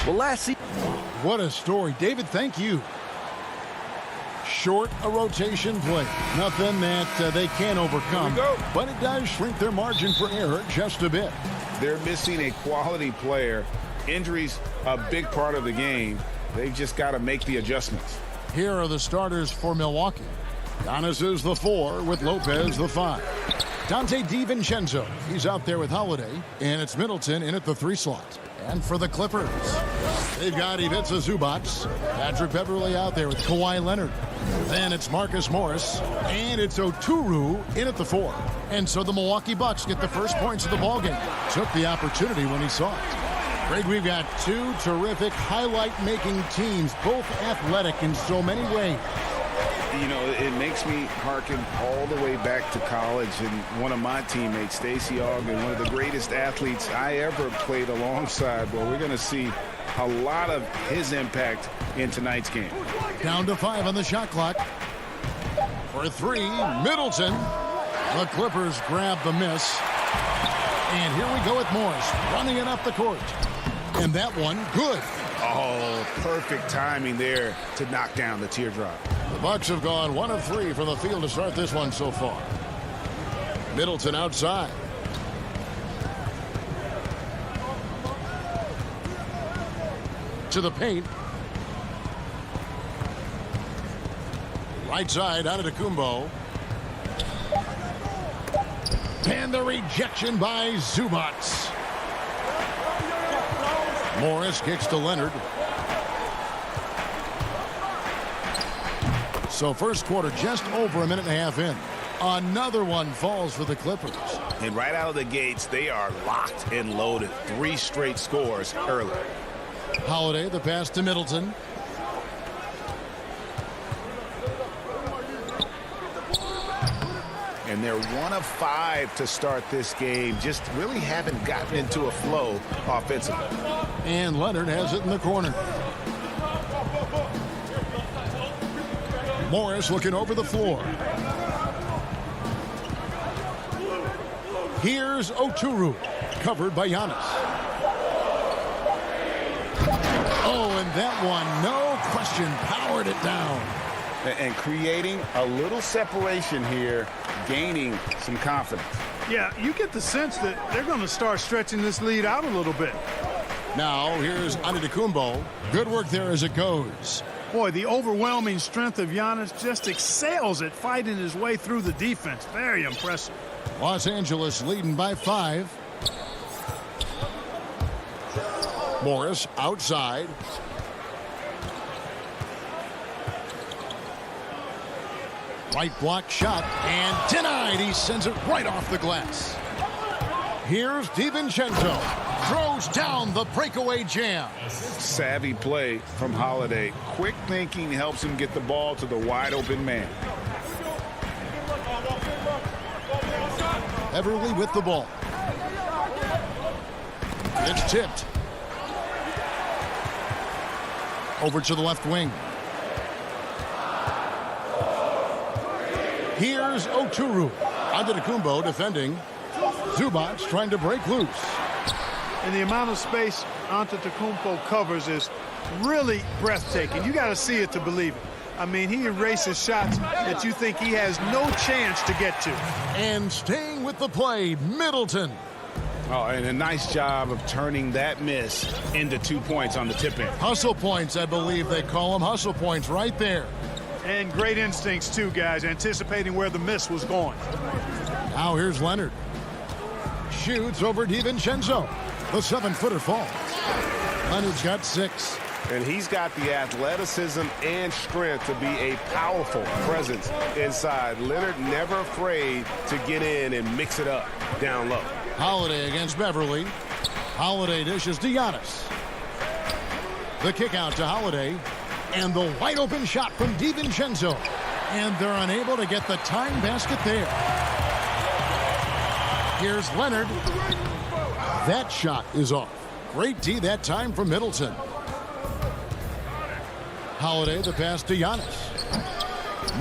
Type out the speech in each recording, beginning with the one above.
Well, last season... What a story. David, thank you. Short a rotation play. Nothing that they can't overcome. But it does shrink their margin for error just a bit. They're missing a quality player. Injuries a big part of the game. They've just got to make the adjustments. Here are the starters for Milwaukee. Giannis is the 4 with Lopez the 5. Dante DiVincenzo, he's out there with Holiday, and it's Middleton in at the 3 slot. And for the Clippers, they've got Ivica Zubac, Patrick Beverley out there with Kawhi Leonard. Then it's Marcus Morris, and it's Oturu in at the 4. And so the Milwaukee Bucks get the first points of the ballgame. Took the opportunity when he saw it. Greg, we've got 2 terrific highlight-making teams, both athletic in so many ways. You know, it makes me hearken all the way back to college, and one of my teammates, Stacey Ogden, one of the greatest athletes I ever played alongside. Well, we're going to see a lot of his impact in tonight's game. Down to 5 on the shot clock. For 3, Middleton. The Clippers grab the miss. And here we go with Morris running it up the court. And that one, good. Oh, perfect timing there to knock down the teardrop. The Bucks have gone 1 of 3 from the field to start this one so far. Middleton outside. To the paint. Right side, Antetokounmpo. And the rejection by Zubac. Morris kicks to Leonard. So first quarter just over a minute and a half in. Another one falls for the Clippers. And right out of the gates, they are locked and loaded. 3 straight scores early. Holiday, the pass to Middleton. And they're 1 of 5 to start this game. Just really haven't gotten into a flow offensively. And Leonard has it in the corner. Morris looking over the floor. Here's Oturu, covered by Giannis. Oh, and that one, no question, powered it down. And creating a little separation here, gaining some confidence. Yeah, you get the sense that they're going to start stretching this lead out a little bit. Now, here's Antetokounmpo. Good work there as it goes. Boy, the overwhelming strength of Giannis just excels at fighting his way through the defense. Very impressive. Los Angeles leading by 5. Morris outside. Right block shot and denied. He sends it right off the glass. Here's DiVincenzo. Throws down the breakaway jam. Savvy play from Holiday. Quick thinking helps him get the ball to the wide open man. Beverley with the ball. It's tipped. Over to the left wing. Here's Oturu. Antetokounmpo defending. Zubac trying to break loose. And the amount of space Antetokounmpo covers is really breathtaking. You got to see it to believe it. I mean, he erases shots that you think he has no chance to get to. And staying with the play, Middleton. Oh, and a nice job of turning that miss into 2 points on the tip-in. Hustle points, I believe they call them. Hustle points right there. And great instincts, too, guys, anticipating where the miss was going. Now here's Leonard. Shoots over DiVincenzo. The 7-footer falls. Leonard's got 6. And he's got the athleticism and strength to be a powerful presence inside. Leonard never afraid to get in and mix it up down low. Holiday against Beverley. Holiday dishes to Giannis. The kick out to Holiday. And the wide open shot from DiVincenzo. And they're unable to get the tying basket there. Here's Leonard. That shot is off. Great D that time from Middleton. Holiday, the pass to Giannis.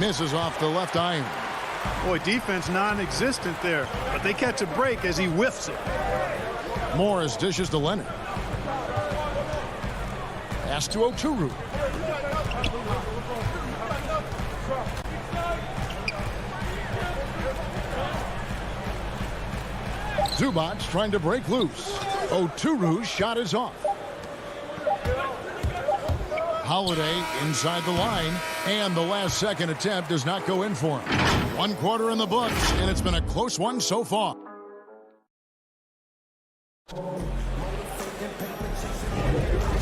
Misses off the left iron. Boy, defense non-existent there, but they catch a break as he whiffs it. Morris dishes to Leonard. Pass to Oturu. Zubac trying to break loose. Oturu's shot is off. Holiday inside the line, and the last second attempt does not go in for him. 1 quarter in the books, and it's been a close one so far.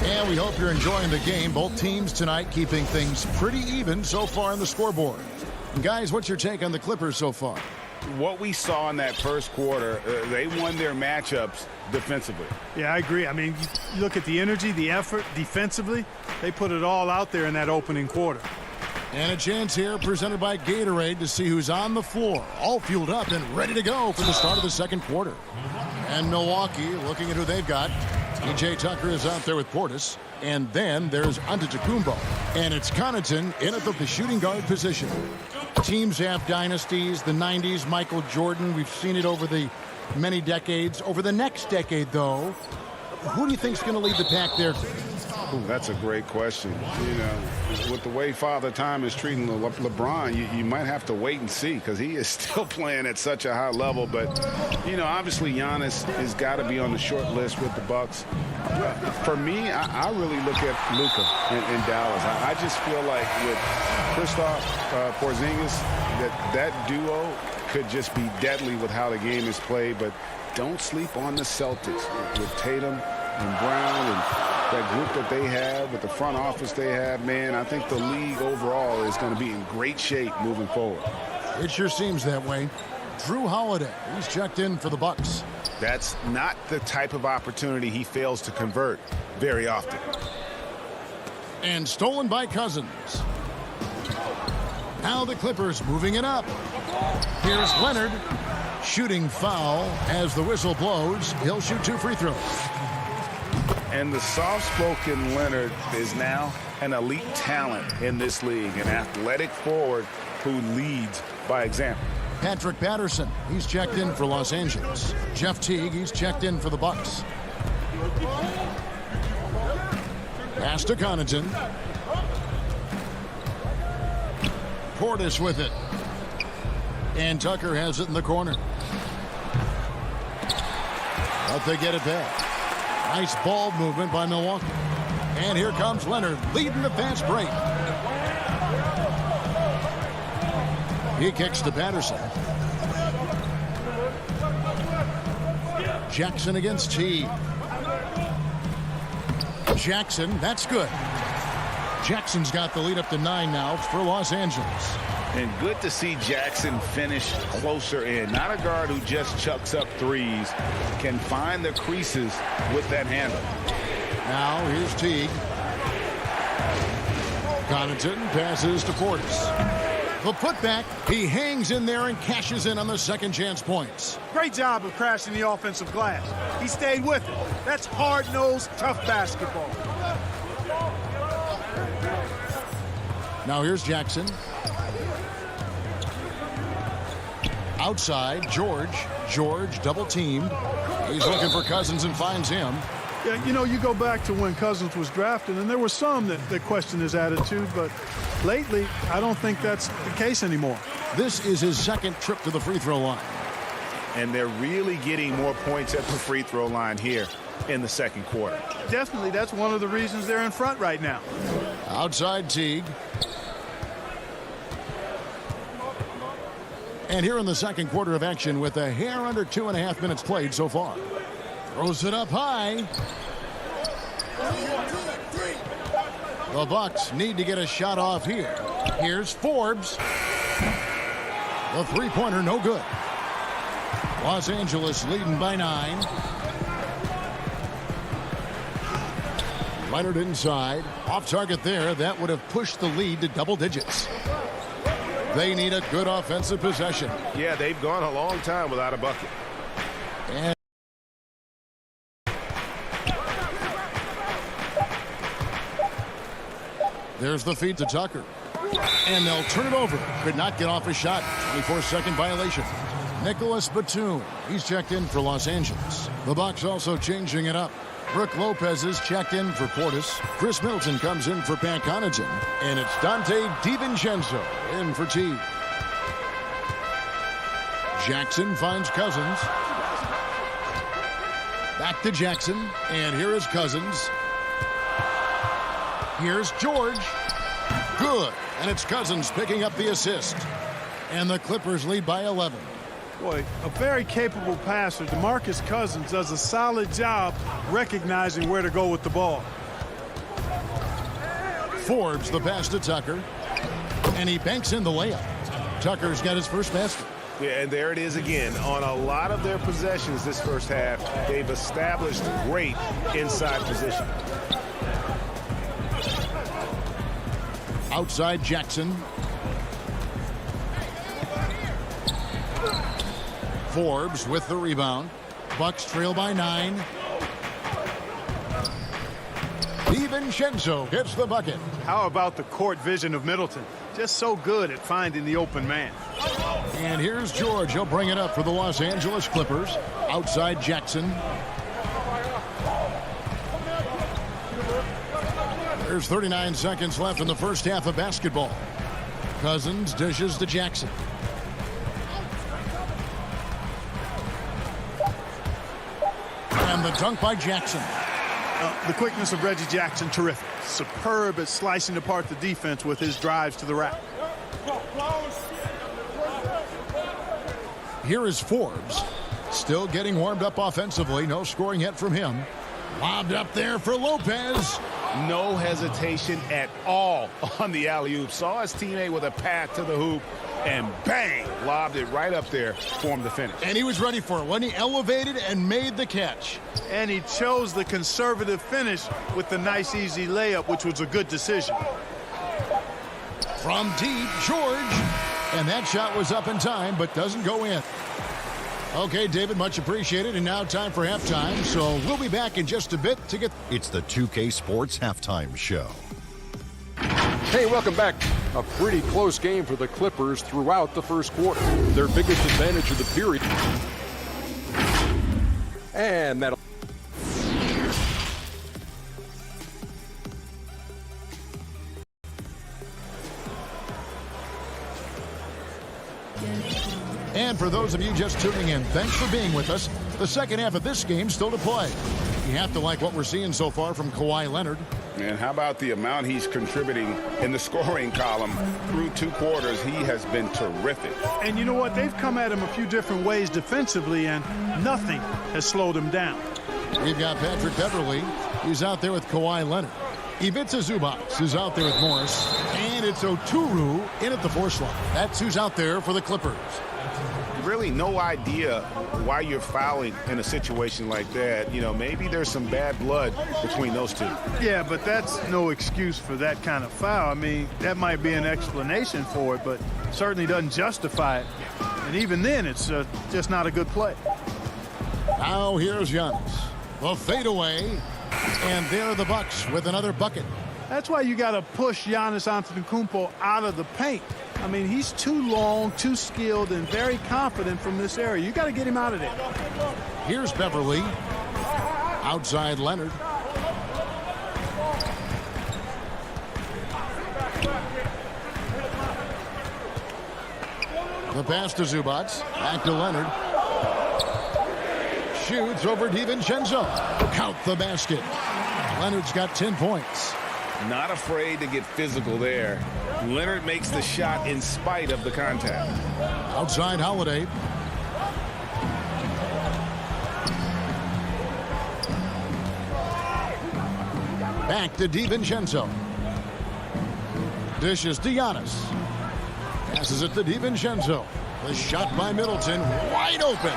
And we hope you're enjoying the game. Both teams tonight keeping things pretty even so far on the scoreboard. And guys, what's your take on the Clippers so far? What we saw in that first quarter, they won their matchups defensively. Yeah, I agree. I mean, you look at the energy, the effort defensively. They put it all out there in that opening quarter. And a chance here presented by Gatorade to see who's on the floor. All fueled up and ready to go for the start of the second quarter. And Milwaukee looking at who they've got. P.J. Tucker is out there with Portis. And then there's Antetokounmpo. And it's Connaughton in at the shooting guard position. Teams have dynasties. The 90s, Michael Jordan. We've seen it over the many decades. Over the next decade, though, who do you think is going to lead the pack there? Ooh, that's a great question. You know, with the way Father Time is treating LeBron, you might have to wait and see because he is still playing at such a high level. But, you know, obviously Giannis has got to be on the short list with the Bucks. For me, I really look at Luka in Dallas. I just feel like with Kristaps Porzingis, that duo could just be deadly with how the game is played. But don't sleep on the Celtics with Tatum and Brown and that group that they have, with the front office they have. Man, I think the league overall is going to be in great shape moving forward. It sure seems that way. Drew Holiday, he's checked in for the Bucks. That's not the type of opportunity he fails to convert very often. And stolen by Cousins. Now the Clippers moving it up. Here's Leonard. Shooting foul as the whistle blows. He'll shoot 2 free throws. And the soft-spoken Leonard is now an elite talent in this league, an athletic forward who leads by example. Patrick Patterson, he's checked in for Los Angeles. Jeff Teague, he's checked in for the Bucks. Pass to Connaughton. Portis with it. And Tucker has it in the corner. But they get it back. Nice ball movement by Milwaukee. And here comes Leonard leading the fast break. He kicks to Patterson. Jackson against T. Jackson, that's good. Jackson's got the lead up to 9 now for Los Angeles. And good to see Jackson finish closer in. Not a guard who just chucks up threes. Can find the creases with that handle. Now here's Teague. Connaughton passes to Portis. The putback, he hangs in there and cashes in on the second chance points. Great job of crashing the offensive glass. He stayed with it. That's hard-nosed, tough basketball. Now here's Jackson. Outside, George double teamed. He's looking for Cousins and finds him. Yeah, you know, you go back to when Cousins was drafted, and there were some that questioned his attitude, but lately, I don't think that's the case anymore. This is his second trip to the free throw line. And they're really getting more points at the free throw line here in the second quarter. Definitely, that's one of the reasons they're in front right now. Outside Teague. And here in the second quarter of action with a hair under 2.5 minutes played so far. Throws it up high. The Bucks need to get a shot off here. Here's Forbes. The three-pointer no good. Los Angeles leading by 9. Leonard inside. Off target there. That would have pushed the lead to double digits. They need a good offensive possession. Yeah, they've gone a long time without a bucket. And there's the feed to Tucker. And they'll turn it over. Could not get off a shot. 24-second violation. Nicholas Batum. He's checked in for Los Angeles. The Bucks also changing it up. Brooke Lopez is checked in for Portis. Chris Middleton comes in for Pat Connaughton. And it's Dante DiVincenzo in for T. Jackson finds Cousins. Back to Jackson. And here is Cousins. Here's George. Good. And it's Cousins picking up the assist. And the Clippers lead by 11. Boy, a very capable passer. DeMarcus Cousins does a solid job recognizing where to go with the ball. Forbes the pass to Tucker. And he banks in the layup. Tucker's got his first basket. Yeah, and there it is again. On a lot of their possessions this first half, they've established great inside position. Outside Jackson. Forbes with the rebound. Bucks trail by 9. DiVincenzo hits the bucket. How about the court vision of Middleton? Just so good at finding the open man. And here's George. He'll bring it up for the Los Angeles Clippers. Outside Jackson. There's 39 seconds left in the first half of basketball. Cousins dishes to Jackson. And the dunk by Jackson. The quickness of Reggie Jackson, terrific. Superb at slicing apart the defense with his drives to the rack. Here is Forbes. Still getting warmed up offensively. No scoring yet from him. Lobbed up there for Lopez. No hesitation at all on the alley-oop. Saw his teammate with a path to the hoop, and bang, lobbed it right up there for him to finish. And he was ready for it when he elevated and made the catch. And he chose the conservative finish with the nice, easy layup, which was a good decision. From deep, George. And that shot was up in time, but doesn't go in. Okay, David, much appreciated. And now time for halftime. So we'll be back in just a bit to get... It's the 2K Sports Halftime Show. Hey, welcome back. A pretty close game for the Clippers throughout the first quarter. Their biggest advantage of the period. And that'll... And for those of you just tuning in, thanks for being with us. The second half of this game still to play. You have to like what we're seeing so far from Kawhi Leonard. And how about the amount he's contributing in the scoring column through 2 quarters? He has been terrific. And you know what? They've come at him a few different ways defensively, and nothing has slowed him down. We've got Patrick Beverly. He's out there with Kawhi Leonard. Ivica Zubac is out there with Morris. And it's Oturu in at the 4 slot. That's who's out there for the Clippers. Really no idea why you're fouling in a situation like that. You know, maybe there's some bad blood between those two. Yeah, but that's no excuse for that kind of foul. I mean, that might be an explanation for it, but certainly doesn't justify it. And even then, it's just not a good play. Now here's Giannis. The fadeaway. And there are the Bucks with another bucket. That's why you got to push Giannis Antetokounmpo out of the paint. I mean, he's too long, too skilled, and very confident from this area. You got to get him out of there. Here's Beverly. Outside Leonard. The pass to Zubac. Back to Leonard. Shoots over DiVincenzo. Count the basket. Leonard's got 10 points. Not afraid to get physical there. Leonard makes the shot in spite of the contact. Outside Holiday. Back to DiVincenzo. Dishes to Giannis. Passes it to DiVincenzo. The shot by Middleton. Wide open.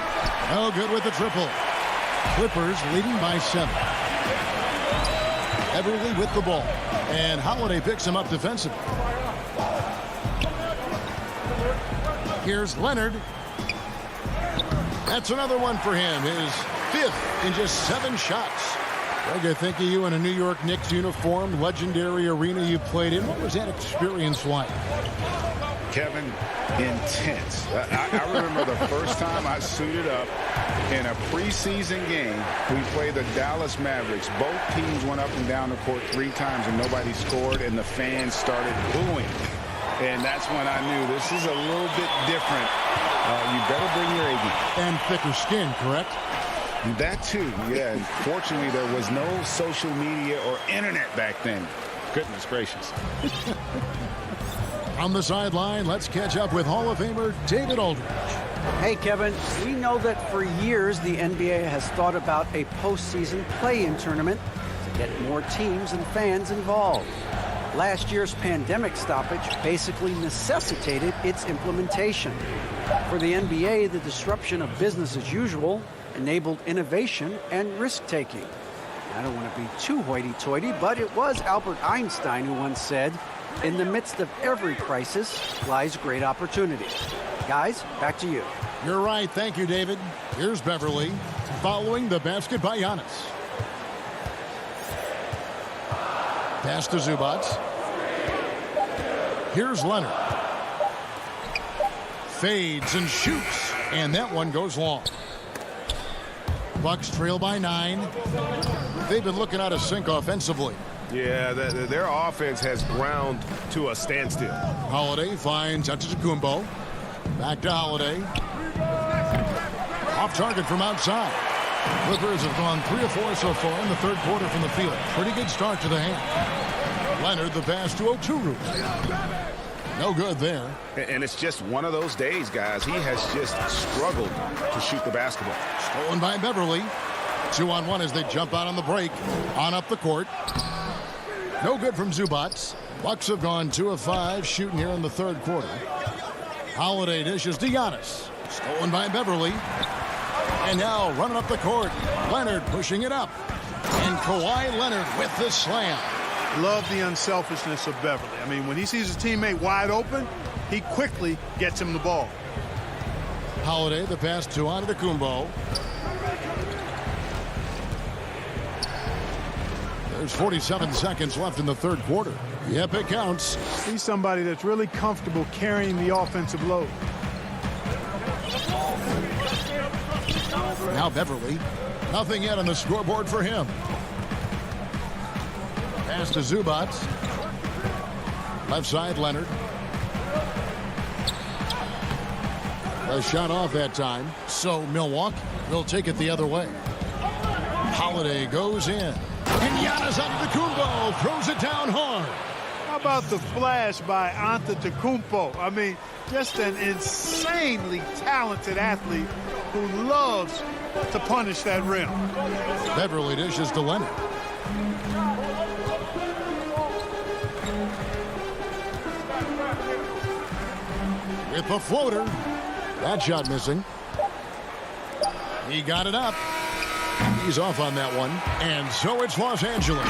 No good with the triple. Clippers leading by 7. Beverly with the ball. And Holiday picks him up defensively. Here's Leonard. That's another one for him. His 5th in just 7 shots. Greg, I think of you in a New York Knicks uniform, legendary arena you played in. What was that experience like? Kevin, intense. I remember the first time I suited up in a preseason game. We played the Dallas Mavericks. Both teams went up and down the court 3 times and nobody scored, and the fans started booing. And that's when I knew this is a little bit different. You better bring your A game. And thicker skin, correct? That too, yeah. And fortunately, there was no social media or internet back then. Goodness gracious. On the sideline, let's catch up with Hall of Famer David Aldridge. Hey, Kevin, we know that for years the NBA has thought about a postseason play-in tournament to get more teams and fans involved. Last year's pandemic stoppage basically necessitated its implementation. For the NBA, the disruption of business as usual enabled innovation and risk-taking. I don't want to be too hoity-toity, but it was Albert Einstein who once said, "In the midst of every crisis lies great opportunity." Guys, back to you. You're right. Thank you, David. Here's Beverly following the basket by Giannis. Pass to Zubac. Here's Leonard. Fades and shoots, and that one goes long. Bucks trail by 9. They've been looking out of sync offensively. Yeah, their offense has ground to a standstill. Holiday finds Antetokounmpo. Back to Holiday. Off target from outside. Clippers have gone 3 of 4 so far in the third quarter from the field. Pretty good start to the hand. Leonard the pass to Oturu. No good there. And it's just one of those days, guys. He has just struggled to shoot the basketball. Stolen by Beverly. 2-on-1 as they jump out on the break. On up the court. No good from Zubac. Bucks have gone 2 of 5 shooting here in the third quarter. Holiday dishes to Giannis. Stolen by Beverly. And now running up the court. Leonard pushing it up. And Kawhi Leonard with the slam. Love the unselfishness of Beverly. I mean, when he sees his teammate wide open, he quickly gets him the ball. Holiday, the pass to Antetokounmpo. There's 47 seconds left in the third quarter. Yep, it counts. He's somebody that's really comfortable carrying the offensive load. Now Beverly. Nothing yet on the scoreboard for him. Pass to Zubac. Left side, Leonard. A shot off that time. So Milwaukee will take it the other way. Holiday goes in. And Giannis Antetokounmpo throws it down hard. How about the flash by Antetokounmpo? I mean, just an insanely talented athlete who loves to punish that rim. Beverly dishes to Leonard. With the floater. That shot missing. He got it up. He's off on that one. And so it's Los Angeles,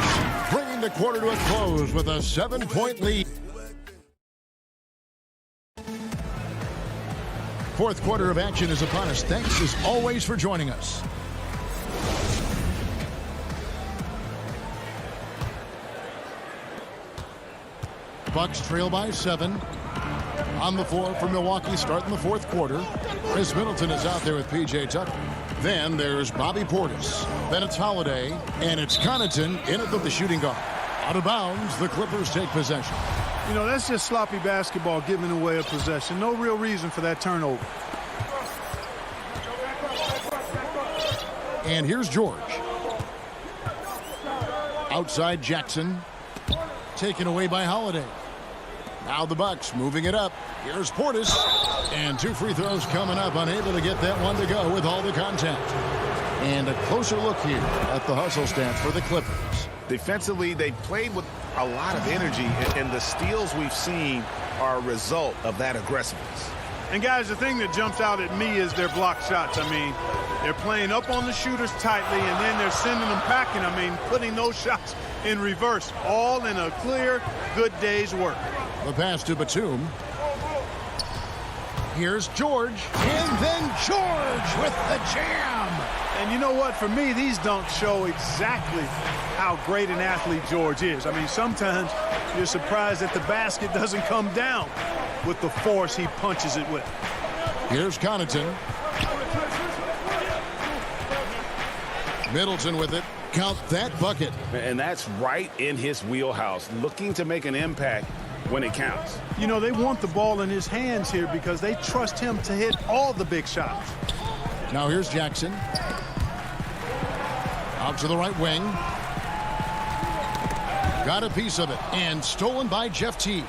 bringing the quarter to a close with a 7-point lead. Fourth quarter of action is upon us. Thanks as always for joining us. Bucks trail by 7. On the floor for Milwaukee starting the fourth quarter. Chris Middleton is out there with P.J. Tucker. Then there's Bobby Portis. Then it's Holiday. And it's Connaughton in it with the shooting guard. Out of bounds, the Clippers take possession. You know, that's just sloppy basketball giving away a possession. No real reason for that turnover. And here's George. Outside Jackson. Taken away by Holiday. Now the Bucks moving it up. Here's Portis. And 2 free throws coming up. Unable to get that one to go with all the contact. And a closer look here at the hustle stats for the Clippers. Defensively, they played with a lot of energy, and the steals we've seen are a result of that aggressiveness. And, guys, the thing that jumps out at me is their block shots. I mean, they're playing up on the shooters tightly, and then they're sending them packing. I mean, putting those shots in reverse, all in a clear, good day's work. The pass to Batum. Here's George. And then George with the jam. And you know what? For me, these dunks show exactly how great an athlete George is. I mean, sometimes you're surprised that the basket doesn't come down. with the force he punches it with. Here's Connaughton. Middleton with it. Count that bucket. And that's right in his wheelhouse, looking to make an impact when it counts. You know, they want the ball in his hands here because they trust him to hit all the big shots. Now here's Jackson. Out to the right wing. Got a piece of it. And stolen by Jeff Teague.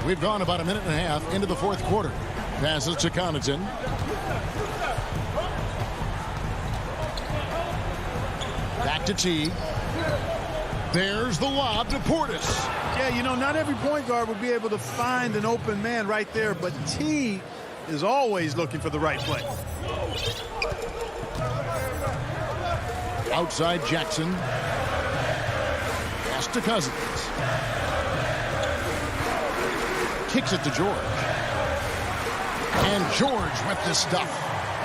We've gone about a minute and a half into the fourth quarter. Passes to Connaughton. Back to Teague. There's the lob to Portis. Yeah, you know, not every point guard will be able to find an open man right there, but Teague is always looking for the right play. Outside Jackson. Pass to Cousins. Kicks it to George. And George with the stuff.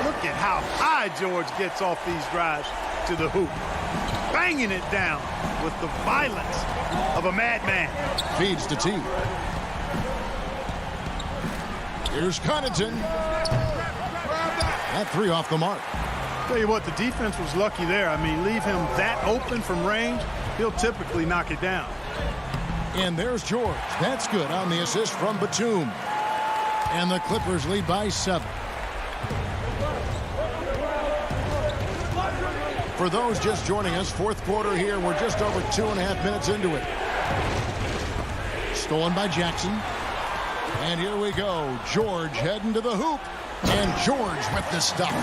Look at how high George gets off these drives to the hoop. Banging it down with the violence of a madman. Feeds to Teague. Here's Connaughton. That three off the mark. Tell you what, the defense was lucky there. I mean, leave him that open from range, he'll typically knock it down. And there's George. That's good on the assist from Batum. And the Clippers lead by 7. For those just joining us, fourth quarter here. We're just over 2.5 minutes into it. Stolen by Jackson. And here we go. George heading to the hoop. And George with the stuff.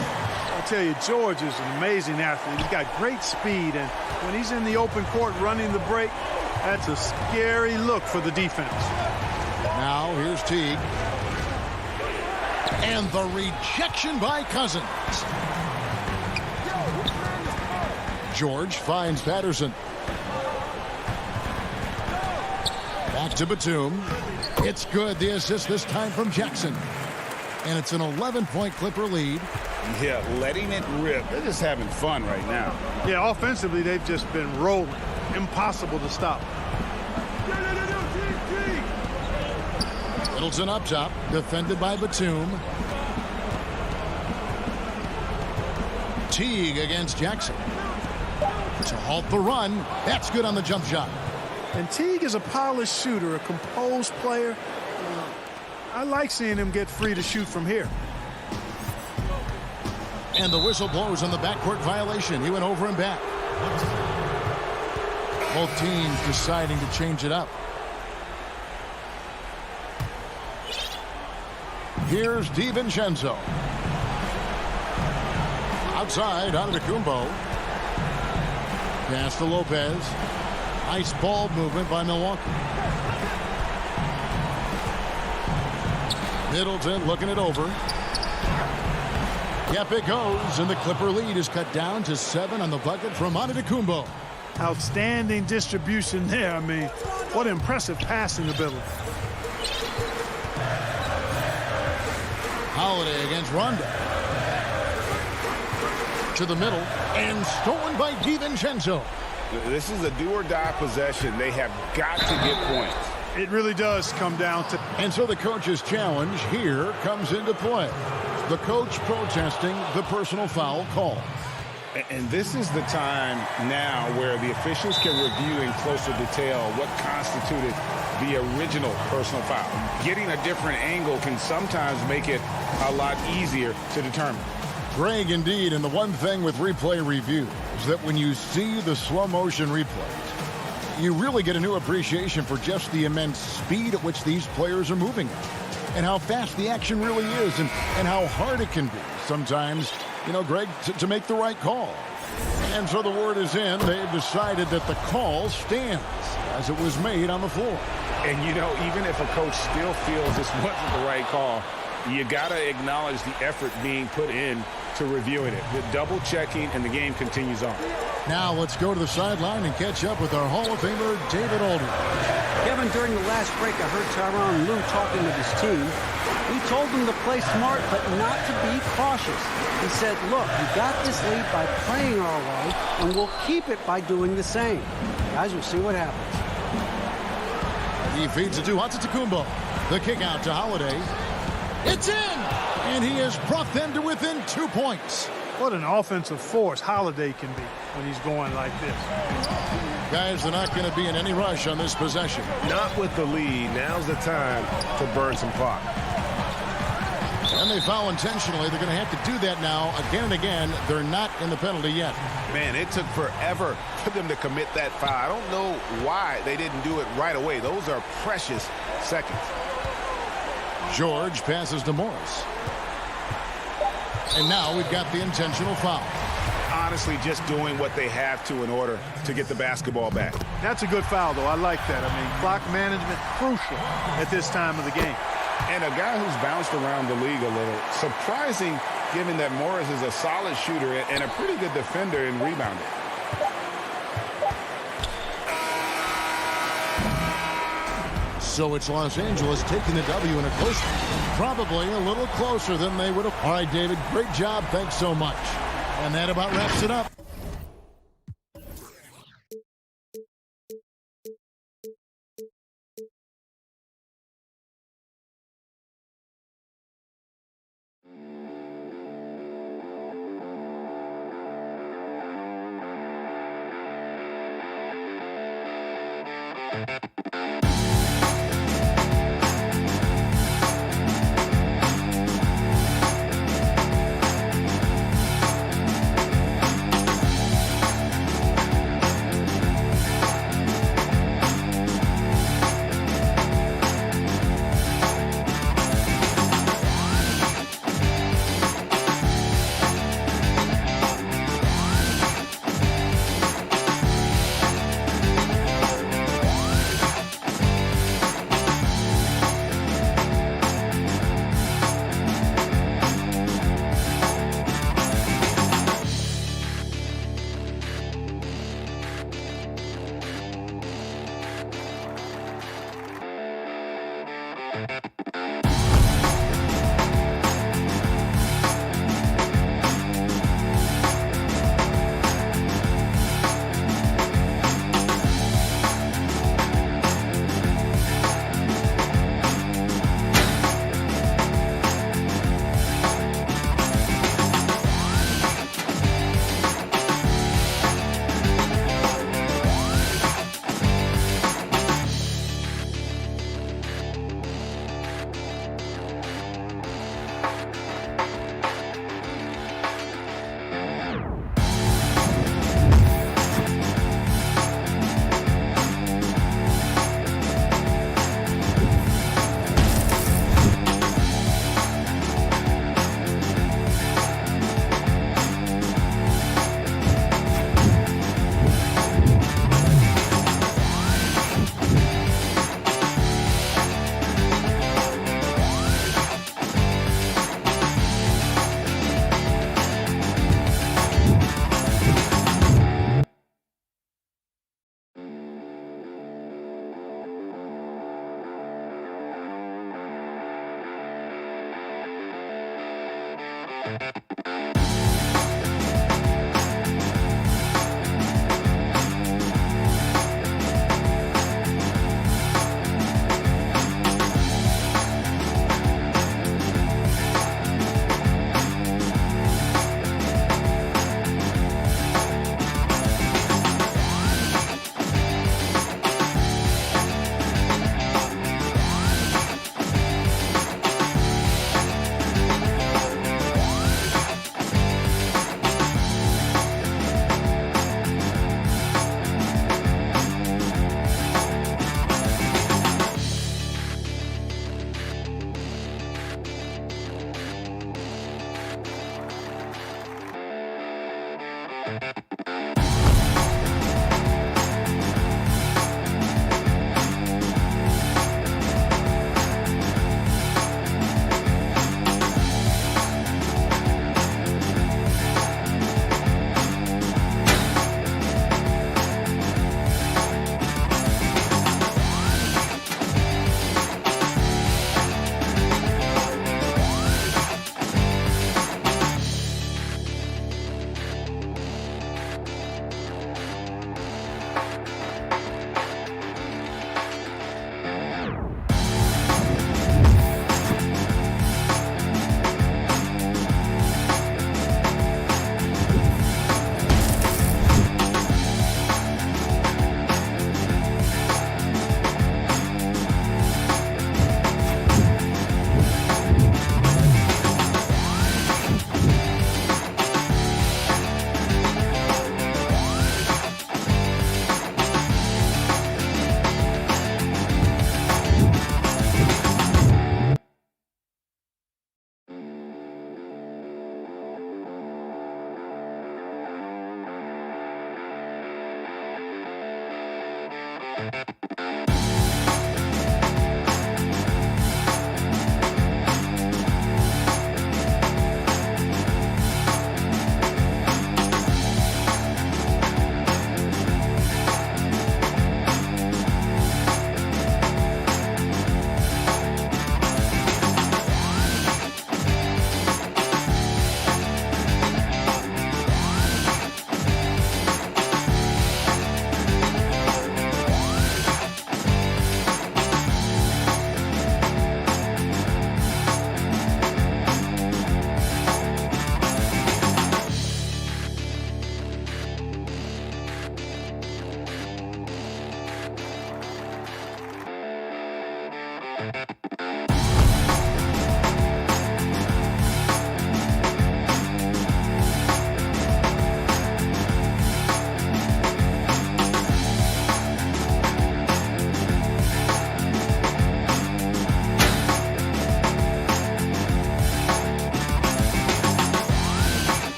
I'll tell you, George is an amazing athlete. He's got great speed, and when he's in the open court running the break, that's a scary look for the defense. Now here's Teague. And the rejection by Cousins. George finds Patterson. Back to Batum. It's good. The assist this time from Jackson. And it's an 11-point Clipper lead. Yeah, letting it rip. They're just having fun right now. Yeah, offensively, they've just been rolling. Impossible to stop. Middleton up top. Defended by Batum. Teague against Jackson. To halt the run. That's good on the jump shot. And Teague is a polished shooter, a composed player. I like seeing him get free to shoot from here. And the whistle blows on the backcourt violation. He went over and back. Both teams deciding to change it up. Here's DiVincenzo. Outside, Antetokounmpo. Pass to Lopez. Nice ball movement by Milwaukee. Middleton looking it over. Yep, it goes, and the Clipper lead is cut down to 7 on the bucket from Antetokounmpo. Outstanding distribution there. I mean, what impressive passing ability. Holiday against Rondo. To the middle, and stolen by DiVincenzo. This is a do-or-die possession. They have got to get points. It really does come down to... And so the coach's challenge here comes into play. The coach protesting the personal foul call. And this is the time now where the officials can review in closer detail what constituted the original personal foul. Getting a different angle can sometimes make it a lot easier to determine. Greg, indeed, and the one thing with replay review is that when you see the slow motion replays, you really get a new appreciation for just the immense speed at which these players are moving and how fast the action really is and how hard it can be sometimes, you know, Greg, to make the right call. And so the word is in. They've decided that the call stands as it was made on the floor. And, you know, even if a coach still feels this wasn't the right call, you got to acknowledge the effort being put in to reviewing it. The double checking, and the game continues on. Now let's go to the sideline and catch up with our Hall of Famer, David Aldridge. Kevin, during the last break, I heard Tyronn Lue talking with his team. He told them to play smart, but not to be cautious. He said, look, we got this lead by playing our way, and we'll keep it by doing the same. Guys, we'll see what happens. He feeds it to Antetokounmpo. The kick out to Holiday. It's in! And he has brought them to within 2 points. What an offensive force Holiday can be when he's going like this. Guys, they're not going to be in any rush on this possession. Not with the lead. Now's the time to burn some clock. And they foul intentionally. They're going to have to do that now again and again. They're not in the penalty yet. Man, it took forever for them to commit that foul. I don't know why they didn't do it right away. Those are precious seconds. George passes to Morris. And now we've got the intentional foul. Honestly, just doing what they have to in order to get the basketball back. That's a good foul, though. I like that. I mean, clock management crucial at this time of the game. And a guy who's bounced around the league a little. Surprising, given that Morris is a solid shooter and a pretty good defender and rebounder. So it's Los Angeles taking the W in a close one. Probably a little closer than they would have. All right, David, great job. Thanks so much. And that about wraps it up.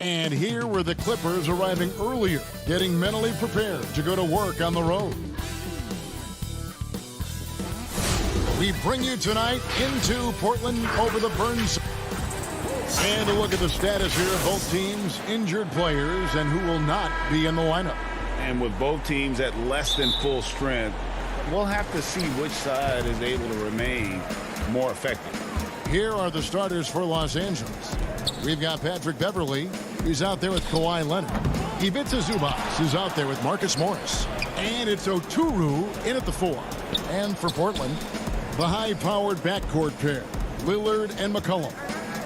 And here were the Clippers arriving earlier, getting mentally prepared to go to work on the road. We bring you tonight into Portland over the Burns. And a look at the status here of both teams, injured players, and who will not be in the lineup. And with both teams at less than full strength, we'll have to see which side is able to remain more effective. Here are the starters for Los Angeles. We've got Patrick Beverley. He's out there with Kawhi Leonard. Ivica Zubac is out there with Marcus Morris. And it's Oturu in at the 4. And for Portland, the high-powered backcourt pair, Lillard and McCollum.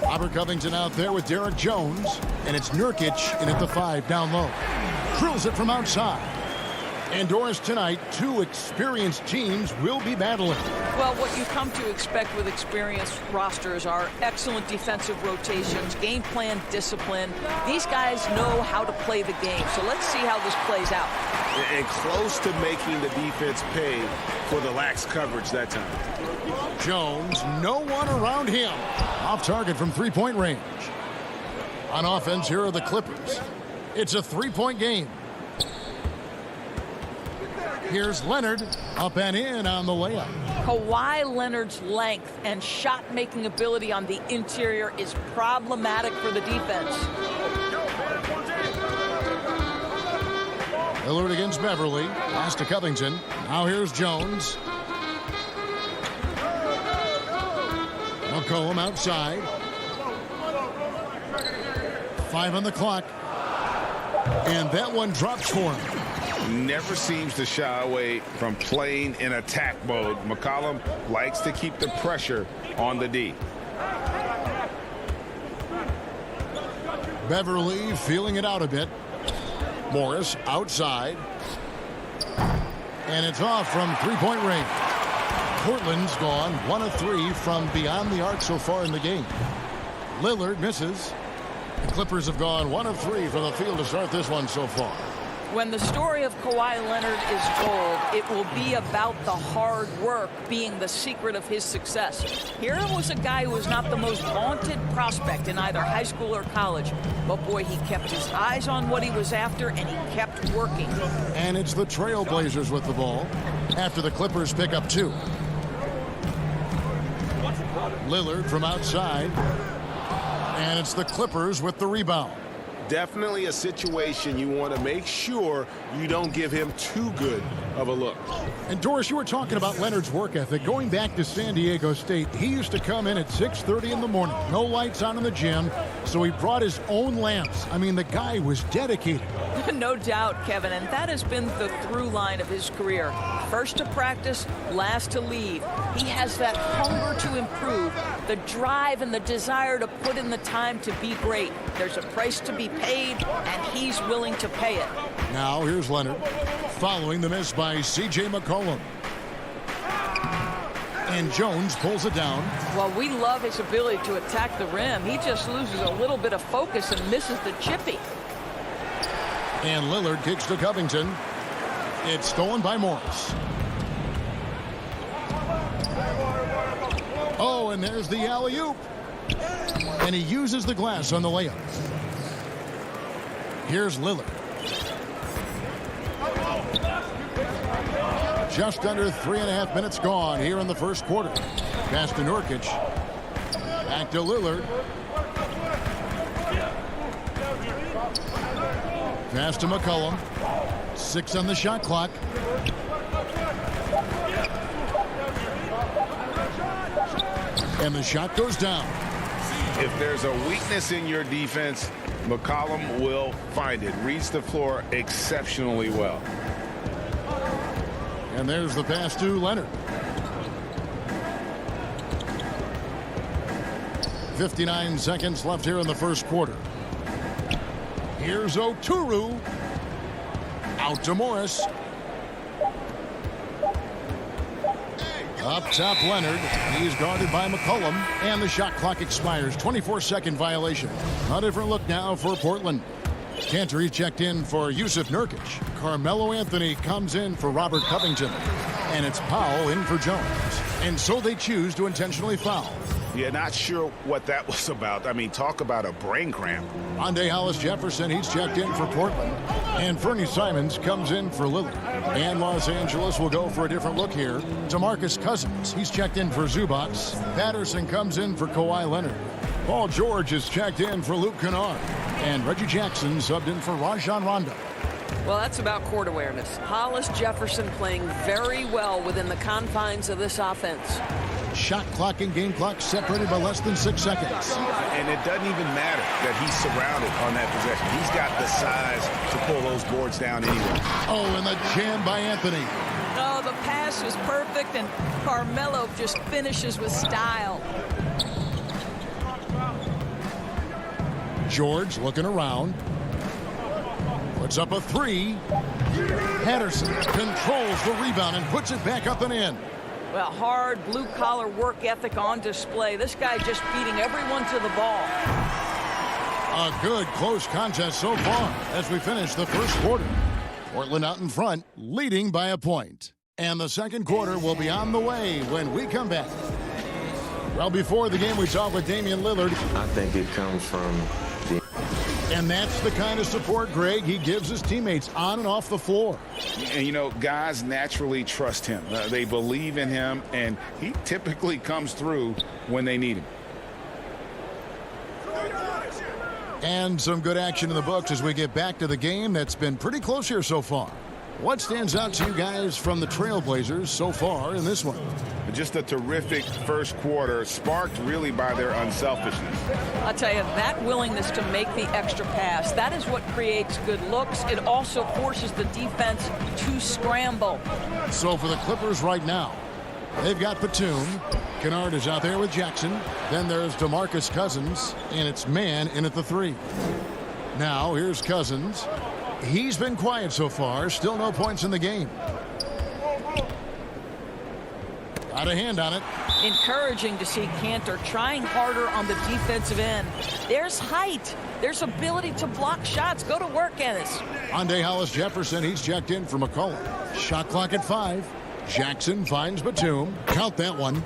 Robert Covington out there with Derek Jones. And it's Nurkic in at the 5 down low. Drills it from outside. And Doris, tonight, 2 experienced teams will be battling. Well, what you come to expect with experienced rosters are excellent defensive rotations, game plan discipline. These guys know how to play the game, so let's see how this plays out. And close to making the defense pay for the lax coverage that time. Jones, no one around him. Off target from three-point range. On offense, here are the Clippers. It's a 3-point game. Here's Leonard up and in on the layup. Kawhi Leonard's length and shot-making ability on the interior is problematic for the defense. Lillard against Beverley. Pass to Covington. Now here's Jones. McCollum outside. 5 on the clock. And that one drops for him. Never seems to shy away from playing in attack mode. McCollum likes to keep the pressure on the D. Beverley feeling it out a bit. Morris outside. And it's off from three-point range. Portland's gone 1 of 3 from beyond the arc so far in the game. Lillard misses. The Clippers have gone 1 of 3 from the field to start this one so far. When the story of Kawhi Leonard is told, it will be about the hard work being the secret of his success. Here was a guy who was not the most vaunted prospect in either high school or college. But boy, he kept his eyes on what he was after, and he kept working. And it's the Trailblazers with the ball after the Clippers pick up 2. Lillard from outside. And it's the Clippers with the rebound. Definitely a situation you want to make sure you don't give him too good of a look. And Doris, you were talking about Leonard's work ethic. Going back to San Diego State, he used to come in at 6:30 in the morning. No lights on in the gym, so he brought his own lamps. I mean, the guy was dedicated. No doubt, Kevin, and that has been the through line of his career. First to practice, last to leave. He has that hunger to improve, the drive and the desire to put in the time to be great. There's a price to be paid, and he's willing to pay it. Now here's Leonard, following the miss by C.J. McCollum. And Jones pulls it down. Well, we love his ability to attack the rim. He just loses a little bit of focus and misses the chippy. And Lillard kicks to Covington. It's stolen by Morris. Oh, and there's the alley-oop. And he uses the glass on the layup. Here's Lillard. Just under 3.5 minutes gone here in the first quarter. Pass to Nurkic. Back to Lillard. Pass to McCollum. 6 on the shot clock. And the shot goes down. If there's a weakness in your defense, McCollum will find it. Reads the floor exceptionally well. And there's the pass to Leonard. 59 seconds left here in the first quarter. Here's Oturu. Out to Morris. Up top, Leonard. He's guarded by McCollum. And the shot clock expires. 24-second violation. A different look now for Portland. Cantor checked in for Yusuf Nurkic. Carmelo Anthony comes in for Robert Covington. And it's Powell in for Jones. And so they choose to intentionally foul. Yeah, not sure what that was about. I mean, talk about a brain cramp. Monday Hollis Jefferson, he's checked in for Portland. And Fernie Simons comes in for Lillard. And Los Angeles will go for a different look here. DeMarcus Cousins, he's checked in for Zubac. Patterson comes in for Kawhi Leonard. Paul George is checked in for Luke Kennard. And Reggie Jackson subbed in for Rajon Rondo. Well, that's about court awareness. Hollis Jefferson playing very well within the confines of this offense. Shot clock and game clock separated by less than 6 seconds. And it doesn't even matter that he's surrounded on that possession. He's got the size to pull those boards down anyway. Oh, and the jam by Anthony. Oh, the pass was perfect, and Carmelo just finishes with style. George looking around. Puts up a three. Patterson controls the rebound and puts it back up and in. Well, hard blue-collar work ethic on display. This guy just beating everyone to the ball. A good close contest so far as we finish the first quarter. Portland out in front, leading by a point. And the second quarter will be on the way when we come back. Well, before the game, we talked with Damian Lillard. I think it comes from the... And that's the kind of support, Greg, he gives his teammates on and off the floor. And, you know, guys naturally trust him. They believe in him, and he typically comes through when they need him. And some good action in the books as we get back to the game that's been pretty close here so far. What stands out to you guys from the Trailblazers so far in this one? Just a terrific first quarter, sparked really by their unselfishness. I'll tell you, that willingness to make the extra pass, that is what creates good looks. It also forces the defense to scramble. So for the Clippers right now, they've got Batum. Kennard is out there with Jackson. Then there's DeMarcus Cousins, and it's man in at the three. Now here's Cousins. He's been quiet so far. Still no points in the game. Got a hand on it. Encouraging to see Cantor trying harder on the defensive end. There's height. There's ability to block shots. Go to work, Ennis. Monday Hollis Jefferson, he's checked in for McCollum. Shot clock at 5. Jackson finds Batum. Count that one.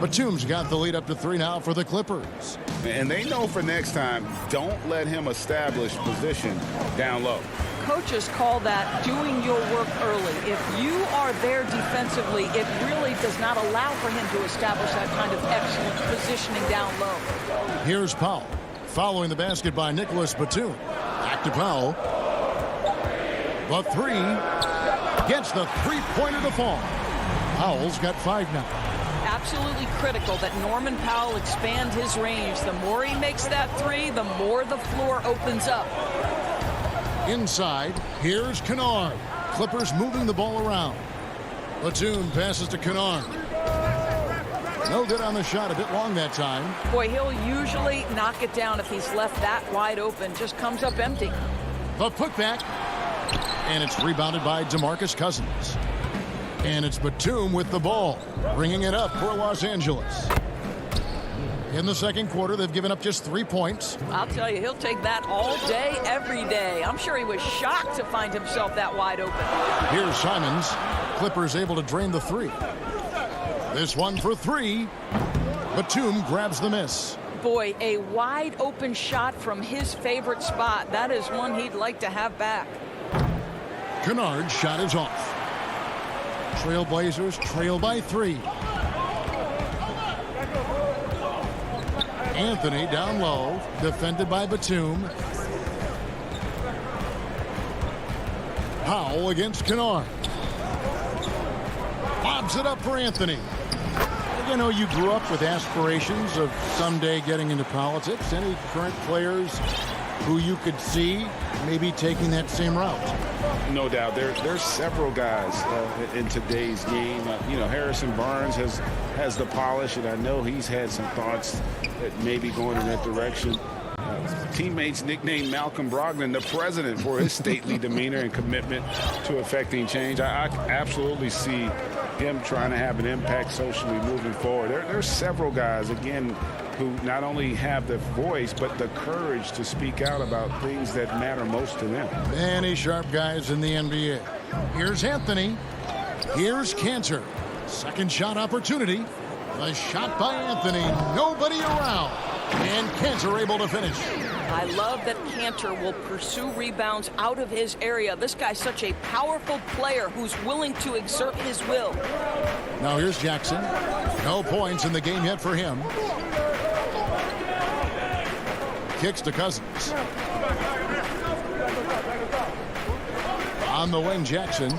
Batum's got the lead up to 3 now for the Clippers. And they know for next time, don't let him establish position down low. Coaches call that doing your work early. If you are there defensively, it really does not allow for him to establish that kind of excellent positioning down low. Here's Powell. Following the basket by Nicholas Batum. Back to Powell. The three gets the three-pointer to fall. Powell's got 5 now. Absolutely critical that Norman Powell expand his range. The more he makes that three, the more the floor opens up. Inside, here's Kennard. Clippers moving the ball around. Batum passes to Kennard. No good on the shot, a bit long that time. Boy, he'll usually knock it down if he's left that wide open. Just comes up empty. The putback. And it's rebounded by DeMarcus Cousins. And it's Batum with the ball, bringing it up for Los Angeles. In the second quarter, they've given up just 3 points. I'll tell you, he'll take that all day, every day. I'm sure he was shocked to find himself that wide open. Here's Simons. Clippers able to drain the three. This one for 3. Batum grabs the miss. Boy, a wide open shot from his favorite spot. That is one he'd like to have back. Kennard's shot is off. Trailblazers trail by 3. Anthony down low, defended by Batum. Powell against Kennard. Lobs it up for Anthony. You know, you grew up with aspirations of someday getting into politics. Any current players who you could see maybe taking that same route? No doubt. There's several guys in today's game. You know, Harrison Barnes has the polish, and I know he's had some thoughts that maybe going in that direction. Teammates nicknamed Malcolm Brogdon the president for his stately demeanor and commitment to effecting change. I absolutely see him trying to have an impact socially moving forward. There's several guys, again, who not only have the voice, but the courage to speak out about things that matter most to them. Many sharp guys in the NBA. Here's Anthony. Here's Cantor. Second shot opportunity. The shot by Anthony. Nobody around. And Cantor able to finish. I love that Cantor will pursue rebounds out of his area. This guy's such a powerful player who's willing to exert his will. Now here's Jackson. No points in the game yet for him. Kicks to Cousins. On the wing, Jackson.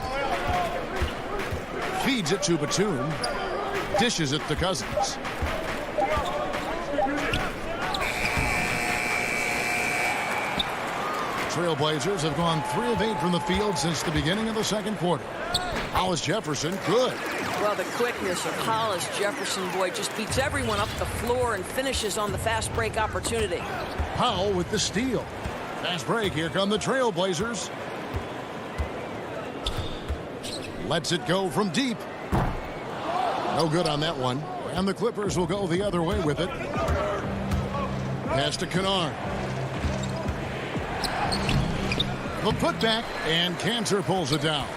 Feeds it to Batum. Dishes it to Cousins. Trailblazers have gone 3 of 8 from the field since the beginning of the second quarter. Hollis Jefferson, good. Well, the quickness of Hollis Jefferson, boy, just beats everyone up the floor and finishes on the fast break opportunity. Powell with the steal. Fast break, here come the Trailblazers. Lets it go from deep. No good on that one. And the Clippers will go the other way with it. Pass to Kennard. The putback, and Cantor pulls it down.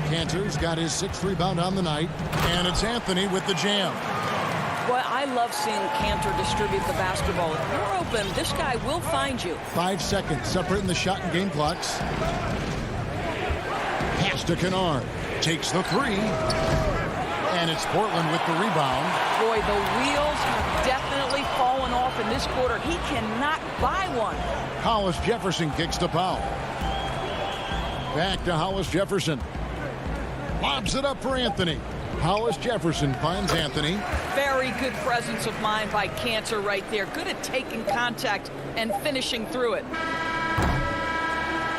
Cantor's got his 6th rebound on the night, and it's Anthony with the jam. Boy, I love seeing Cantor distribute the basketball. If you're open, this guy will find you. 5 seconds separating the shot and game clocks. Pass to Kennard. Takes the 3. And it's Portland with the rebound. Boy, the wheels have definitely fallen off in this quarter. He cannot buy one. Hollis Jefferson kicks to Powell. Back to Hollis Jefferson. Lobs it up for Anthony. Hollis Jefferson finds Anthony. Very good presence of mind by Cantor right there. Good at taking contact and finishing through it.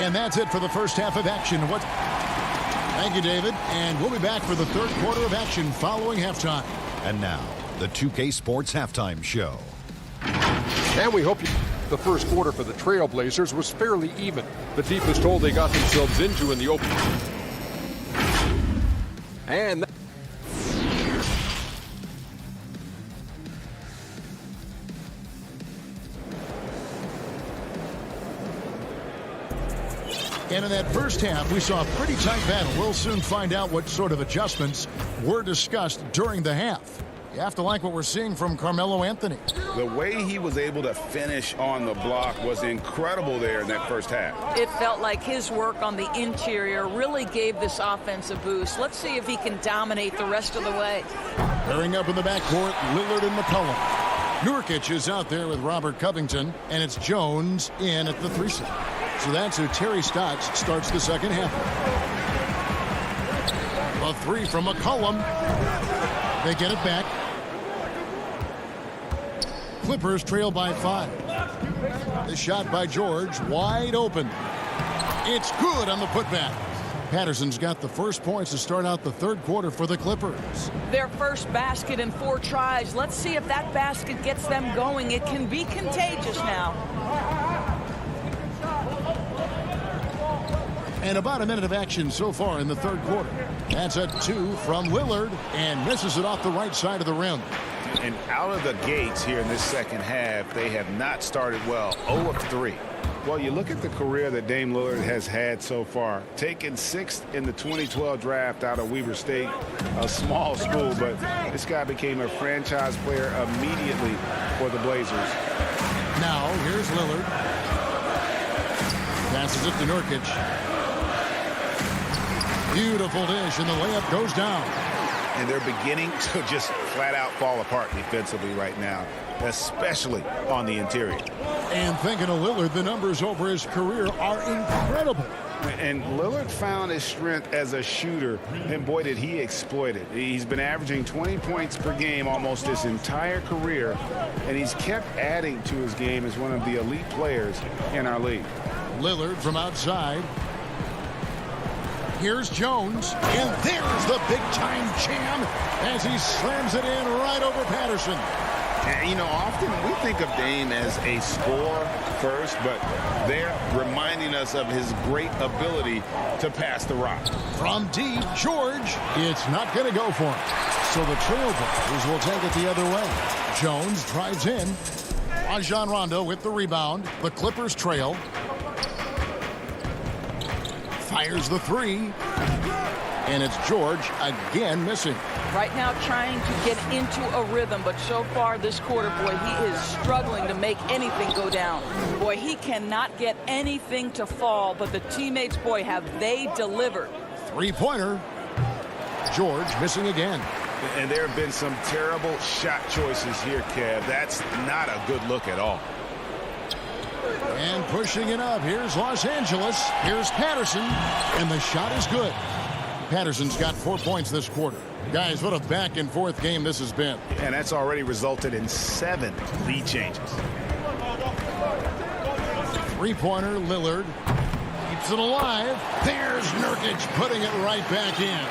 And that's it for the first half of action. Thank you, David. And we'll be back for the third quarter of action following halftime. And now, the 2K Sports Halftime Show. And we hope the first quarter for the Trailblazers was fairly even. The deepest hole they got themselves into in the open. And And in that first half, we saw a pretty tight battle. We'll soon find out what sort of adjustments were discussed during the half. You have to like what we're seeing from Carmelo Anthony. The way he was able to finish on the block was incredible there in that first half. It felt like his work on the interior really gave this offense a boost. Let's see if he can dominate the rest of the way. Pairing up in the backcourt, Lillard and McCollum. Nurkic is out there with Robert Covington, and it's Jones in at the 3 slot. So that's who Terry Stotts starts the second half. A 3 from McCollum. They get it back. Clippers trail by 5. The shot by George, wide open. It's good on the putback. Patterson's got the first points to start out the third quarter for the Clippers. Their first basket in 4 tries. Let's see if that basket gets them going. It can be contagious now. And about a minute of action so far in the third quarter. That's a 2 from Lillard and misses it off the right side of the rim. And out of the gates here in this second half, they have not started well. 0 of 3. Well, you look at the career that Dame Lillard has had so far. Taken 6th in the 2012 draft out of Weber State, a small school, but this guy became a franchise player immediately for the Blazers. Now, here's Lillard. Passes it to Nurkic. Beautiful dish, and the layup goes down. And they're beginning to just flat out fall apart defensively right now, especially on the interior. And thinking of Lillard, the numbers over his career are incredible. And Lillard found his strength as a shooter, and boy, did he exploit it. He's been averaging 20 points per game almost his entire career, and he's kept adding to his game as one of the elite players in our league. Lillard from outside. Here's Jones, and there's the big-time jam as he slams it in right over Patterson. And, you know, often we think of Dame as a scorer first, but they're reminding us of his great ability to pass the rock. From deep, George, it's not going to go for him. So the Trailblazers will take it the other way. Jones drives in. Rajon Rondo with the rebound. The Clippers trail. Fires the 3. And it's George again missing. Right now trying to get into a rhythm, but so far this quarter, boy, he is struggling to make anything go down. Boy, he cannot get anything to fall, but the teammates, boy, have they delivered. Three-pointer. George missing again. And there have been some terrible shot choices here, Kev. That's not a good look at all. And pushing it up. Here's Los Angeles. Here's Patterson. And the shot is good. Patterson's got 4 points this quarter. Guys, what a back-and-forth game this has been. And that's already resulted in 7 lead changes. Three-pointer, Lillard. Keeps it alive. There's Nurkic putting it right back in.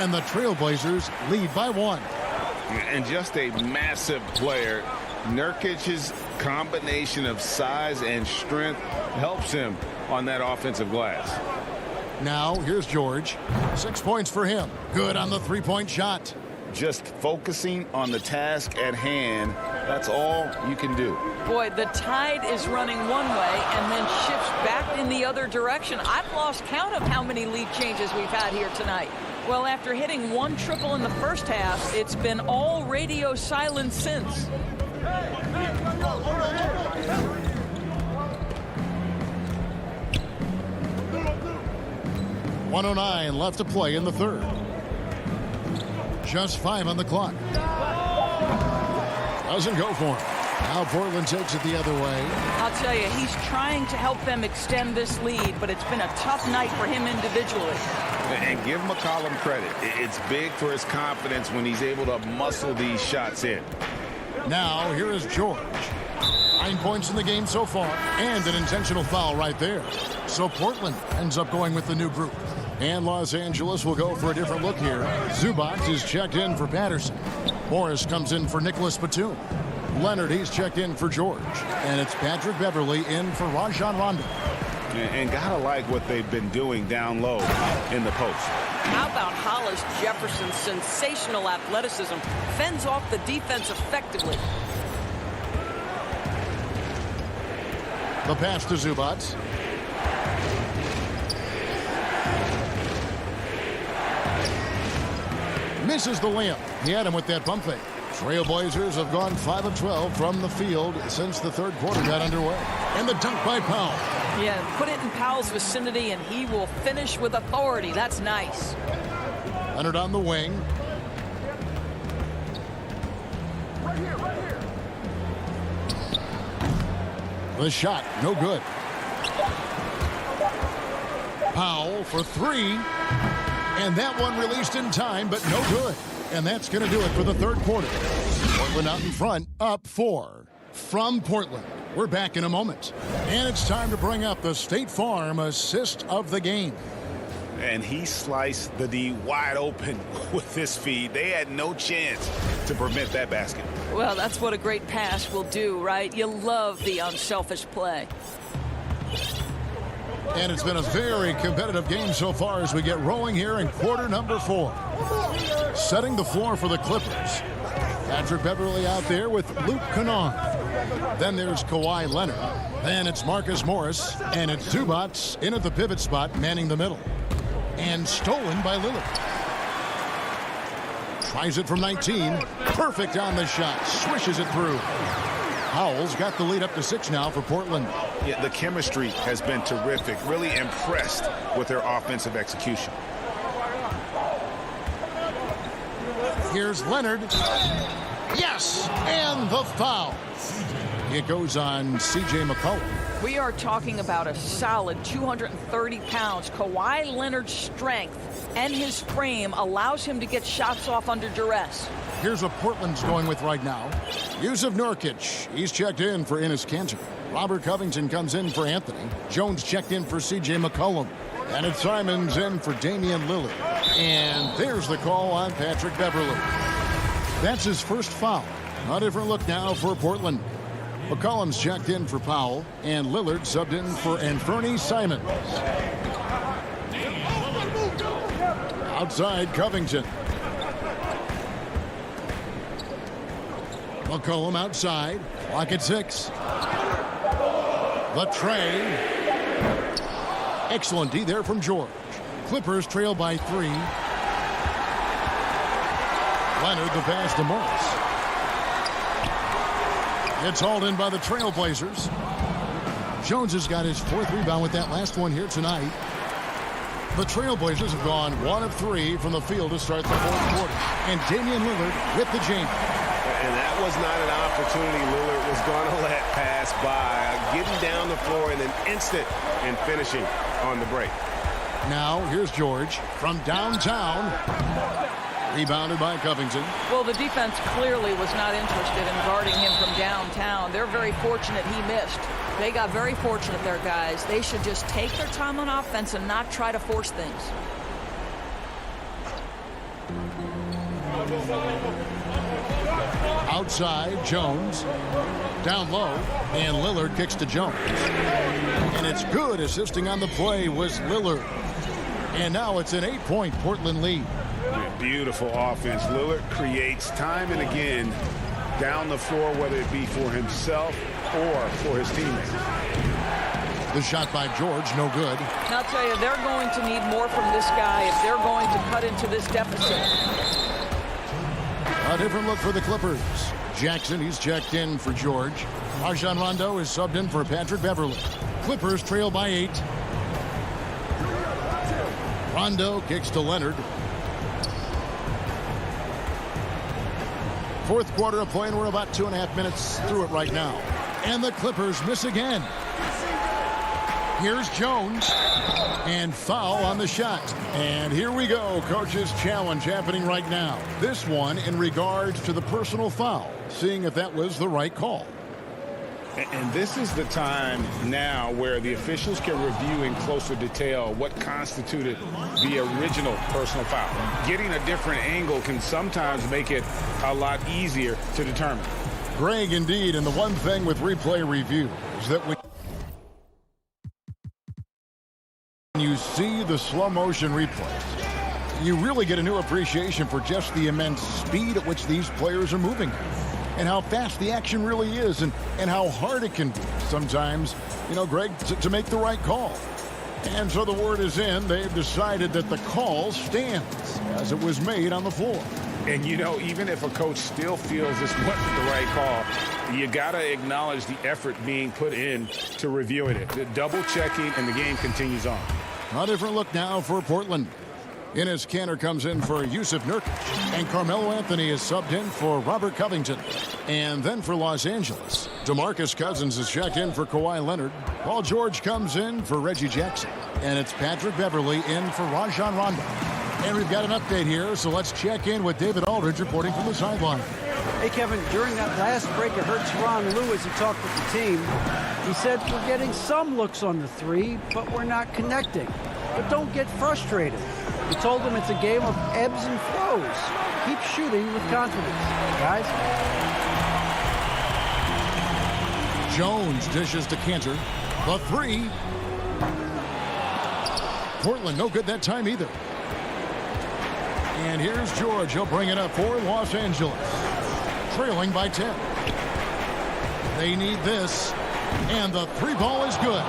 And the Trailblazers lead by 1. And just a massive player. Nurkic's combination of size and strength helps him on that offensive glass. Now, here's George. 6 points for him. Good on the three-point shot. Just focusing on the task at hand, that's all you can do. Boy, the tide is running one way and then shifts back in the other direction. I've lost count of how many lead changes we've had here tonight. Well, after hitting 1 triple in the first half, it's been all radio silence since. 1:09 left to play in the third. Just 5 on the clock. Doesn't go for him. Now Portland takes it the other way. I'll tell you, he's trying to help them extend this lead, but it's been a tough night for him individually. And give McCollum credit. It's big for his confidence when he's able to muscle these shots in. Now here is George. 9 points in the game so far, and an intentional foul right there. So Portland ends up going with the new group. And Los Angeles will go for a different look here. Zubac is checked in for Patterson. Morris comes in for Nicholas Batum. Leonard, he's checked in for George. And it's Patrick Beverly in for Rajon Rondo. And gotta like what they've been doing down low in the post. How about Hollis Jefferson's sensational athleticism? Fends off the defense effectively. The pass to Zubac. Misses the layup. He had him with that pump fake. Trailblazers have gone 5 of 12 from the field since the third quarter got underway. And the dunk by Powell. Yeah, put it in Powell's vicinity and he will finish with authority. That's nice. Leonard on the wing. Right here. The shot, no good. Powell for 3. And that one released in time, but no good. And that's going to do it for the third quarter. Portland out in front, up 4. From Portland, we're back in a moment. And it's time to bring up the State Farm assist of the game. And he sliced the D wide open with his feed. They had no chance to prevent that basket. Well, that's what a great pass will do, right? You love the unselfish play. And it's been a very competitive game so far as we get rolling here in quarter number 4. Setting the floor for the Clippers. Patrick Beverly out there with Luke Kennard. Then there's Kawhi Leonard. Then it's Marcus Morris. And it's Zubac in at the pivot spot, manning the middle. And stolen by Lillard. Tries it from 19. Perfect on the shot. Swishes it through. Powell's got the lead up to 6 now for Portland. Yeah, the chemistry has been terrific. Really impressed with their offensive execution. Here's Leonard. Yes! And the foul. It goes on C.J. McCollum. We are talking about a solid 230 pounds. Kawhi Leonard's strength and his frame allows him to get shots off under duress. Here's what Portland's going with right now. Yusuf Nurkic. He's checked in for Enes Kanter. Robert Covington comes in for Anthony. Jones checked in for C.J. McCollum. And it's Simons in for Damian Lillard. And there's the call on Patrick Beverly. That's his first foul. A different look now for Portland. McCollum's checked in for Powell. And Lillard subbed in for Anthony Simons. Outside Covington. McCollum outside. Clock at 6. The tray. Excellent D there from George. Clippers trail by 3. Leonard the pass to Morris. It's hauled in by the Trailblazers. Jones has got his 4th rebound with that last one here tonight. The Trailblazers have gone 1 of 3 from the field to start the 4th quarter. And Damian Lillard with the jam. And that was not an opportunity Lillard was going to let pass by. Getting down the floor in an instant and finishing on the break. Now here's George from downtown. Rebounded by Covington. Well, the defense clearly was not interested in guarding him from downtown. They're very fortunate he missed. They got very fortunate there, guys. They should just take their time on offense and not try to force things. Outside, Jones. Down low, and Lillard kicks to Jones. And it's good. Assisting on the play was Lillard. And now it's an 8-point Portland lead. Beautiful offense. Lillard creates time and again down the floor, whether it be for himself or for his teammates. The shot by George, no good. And I'll tell you, they're going to need more from this guy if they're going to cut into this deficit. A different look for the Clippers. Jackson, he's checked in for George. Rajon Rondo is subbed in for Patrick Beverley. Clippers trail by 8. Rondo kicks to Leonard. 4th quarter of play, and we're about 2.5 minutes through it right now. And the Clippers miss again. Here's Jones. And foul on the shot. And here we go. Coach's challenge happening right now. This one in regards to the personal foul. Seeing if that was the right call. And this is the time now where the officials can review in closer detail what constituted the original personal foul. Getting a different angle can sometimes make it a lot easier to determine. Greg, indeed. And the one thing with replay review is that when you see the slow motion replays, you really get a new appreciation for just the immense speed at which these players are moving. And how fast the action really is, and how hard it can be sometimes, Greg, to make the right call. And so the word is in. They've decided that the call stands as it was made on the floor. And, even if a coach still feels this wasn't the right call, you got to acknowledge the effort being put in to reviewing it. The double checking, and the game continues on. A different look now for Portland. Enes Kanter comes in for Yusuf Nurkic, and Carmelo Anthony is subbed in for Robert Covington. And then for Los Angeles, DeMarcus Cousins is checked in for Kawhi Leonard. Paul George comes in for Reggie Jackson, and it's Patrick Beverley in for Rajon Rondo. And we've got an update here, so let's check in with David Aldridge reporting from the sideline. Hey, Kevin, during that last break, I heard Tyronn Lue as he talked with the team. He said, we're getting some looks on the 3, but we're not connecting. But don't get frustrated. He told them it's a game of ebbs and flows. Keep shooting with confidence, guys. Jones dishes to Kanter. The 3. Portland no good that time either. And here's George. He'll bring it up for Los Angeles. Trailing by 10. They need this. And the 3 ball is good.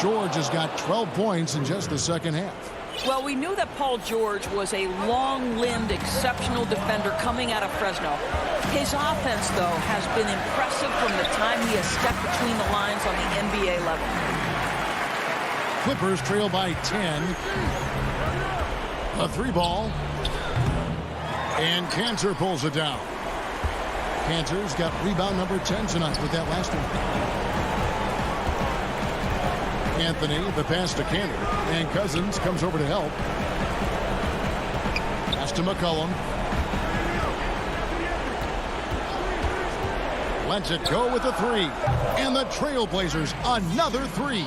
George has got 12 points in just the second half. Well, we knew that Paul George was a long-limbed, exceptional defender coming out of Fresno. His offense, though, has been impressive from the time he has stepped between the lines on the NBA level. Clippers trail by 10. A 3 ball. And Kanter pulls it down. Kanter's got rebound number 10 tonight with that last one. Anthony, the pass to Kanter, and Cousins comes over to help. Pass to McCollum. Lets it go with the 3. And the Trailblazers, another 3.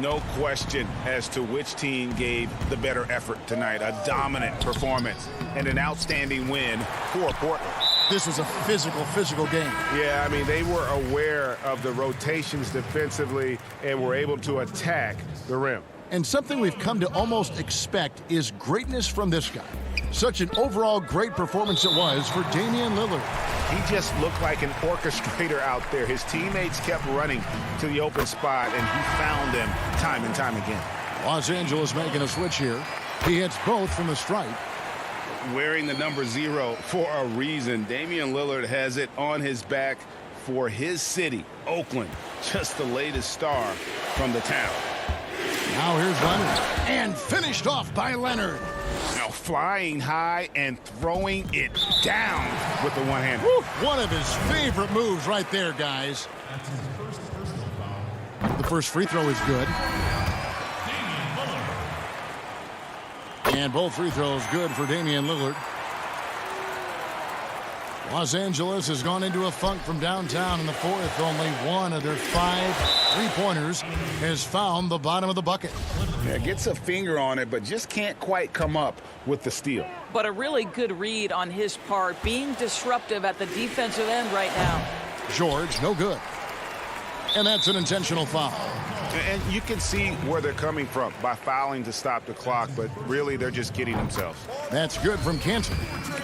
No question as to which team gave the better effort tonight. A dominant performance and an outstanding win for Portland. This was a physical game. Yeah, I mean, they were aware of the rotations defensively and were able to attack the rim. And something we've come to almost expect is greatness from this guy. Such an overall great performance it was for Damian Lillard. He just looked like an orchestrator out there. His teammates kept running to the open spot, and he found them time and time again. Los Angeles making a switch here. He hits both from the stripe. Wearing the number 0 for a reason. Damian Lillard has it on his back for his city, Oakland. Just the latest star from the town. Now here's Leonard. And finished off by Leonard. Now flying high and throwing it down with the one hand. One of his favorite moves right there, guys. The first free throw is good. And both free throws good for Damian Lillard. Los Angeles has gone into a funk from downtown in the fourth. Only one of their 5 3-pointers has found the bottom of the bucket. Yeah, gets a finger on it, but just can't quite come up with the steal. But a really good read on his part, being disruptive at the defensive end right now. George, no good. And that's an intentional foul. And you can see where they're coming from by fouling to stop the clock, but really they're just kidding themselves. That's good from Cantor.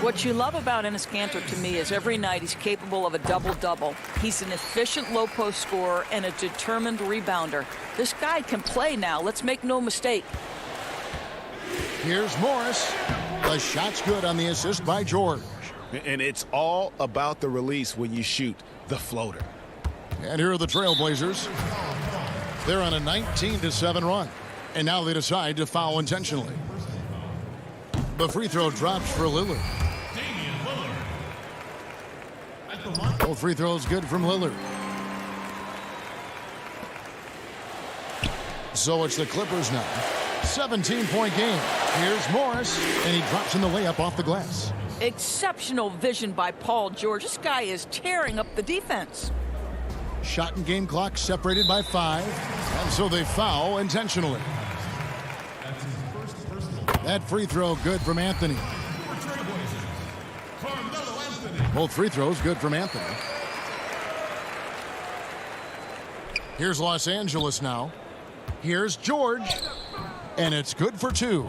What you love about Enes Kanter to me is every night he's capable of a double-double. He's an efficient low-post scorer and a determined rebounder. This guy can play now. Let's make no mistake. Here's Morris. The shot's good on the assist by George. And it's all about the release when you shoot the floater. And here are the Trailblazers. They're on a 19-7 run. And now they decide to foul intentionally. The free throw drops for Lillard. Both free throws good from Lillard. So it's the Clippers now. 17-point game. Here's Morris, and he drops in the layup off the glass. Exceptional vision by Paul George. This guy is tearing up the defense. Shot and game clock separated by 5, and so they foul intentionally. That free throw good from Anthony. Both free throws good from Anthony. Here's Los Angeles now. Here's George, and it's good for 2.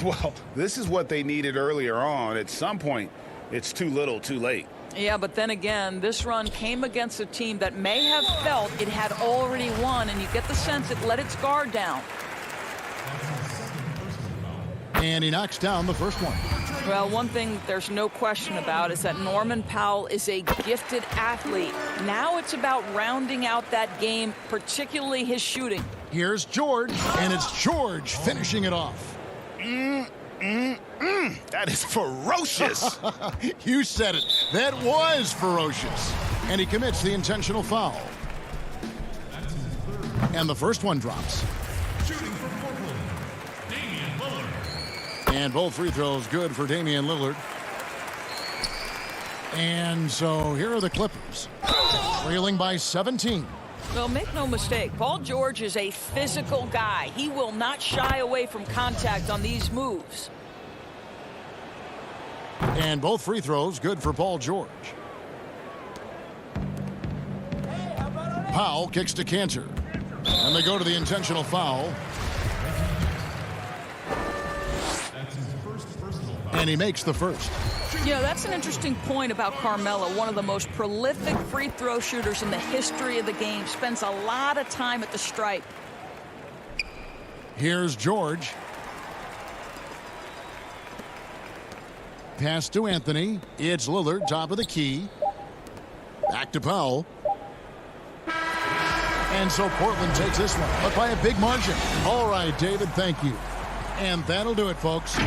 Well, this is what they needed earlier on. At some point, it's too little, too late. Yeah, but then again, this run came against a team that may have felt it had already won, and you get the sense it let its guard down. And he knocks down the first one. Well, one thing there's no question about is that Norman Powell is a gifted athlete. Now it's about rounding out that game, particularly his shooting. Here's George, and it's George finishing it off. That is ferocious. You said it. That was ferocious. And he commits the intentional foul. And the first one drops. And both free throws good for Damian Lillard. And so here are the Clippers, trailing by 17. Well, make no mistake, Paul George is a physical guy. He will not shy away from contact on these moves. And both free throws good for Paul George. Powell kicks to Cantor. And they go to the intentional foul. And he makes the first. You know, that's an interesting point about Carmelo, one of the most prolific free throw shooters in the history of the game. Spends a lot of time at the stripe. Here's George. Pass to Anthony. It's Lillard, top of the key. Back to Powell. And so Portland takes this one, but by a big margin. All right, David, thank you. And that'll do it, folks.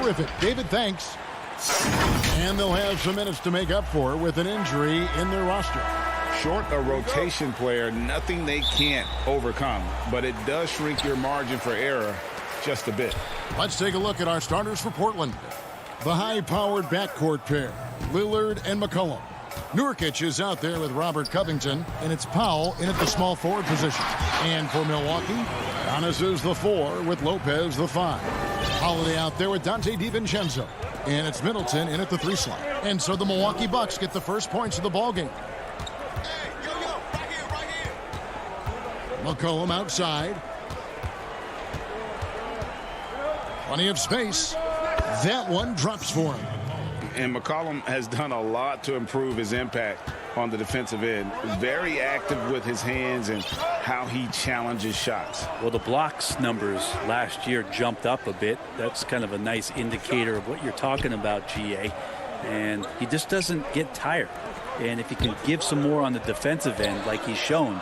terrific. David, thanks. And they'll have some minutes to make up for with an injury in their roster. Short a rotation player, nothing they can't overcome, but it does shrink your margin for error just a bit. Let's take a look at our starters for Portland. The high-powered backcourt pair, Lillard and McCollum. Nurkic is out there with Robert Covington, and it's Powell in at the small forward position. And for Milwaukee, Giannis is the 4 with Lopez the 5. Holiday out there with Dante DiVincenzo. And it's Middleton in at the 3 slot. And so the Milwaukee Bucks get the first points of the ballgame. McCollum outside. Plenty of space. That one drops for him. And McCollum has done a lot to improve his impact on the defensive end. Very active with his hands and how he challenges shots. Well, the blocks numbers last year jumped up a bit. That's kind of a nice indicator of what you're talking about, GA. And he just doesn't get tired. And if he can give some more on the defensive end like he's shown,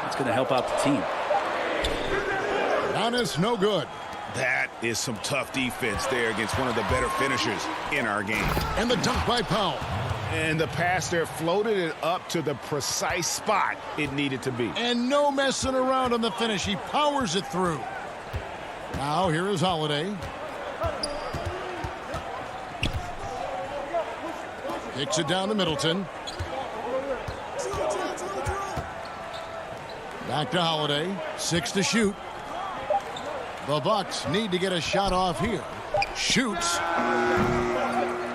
it's going to help out the team. Giannis, no good. That is some tough defense there against one of the better finishers in our game. And the dunk by Powell. And the pass there floated it up to the precise spot it needed to be. And no messing around on the finish. He powers it through. Now here is Holiday. Kicks it down to Middleton. Back to Holiday. 6 to shoot. The Bucks need to get a shot off here. Shoots.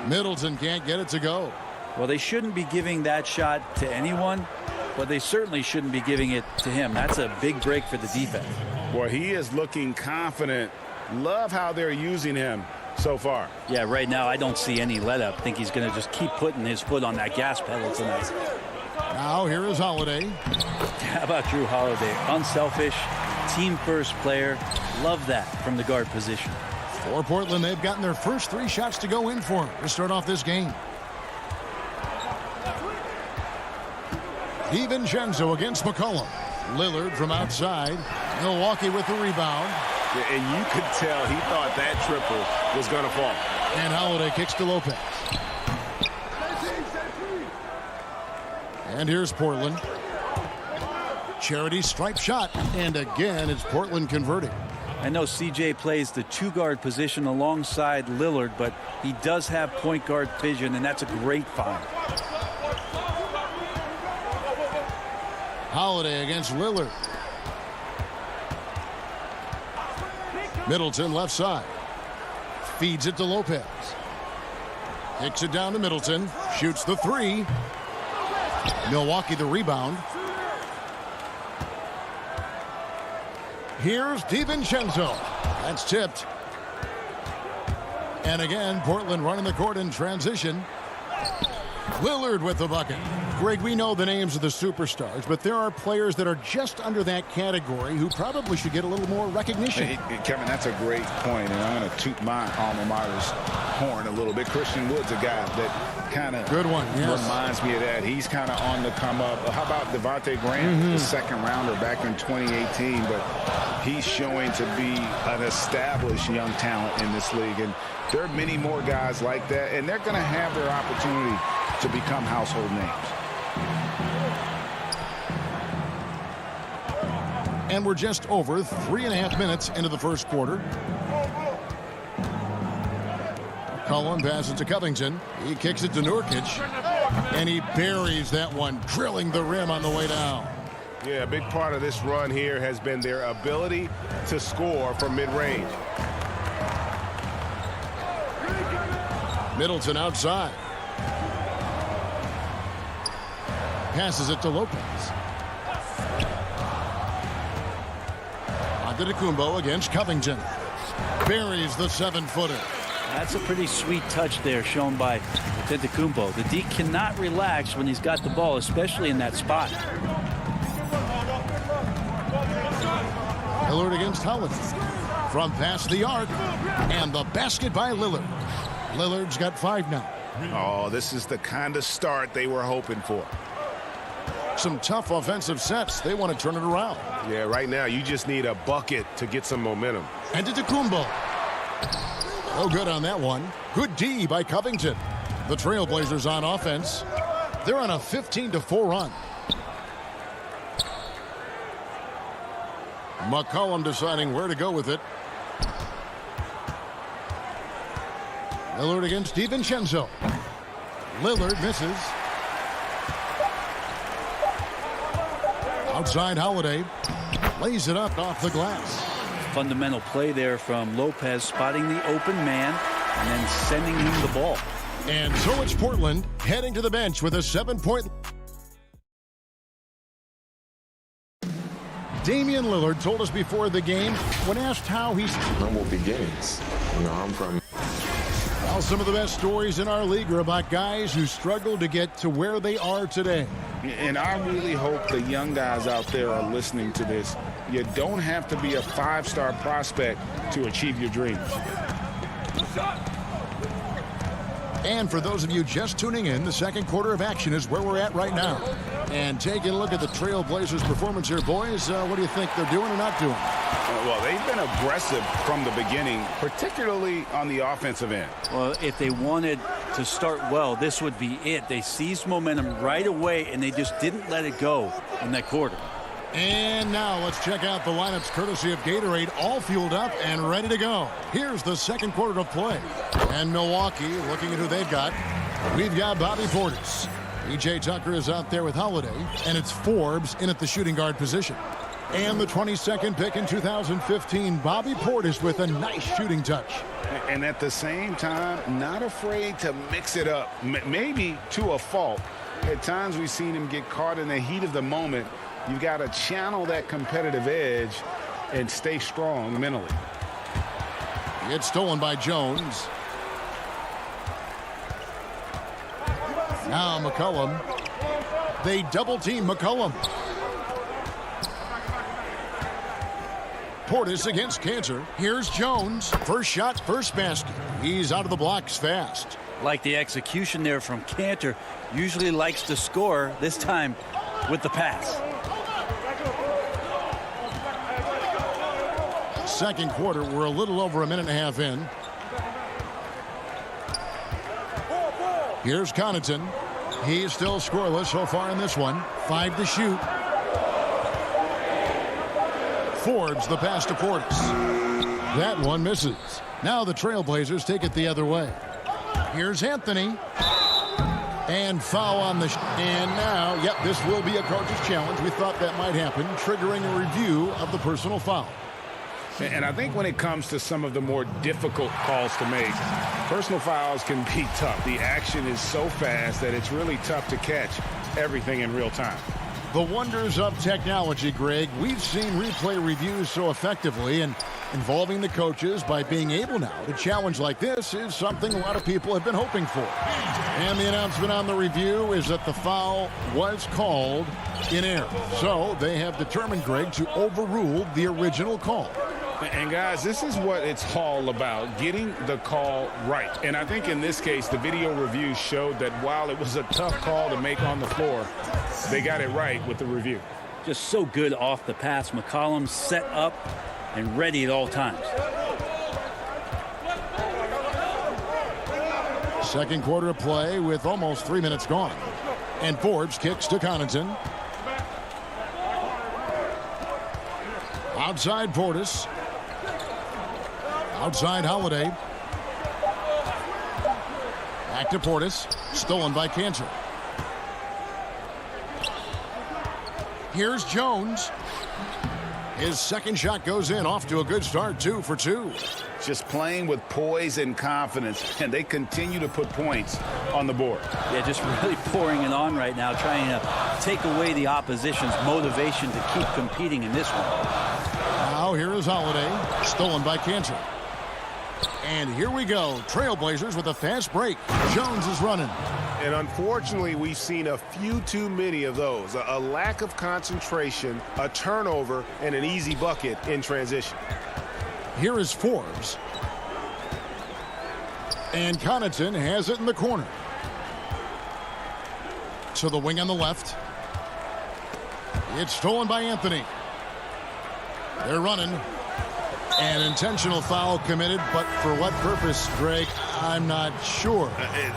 Middleton can't get it to go. Well, they shouldn't be giving that shot to anyone, but they certainly shouldn't be giving it to him. That's a big break for the defense. Boy, he is looking confident. Love how they're using him so far. Yeah, right now I don't see any let up. I think he's going to just keep putting his foot on that gas pedal tonight. Now here is Holiday. How about Drew Holiday? Unselfish, team-first player. Love that from the guard position. For Portland, they've gotten their first 3 shots to go in for him to start off this game. DiVincenzo against McCollum. Lillard from outside. Milwaukee with the rebound. And you could tell he thought that triple was going to fall. And Holiday kicks to Lopez. And here's Portland. Charity stripe shot. And again, it's Portland converting. I know CJ plays the 2-guard position alongside Lillard, but he does have point guard vision, and that's a great find. Holiday against Lillard. Middleton left side. Feeds it to Lopez. Kicks it down to Middleton. Shoots the 3. Milwaukee the rebound. Here's DiVincenzo. That's tipped. And again, Portland running the court in transition. Lillard with the bucket. Greg, we know the names of the superstars, but there are players that are just under that category who probably should get a little more recognition. Hey, Kevin, that's a great point, and I'm going to toot my alma mater's horn a little bit. Christian Wood's a guy that kind of reminds me of that. He's kind of on the come up. How about Devontae Graham, the second rounder back in 2018, but he's showing to be an established young talent in this league, and there are many more guys like that, and they're going to have their opportunity to become household names. And we're just over 3.5 minutes into the first quarter. Cullen passes to Covington. He kicks it to Nurkic. And he buries that one, drilling the rim on the way down. Yeah, a big part of this run here has been their ability to score from mid-range. Middleton outside. Passes it to Lopez. Antetokounmpo against Covington. Buries the 7-footer. That's a pretty sweet touch there shown by Antetokounmpo. The D cannot relax when he's got the ball, especially in that spot. Lillard against Holiday. From past the arc. And the basket by Lillard. Lillard's got 5 now. Oh, this is the kind of start they were hoping for. Some tough offensive sets. They want to turn it around. Yeah, right now you just need a bucket to get some momentum. Antetokounmpo. No good on that one. Good D by Covington. The Trailblazers on offense. They're on a 15-4 run. McCollum deciding where to go with it. Lillard against DiVincenzo. Lillard misses. Outside Holiday. Lays it up off the glass. Fundamental play there from Lopez, spotting the open man and then sending him the ball. And so it's Portland heading to the bench with a 7-point. Damian Lillard told us before the game when asked how he's humble beginnings. I'm from. Well, some of the best stories in our league are about guys who struggled to get to where they are today. And I really hope the young guys out there are listening to this. You don't have to be a 5-star prospect to achieve your dreams. And for those of you just tuning in, the second quarter of action is where we're at right now. And taking a look at the Trailblazers' performance here, boys, what do you think they're doing or not doing? Well, they've been aggressive from the beginning, particularly on the offensive end. Well, if they wanted to start well, this would be it. They seized momentum right away, and they just didn't let it go in that quarter. And now let's check out the lineups courtesy of Gatorade, all fueled up and ready to go. Here's the second quarter of play. And Milwaukee looking at who they've got. We've got Bobby Portis. P.J. Tucker is out there with Holiday, and it's Forbes in at the shooting guard position. And the 22nd pick in 2015, Bobby Portis with a nice shooting touch. And at the same time, not afraid to mix it up, maybe to a fault. At times we've seen him get caught in the heat of the moment. You've got to channel that competitive edge and stay strong mentally. It's stolen by Jones. Now McCollum. They double-team McCollum. Portis against Cantor. Here's Jones. First shot, first basket. He's out of the blocks fast. Like the execution there from Cantor. Usually likes to score, this time with the pass. Second quarter, we're a little over a minute and a half in. Here's Connaughton. He's still scoreless so far in this one. 5 to shoot. Forbes the pass to Portis. That one misses. Now the Trailblazers take it the other way. Here's Anthony. And foul on the and now, yep, this will be a coach's challenge. We thought that might happen, triggering a review of the personal foul. And I think when it comes to some of the more difficult calls to make, personal fouls can be tough. The action is so fast that it's really tough to catch everything in real time. The wonders of technology, Greg. We've seen replay reviews so effectively, and involving the coaches by being able now to challenge like this is something a lot of people have been hoping for. And the announcement on the review is that the foul was called in error. So they have determined, Greg, to overrule the original call. And guys, this is what it's all about, getting the call right. And I think in this case, the video review showed that while it was a tough call to make on the floor, they got it right with the review. Just so good off the pass. McCollum set up and ready at all times. Second quarter of play with almost 3 minutes gone. And Forbes kicks to Connaughton. Outside Portis. Outside Holiday. Back to Portis. Stolen by Cantor. Here's Jones. His second shot goes in, off to a good start, 2 for 2. Just playing with poise and confidence, and they continue to put points on the board. Yeah, just really pouring it on right now, trying to take away the opposition's motivation to keep competing in this one. Now here is Holiday, stolen by Cantor. And here we go, Trailblazers with a fast break. Jones is running. And unfortunately, we've seen a few too many of those. A lack of concentration, a turnover, and an easy bucket in transition. Here is Forbes. And Connaughton has it in the corner. To the wing on the left. It's stolen by Anthony. They're running. An intentional foul committed, but for what purpose, Greg? I'm not sure.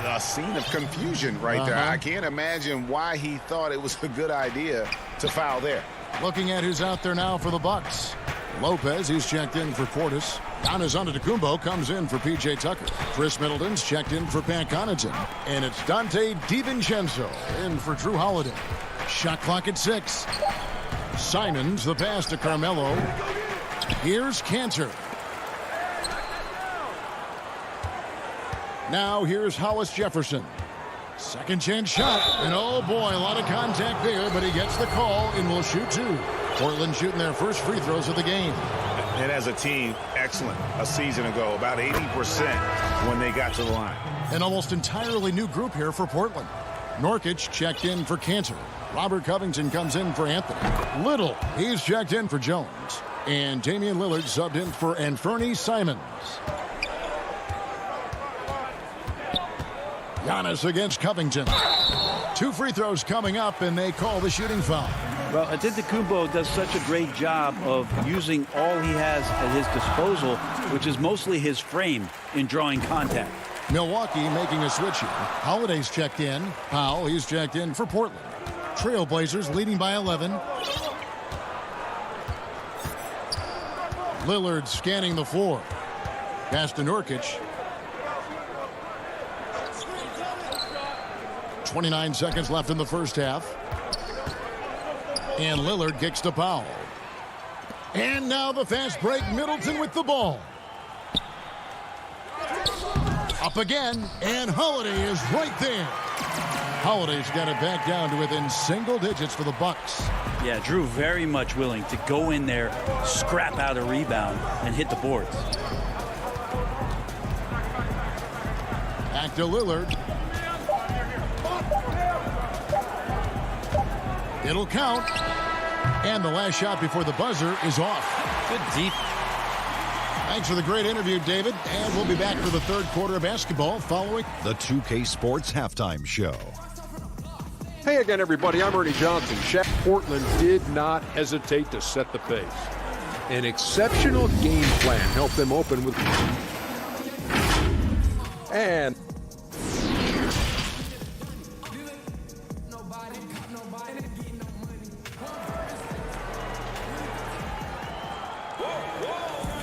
A scene of confusion right there. I can't imagine why he thought it was a good idea to foul there. Looking at who's out there now for the Bucks. Lopez, he's checked in for Portis. Giannis Antetokounmpo comes in for P.J. Tucker. Chris Middleton's checked in for Pat Connaughton. And it's Dante DiVincenzo in for Drew Holiday. Shot clock at 6. Simons, the pass to Carmelo. Here's Cantor. Now here's Hollis Jefferson. Second chance shot. And oh boy, a lot of contact there, but he gets the call and will shoot 2. Portland shooting their first free throws of the game. And as a team, excellent a season ago, about 80% when they got to the line. An almost entirely new group here for Portland. Nurkic checked in for Cantor. Robert Covington comes in for Anthony. Little, he's checked in for Jones. And Damian Lillard subbed in for Anthony Simons. Giannis against Covington. 2 free throws coming up, and they call the shooting foul. Well, Antetokounmpo does such a great job of using all he has at his disposal, which is mostly his frame in drawing contact. Milwaukee making a switch here. Holiday's checked in. Powell, he's checked in for Portland. Trailblazers leading by 11. Lillard scanning the floor. Pass to Nurkic. 29 seconds left in the first half. And Lillard kicks to Powell. And now the fast break. Middleton with the ball. Up again, and Holiday is right there. Holiday's got it back down to within single digits for the Bucks. Yeah, Drew very much willing to go in there, scrap out a rebound, and hit the boards. Back to Lillard. It'll count. And the last shot before the buzzer is off. Good deep. Thanks for the great interview, David. And we'll be back for the third quarter of basketball following the 2K Sports Halftime Show. Hey again, everybody. I'm Ernie Johnson. Portland did not hesitate to set the pace. An exceptional game plan helped them open with... And...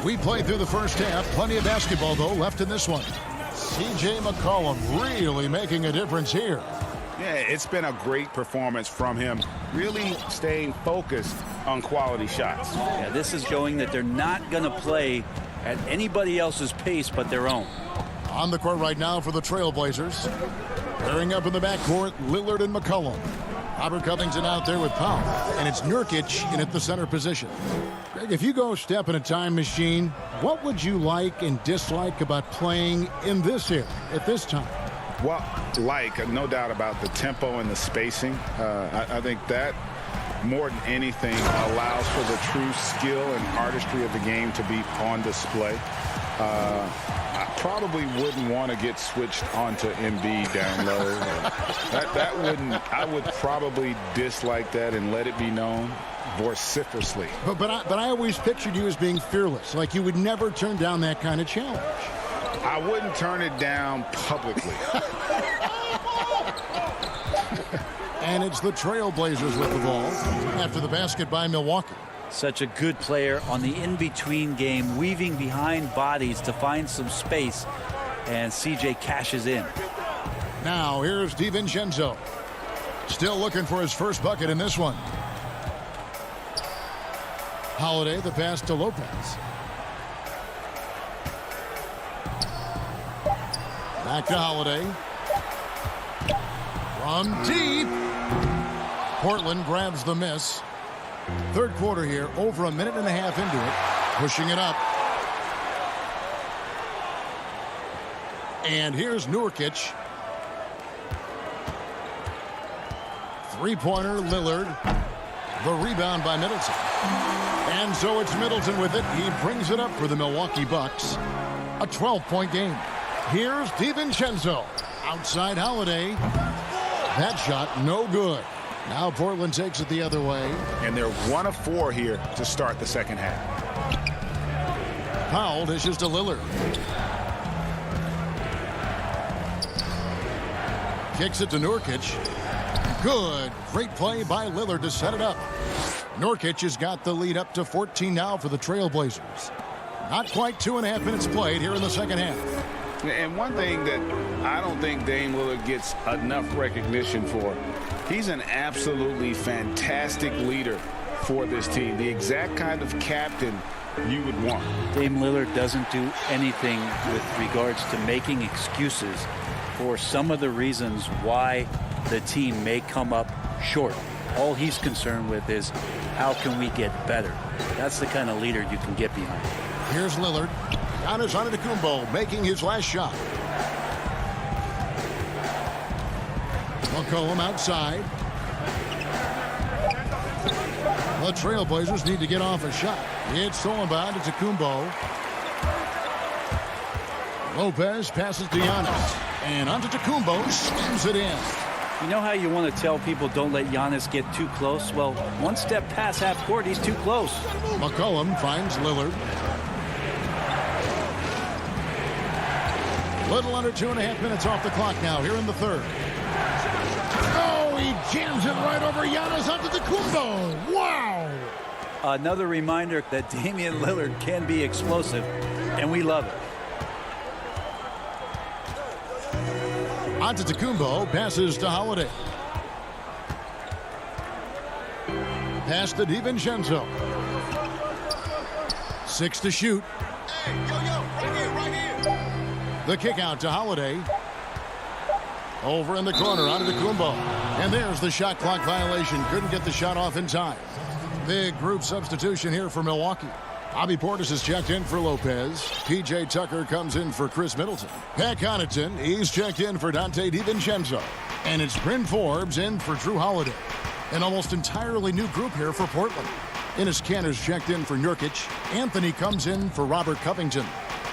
We played through the first half. Plenty of basketball, though, left in this one. C.J. McCollum really making a difference here. Yeah, it's been a great performance from him, really staying focused on quality shots. Yeah, this is showing that they're not going to play at anybody else's pace but their own. On the court right now for the Trailblazers. Pairing up in the backcourt, Lillard and McCollum. Robert Covington out there with Powell. And it's Nurkic in at the center position. Greg, if you go step in a time machine, what would you like and dislike about playing in this era at this time? Well, no doubt about the tempo and the spacing. I think that, more than anything, allows for the true skill and artistry of the game to be on display. I probably wouldn't want to get switched onto Embiid down low. That wouldn't. I would probably dislike that and let it be known vociferously. But I always pictured you as being fearless, like you would never turn down that kind of challenge. I wouldn't turn it down publicly. And it's the Trailblazers with the ball after the basket by Milwaukee. Such a good player on the in-between game, weaving behind bodies to find some space, and CJ cashes in. Now here's DiVincenzo. Still looking for his first bucket in this one. Holiday, the pass to Lopez. Back to Holiday. From deep. Portland grabs the miss. Third quarter here, over a minute and a half into it. Pushing it up. And here's Nurkic. Three-pointer, Lillard. The rebound by Middleton. And so it's Middleton with it. He brings it up for the Milwaukee Bucks. A 12-point game. Here's DiVincenzo. Outside Holiday. That shot, no good. Now Portland takes it the other way. And they're 1 of 4 here to start the second half. Powell dishes to Lillard. Kicks it to Nurkic. Good. Great play by Lillard to set it up. Nurkic has got the lead up to 14 now for the Trailblazers. Not quite 2.5 minutes played here in the second half. And one thing that I don't think Dame Lillard gets enough recognition for, he's an absolutely fantastic leader for this team. The exact kind of captain you would want. Dame Lillard doesn't do anything with regards to making excuses for some of the reasons why the team may come up short. All he's concerned with is how can we get better. That's the kind of leader you can get behind. Here's Lillard. Giannis Antetokounmpo making his last shot. McCollum outside. The Trailblazers need to get off a shot. It's stolen by Antetokounmpo. Lopez passes to Giannis. And Antetokounmpo slams it in. You know how you want to tell people don't let Giannis get too close? Well, one step past half court, he's too close. McCollum finds Lillard. Little under 2.5 minutes off the clock now here in the third. Oh, he jams it right over Giannis Antetokounmpo. Wow! Another reminder that Damian Lillard can be explosive, and we love it. Antetokounmpo passes to Holiday. Pass to DiVincenzo. 6 to shoot. The kick out to Holiday. Over in the corner, Antetokounmpo. And there's the shot clock violation. Couldn't get the shot off in time. Big group substitution here for Milwaukee. Bobby Portis is checked in for Lopez. P.J. Tucker comes in for Chris Middleton. Pat Connaughton, he's checked in for Dante DiVincenzo. And it's Bryn Forbes in for Drew Holiday. An almost entirely new group here for Portland. Enes Kanter's checked in for Nurkic. Anthony comes in for Robert Covington.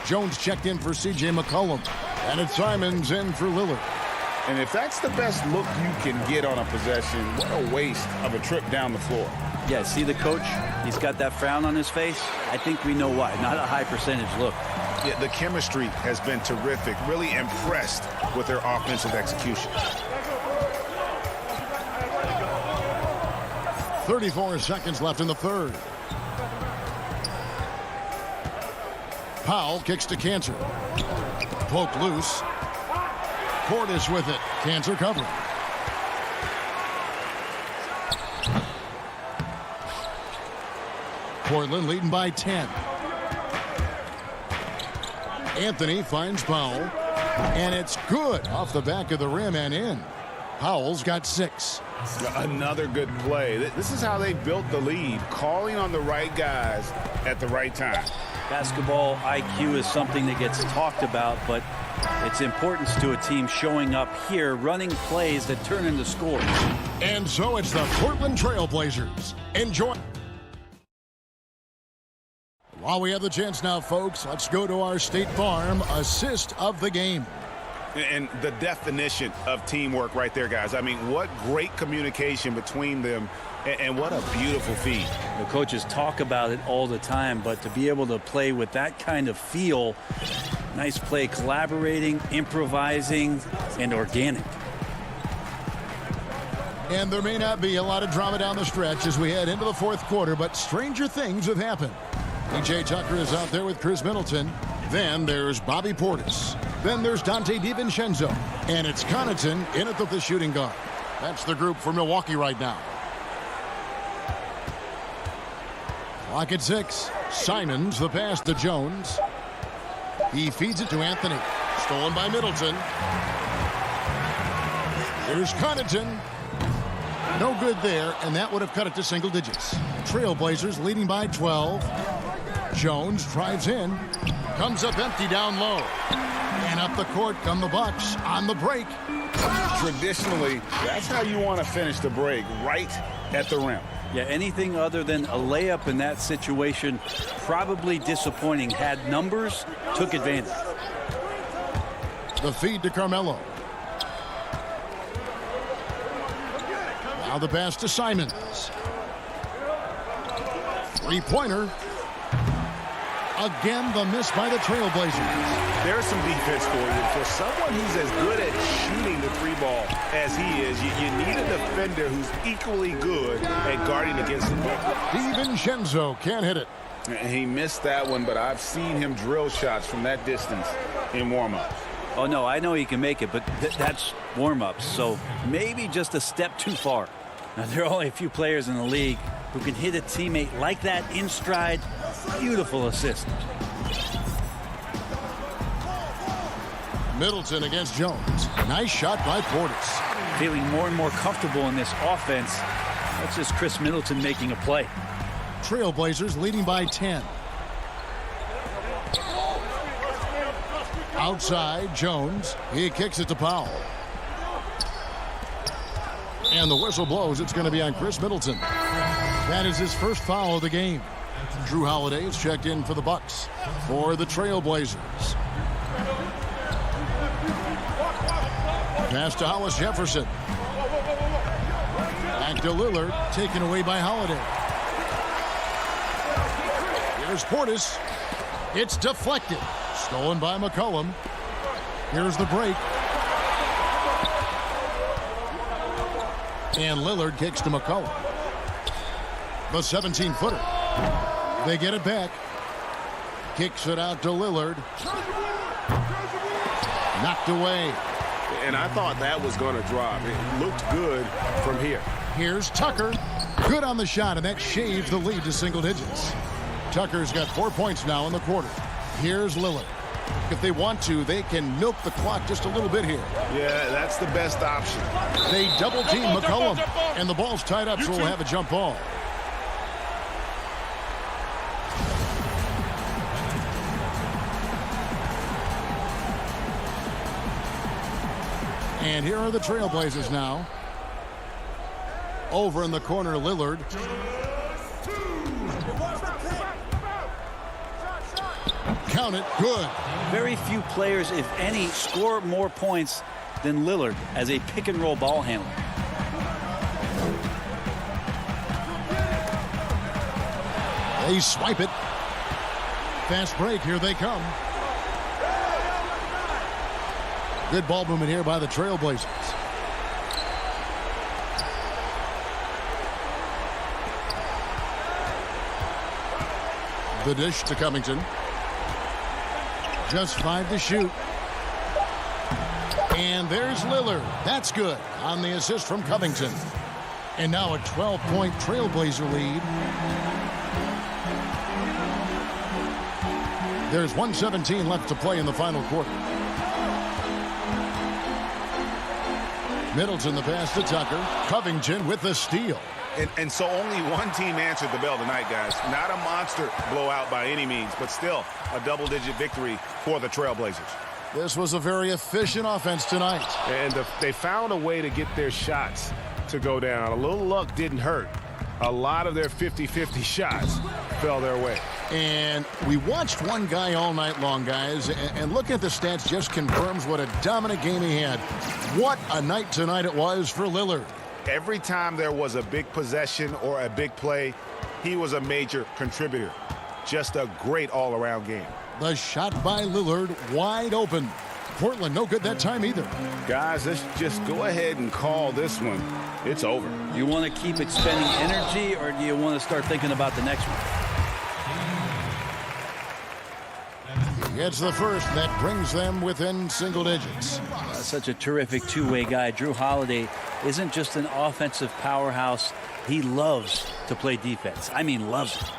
Jones checked in for C.J. McCollum. And it's Simons in for Lillard. And if that's the best look you can get on a possession, what a waste of a trip down the floor. Yeah, see the coach? He's got that frown on his face. I think we know why. Not a high percentage look. Yeah, the chemistry has been terrific. Really impressed with their offensive execution. 34 seconds left in the third. Powell kicks to Kanter. Poked loose. Portis with it. Kanter covering. Portland leading by 10. Anthony finds Powell. And it's good off the back of the rim and in. Powell's got 6. Another good play. This is how they built the lead. Calling on the right guys at the right time. Basketball IQ is something that gets talked about, but its importance to a team showing up here, running plays that turn into scores. And so it's the Portland Trailblazers. Enjoy. While we have the chance now, folks, let's go to our State Farm assist of the game. And the definition of teamwork right there, guys. I mean, what great communication between them, and what a beautiful feed. The coaches talk about it all the time, but to be able to play with that kind of feel, nice play, collaborating, improvising, and organic. And there may not be a lot of drama down the stretch as we head into the fourth quarter, but stranger things have happened. P.J. Tucker is out there with Chris Middleton. Then there's Bobby Portis. Then there's Dante DiVincenzo. And it's Connaughton in at the shooting guard. That's the group for Milwaukee right now. Clock at 6. Simons, the pass to Jones. He feeds it to Anthony. Stolen by Middleton. Here's Connaughton. No good there, and that would have cut it to single digits. Trailblazers leading by 12. Jones drives in. Comes up empty down low. And up the court come the Bucks on the break. Traditionally, that's how you want to finish the break, right at the rim. Yeah, anything other than a layup in that situation, probably disappointing. Had numbers, took advantage. The feed to Carmelo. Now the pass to Simons. Three-pointer. Again, the miss by the Trailblazers. There's some defense for you. For someone who's as good at shooting the three ball as he is, you need a defender who's equally good at guarding against the ball. DiVincenzo can't hit it. He missed that one, but I've seen him drill shots from that distance in warm-ups. Oh, no, I know he can make it, but that's warm-ups, so maybe just a step too far. Now, there are only a few players in the league who can hit a teammate like that in stride. Beautiful assist. Middleton against Jones. Nice shot by Portis. Feeling more and more comfortable in this offense. That's just Chris Middleton making a play. Trailblazers leading by 10. Outside, Jones. He kicks it to Powell. And the whistle blows. It's going to be on Chris Middleton. That is his first foul of the game. Drew Holiday is checked in for the Bucks. For the Trailblazers. Pass to Hollis Jefferson. Back to Lillard. Taken away by Holiday. Here's Portis. It's deflected. Stolen by McCollum. Here's the break. And Lillard kicks to McCollum. The 17-footer. They get it back. Kicks it out to Lillard. Knocked away. And I thought that was going to drop. It looked good from here. Here's Tucker. Good on the shot, and that shaves the lead to single digits. Tucker's got 4 points now in the quarter. Here's Lillard. If they want to, they can milk the clock just a little bit here. Yeah, that's the best option. They double-team McCollum, and the ball's tied up, so we'll have a jump ball. And here are the Trailblazers now. Over in the corner, Lillard. Count it. Good. Very few players, if any, score more points than Lillard as a pick-and-roll ball handler. They swipe it. Fast break. Here they come. Good ball movement here by the Trailblazers. The dish to Covington. Just 5 to shoot. And there's Lillard. That's good on the assist from Covington. And now a 12-point Trailblazer lead. There's 1:17 left to play in the final quarter. Middleton the pass to Tucker. Covington with the steal. And so only one team answered the bell tonight, guys. Not a monster blowout by any means, but still a double-digit victory for the Trailblazers. This was a very efficient offense tonight. And they found a way to get their shots to go down. A little luck didn't hurt. A lot of their 50-50 shots fell their way. And we watched one guy all night long, guys, and looking at the stats just confirms what a dominant game he had. What a night tonight it was for Lillard. Every time there was a big possession or a big play, he was a major contributor. Just a great all-around game. The shot by Lillard wide open. Portland no good that time either. Guys, let's just go ahead and call this one. It's over. You want to keep expending energy, or do you want to start thinking about the next one? Gets the first. That brings them within single digits. Such a terrific two-way guy. Drew Holiday isn't just an offensive powerhouse. He loves to play defense. I mean, loves it.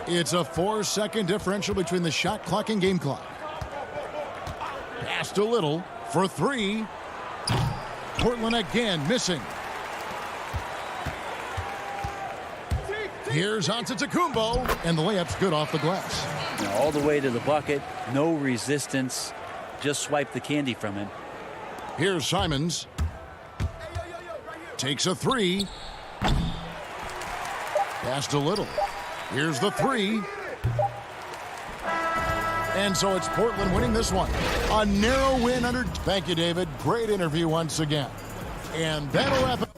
It's a 4-second differential between the shot clock and game clock. Pass to Little for 3. Portland again missing. Here's Antetokounmpo, and the layup's good off the glass. All the way to the bucket, no resistance. Just swipe the candy from him. Here's Simons. Takes a 3. Pass to Little. Here's the 3. And so it's Portland winning this one. A narrow win under. Thank you, David. Great interview once again. And that'll wrap it.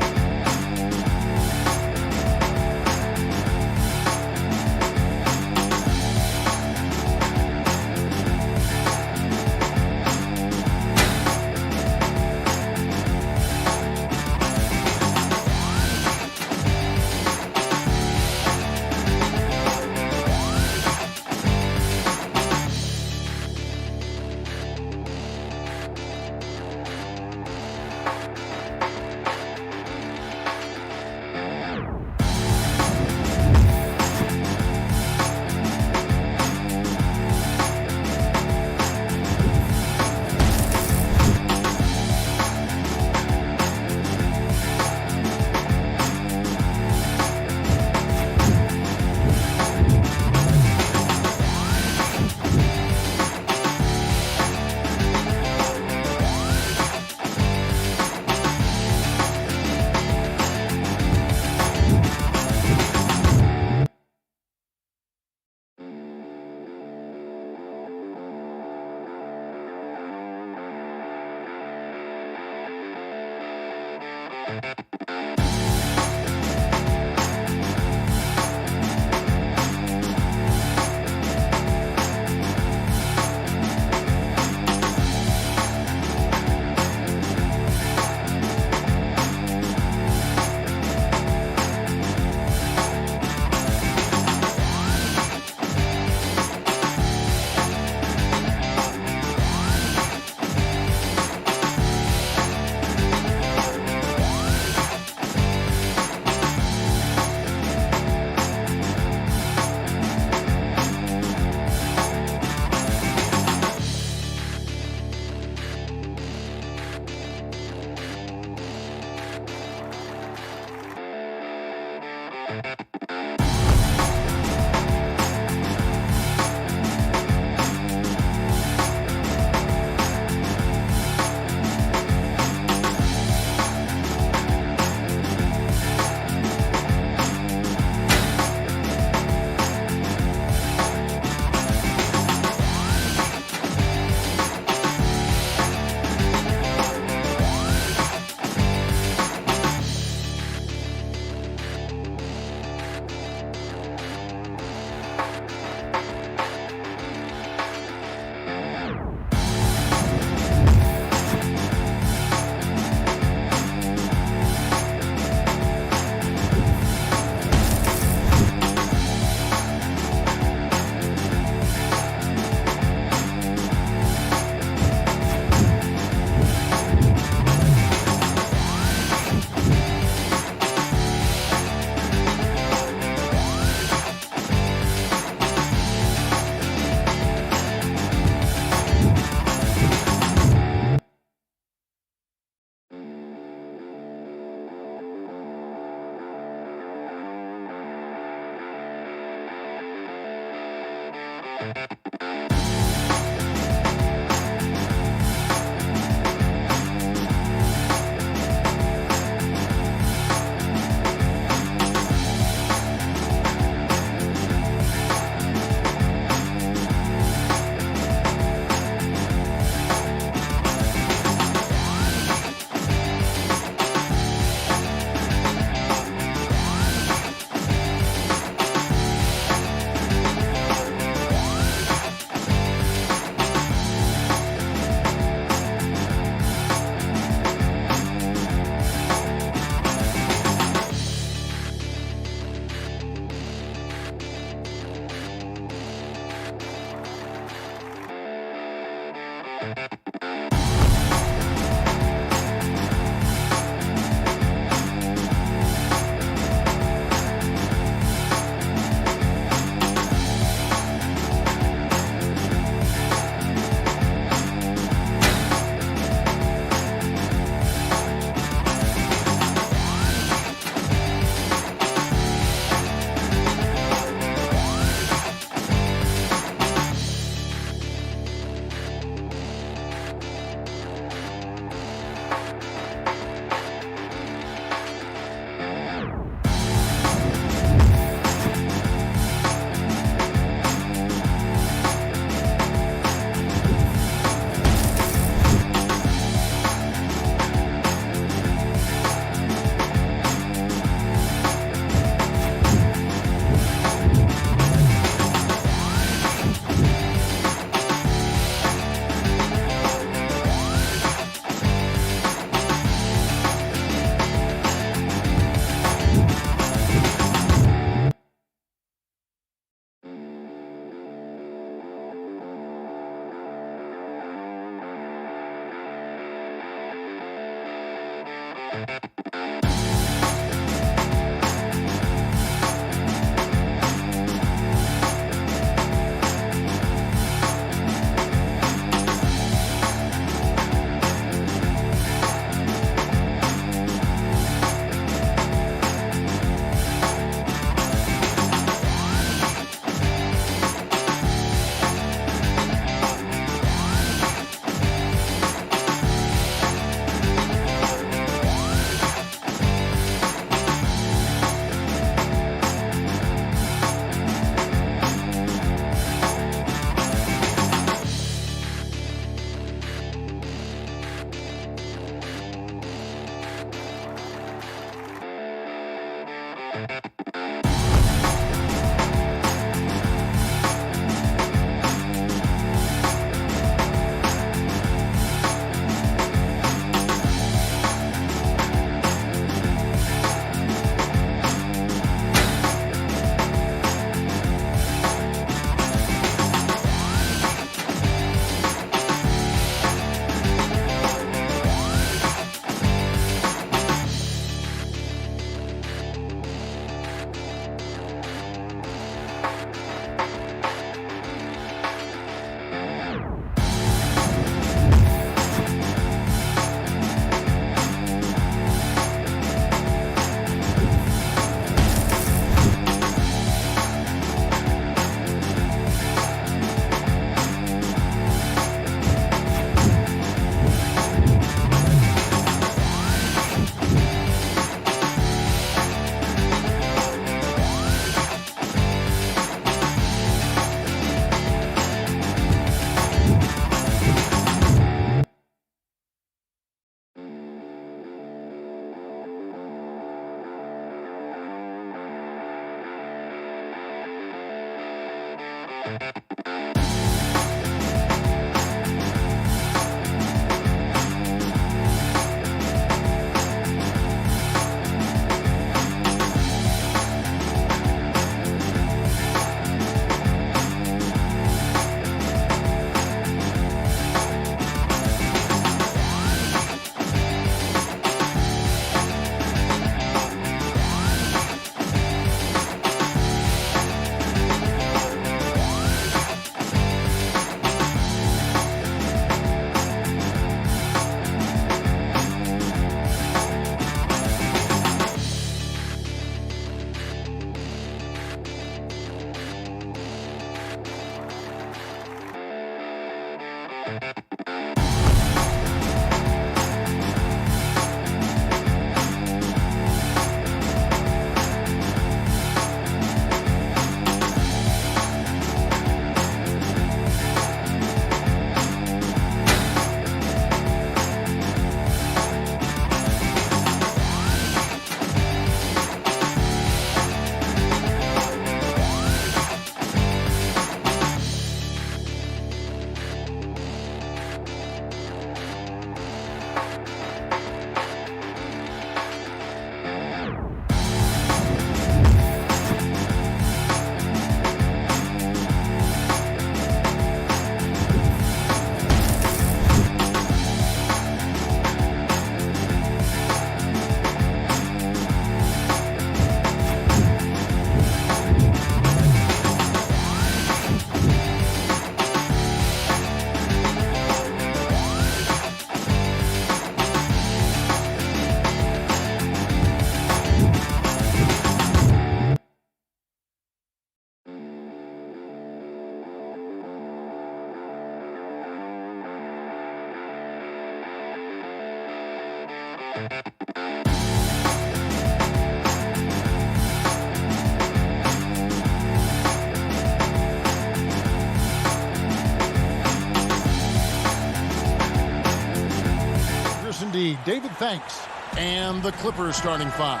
Indeed, David Thanks and the Clippers starting five.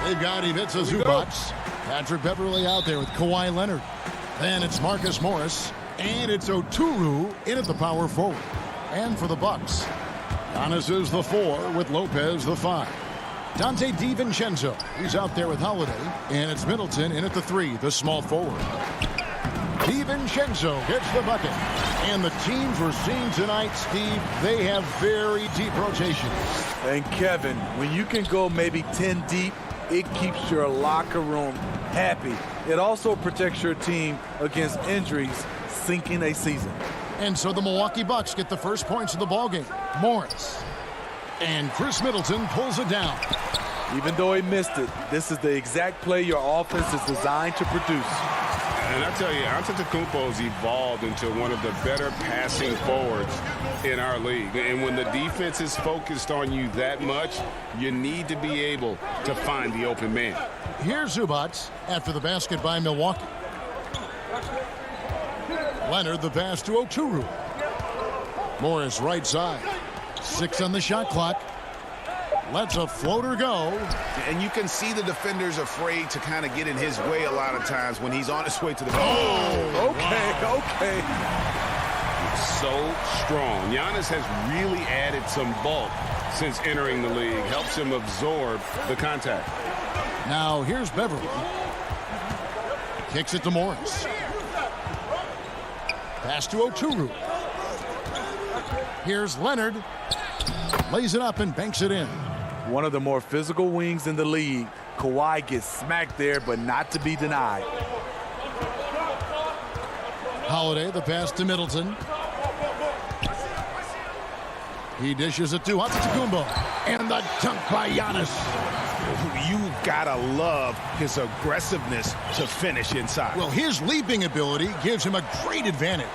They've got Ivica Zubac, Patrick Beverley out there with Kawhi Leonard. Then it's Marcus Morris, and it's Oturu in at the power forward. And for the Bucks, Giannis is the 4 with Lopez the 5. Dante DiVincenzo, he's out there with Holiday, and it's Middleton in at the 3, the small forward. DiVincenzo gets the bucket. And the teams we're seeing tonight, Steve, they have very deep rotations. And Kevin, when you can go maybe 10 deep, it keeps your locker room happy. It also protects your team against injuries sinking a season. And so the Milwaukee Bucks get the first points of the ballgame. Morris. And Chris Middleton pulls it down. Even though he missed it, this is the exact play your offense is designed to produce. And I tell you, Antetokounmpo's evolved into one of the better passing forwards in our league. And when the defense is focused on you that much, you need to be able to find the open man. Here's Zubac after the basket by Milwaukee. Leonard the pass to Oturu. Morris right side. 6 on the shot clock. Lets a floater go. And you can see the defenders afraid to kind of get in his way a lot of times when he's on his way to the ball. Oh, okay. So strong. Giannis has really added some bulk since entering the league. Helps him absorb the contact. Now here's Beverly. Kicks it to Morris. Pass to Oturu. Here's Leonard. Lays it up and banks it in. One of the more physical wings in the league. Kawhi gets smacked there, but not to be denied. Holiday, the pass to Middleton. He dishes it to Antetokounmpo. And the dunk by Giannis. You've got to love his aggressiveness to finish inside. Well, his leaping ability gives him a great advantage.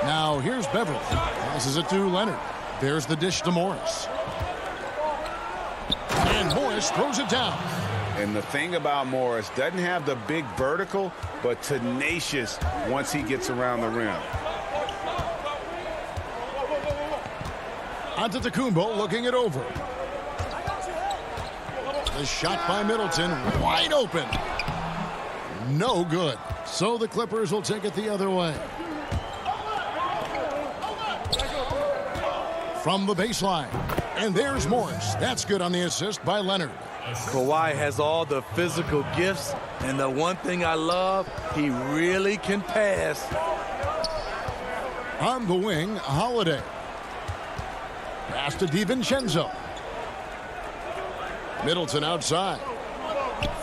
Now, here's Beverly. Passes it to Leonard. There's the dish to Morris. And Morris throws it down. And the thing about Morris, doesn't have the big vertical, but tenacious once he gets around the rim. Antetokounmpo looking it over. The shot by Middleton, wide open. No good. So the Clippers will take it the other way. From the baseline. And there's Morris. That's good on the assist by Leonard. Kawhi has all the physical gifts, and the one thing I love, he really can pass. On the wing, Holiday. Pass to DiVincenzo. Middleton outside.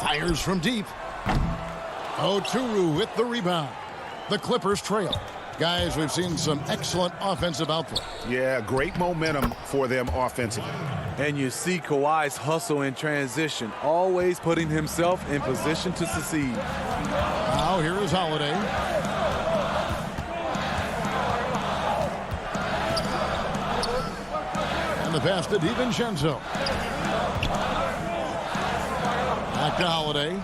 Fires from deep. Oturu with the rebound. The Clippers trail. Guys, we've seen some excellent offensive output. Yeah, great momentum for them offensively. And you see Kawhi's hustle in transition, always putting himself in position to succeed. Now here is Holiday. And the pass to DiVincenzo. Back to Holiday.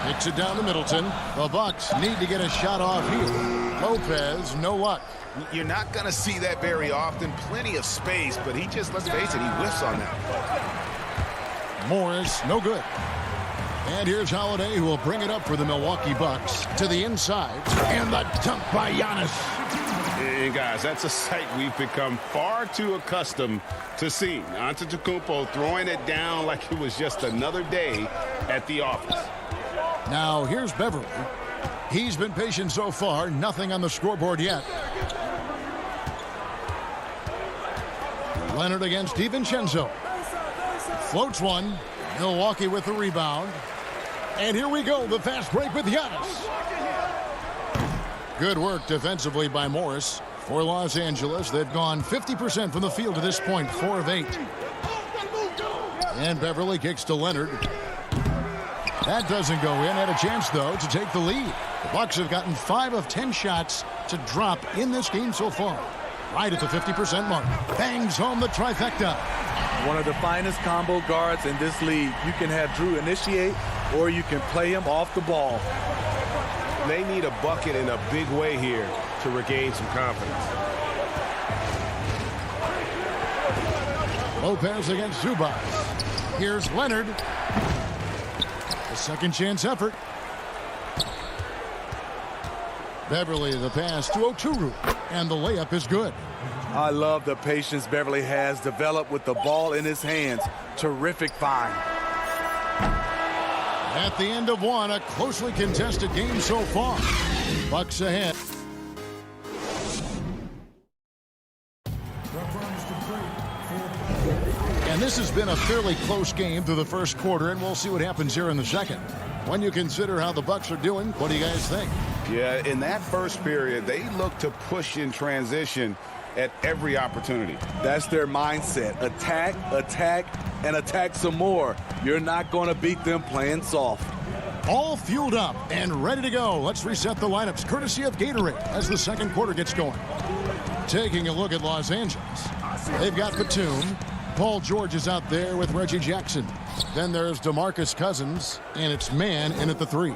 Kicks it down to Middleton. The Bucks need to get a shot off here. Lopez, no luck. You're not going to see that very often. Plenty of space, but he just, let's face it, he whiffs on that. Morris, no good. And here's Holiday, who will bring it up for the Milwaukee Bucks to the inside. And the dunk by Giannis. And guys, that's a sight we've become far too accustomed to seeing. Antetokounmpo throwing it down like it was just another day at the office. Now here's Beverly. He's been patient so far. Nothing on the scoreboard yet. Leonard against DiVincenzo. Floats one. Milwaukee with the rebound. And here we go. The fast break with Giannis. Good work defensively by Morris. For Los Angeles, they've gone 50% from the field to this point. 4 of 8. And Beverly kicks to Leonard. That doesn't go in. Had a chance, though, to take the lead. The Bucks have gotten 5 of 10 shots to drop in this game so far. Right at the 50% mark. Bangs home the trifecta. One of the finest combo guards in this league. You can have Drew initiate, or you can play him off the ball. They need a bucket in a big way here to regain some confidence. Lopez against Zubac. Here's Leonard. A second chance effort. Beverly the pass to Oturu. And the layup is good. I love the patience Beverly has developed with the ball in his hands. Terrific find. At the end of one, a closely contested game so far. Bucks ahead. And this has been a fairly close game through the first quarter, and we'll see what happens here in the second. When you consider how the Bucks are doing, what do you guys think? Yeah, in that first period, they look to push in transition at every opportunity. That's their mindset. Attack, attack, and attack some more. You're not going to beat them playing soft. All fueled up and ready to go. Let's reset the lineups, courtesy of Gatorade, as the second quarter gets going. Taking a look at Los Angeles. They've got Batum. Paul George is out there with Reggie Jackson. Then there's DeMarcus Cousins, and it's man in at the 3.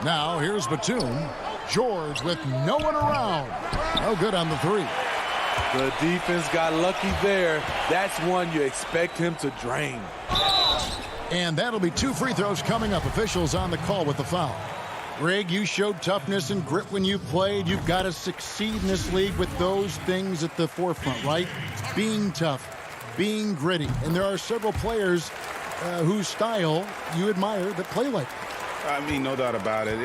Now here's Batum. George with no one around. No good on the 3. The defense got lucky there. That's one you expect him to drain. And that'll be 2 free throws coming up. Officials on the call with the foul. Greg, you showed toughness and grit when you played. You've got to succeed in this league with those things at the forefront, right? Being tough, being gritty. And there are several players whose style you admire that play like that. I mean, no doubt about it.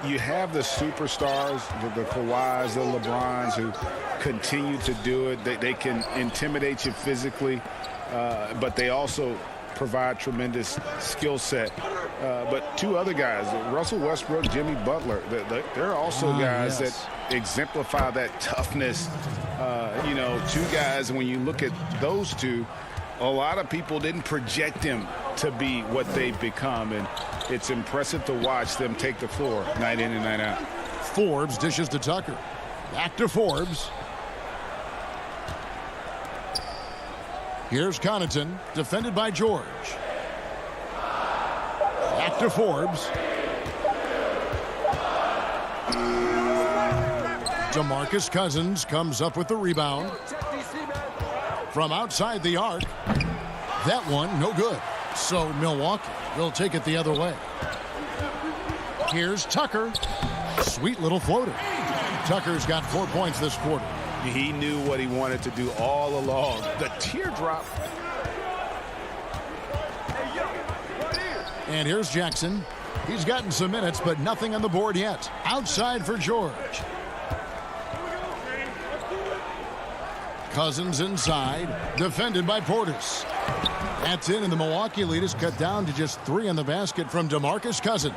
You have the superstars, the Kawhis, the LeBrons, who continue to do it. They can intimidate you physically, but they also provide tremendous skill set. But 2 other guys, Russell Westbrook, Jimmy Butler, they're also guys that exemplify that toughness. 2 guys, when you look at those 2, a lot of people didn't project them to be what they've become, and it's impressive to watch them take the floor night in and night out. Forbes dishes to Tucker. Back to Forbes. Here's Connaughton, defended by George. Back to Forbes. DeMarcus Cousins comes up with the rebound. From outside the arc. That one, no good. So Milwaukee will take it the other way. Here's Tucker. Sweet little floater. Tucker's got 4 points this quarter. He knew what he wanted to do all along. The teardrop. And here's Jackson. He's gotten some minutes, but nothing on the board yet. Outside for George. Cousins inside, defended by Portis. That's in, and the Milwaukee lead is cut down to just 3 in the basket from DeMarcus Cousins.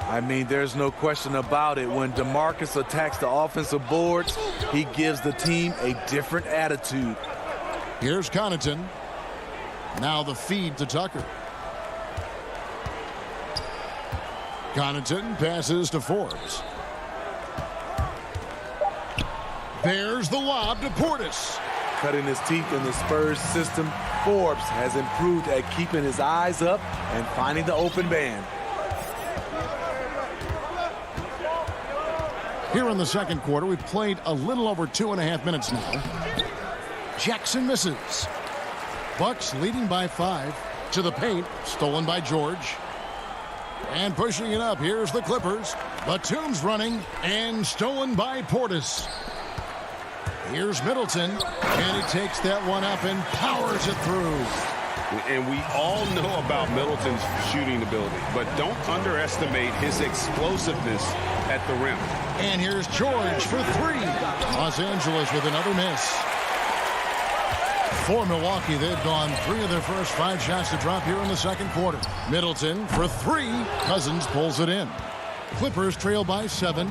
I mean, there's no question about it. When DeMarcus attacks the offensive boards, he gives the team a different attitude. Here's Connaughton. Now the feed to Tucker. Connaughton passes to Forbes. There's the lob to Portis. Cutting his teeth in the Spurs system, Forbes has improved at keeping his eyes up and finding the open man. Here in the second quarter, we've played a little over 2.5 minutes now. Jackson misses. Bucks leading by 5 to the paint, stolen by George. And pushing it up, here's the Clippers. Batum's running and stolen by Portis. Here's Middleton, and he takes that one up and powers it through. And we all know about Middleton's shooting ability, but don't underestimate his explosiveness at the rim. And here's George for 3. Los Angeles with another miss. For Milwaukee, they've gone 3 of their first 5 shots to drop here in the second quarter. Middleton for 3. Cousins pulls it in. Clippers trail by 7.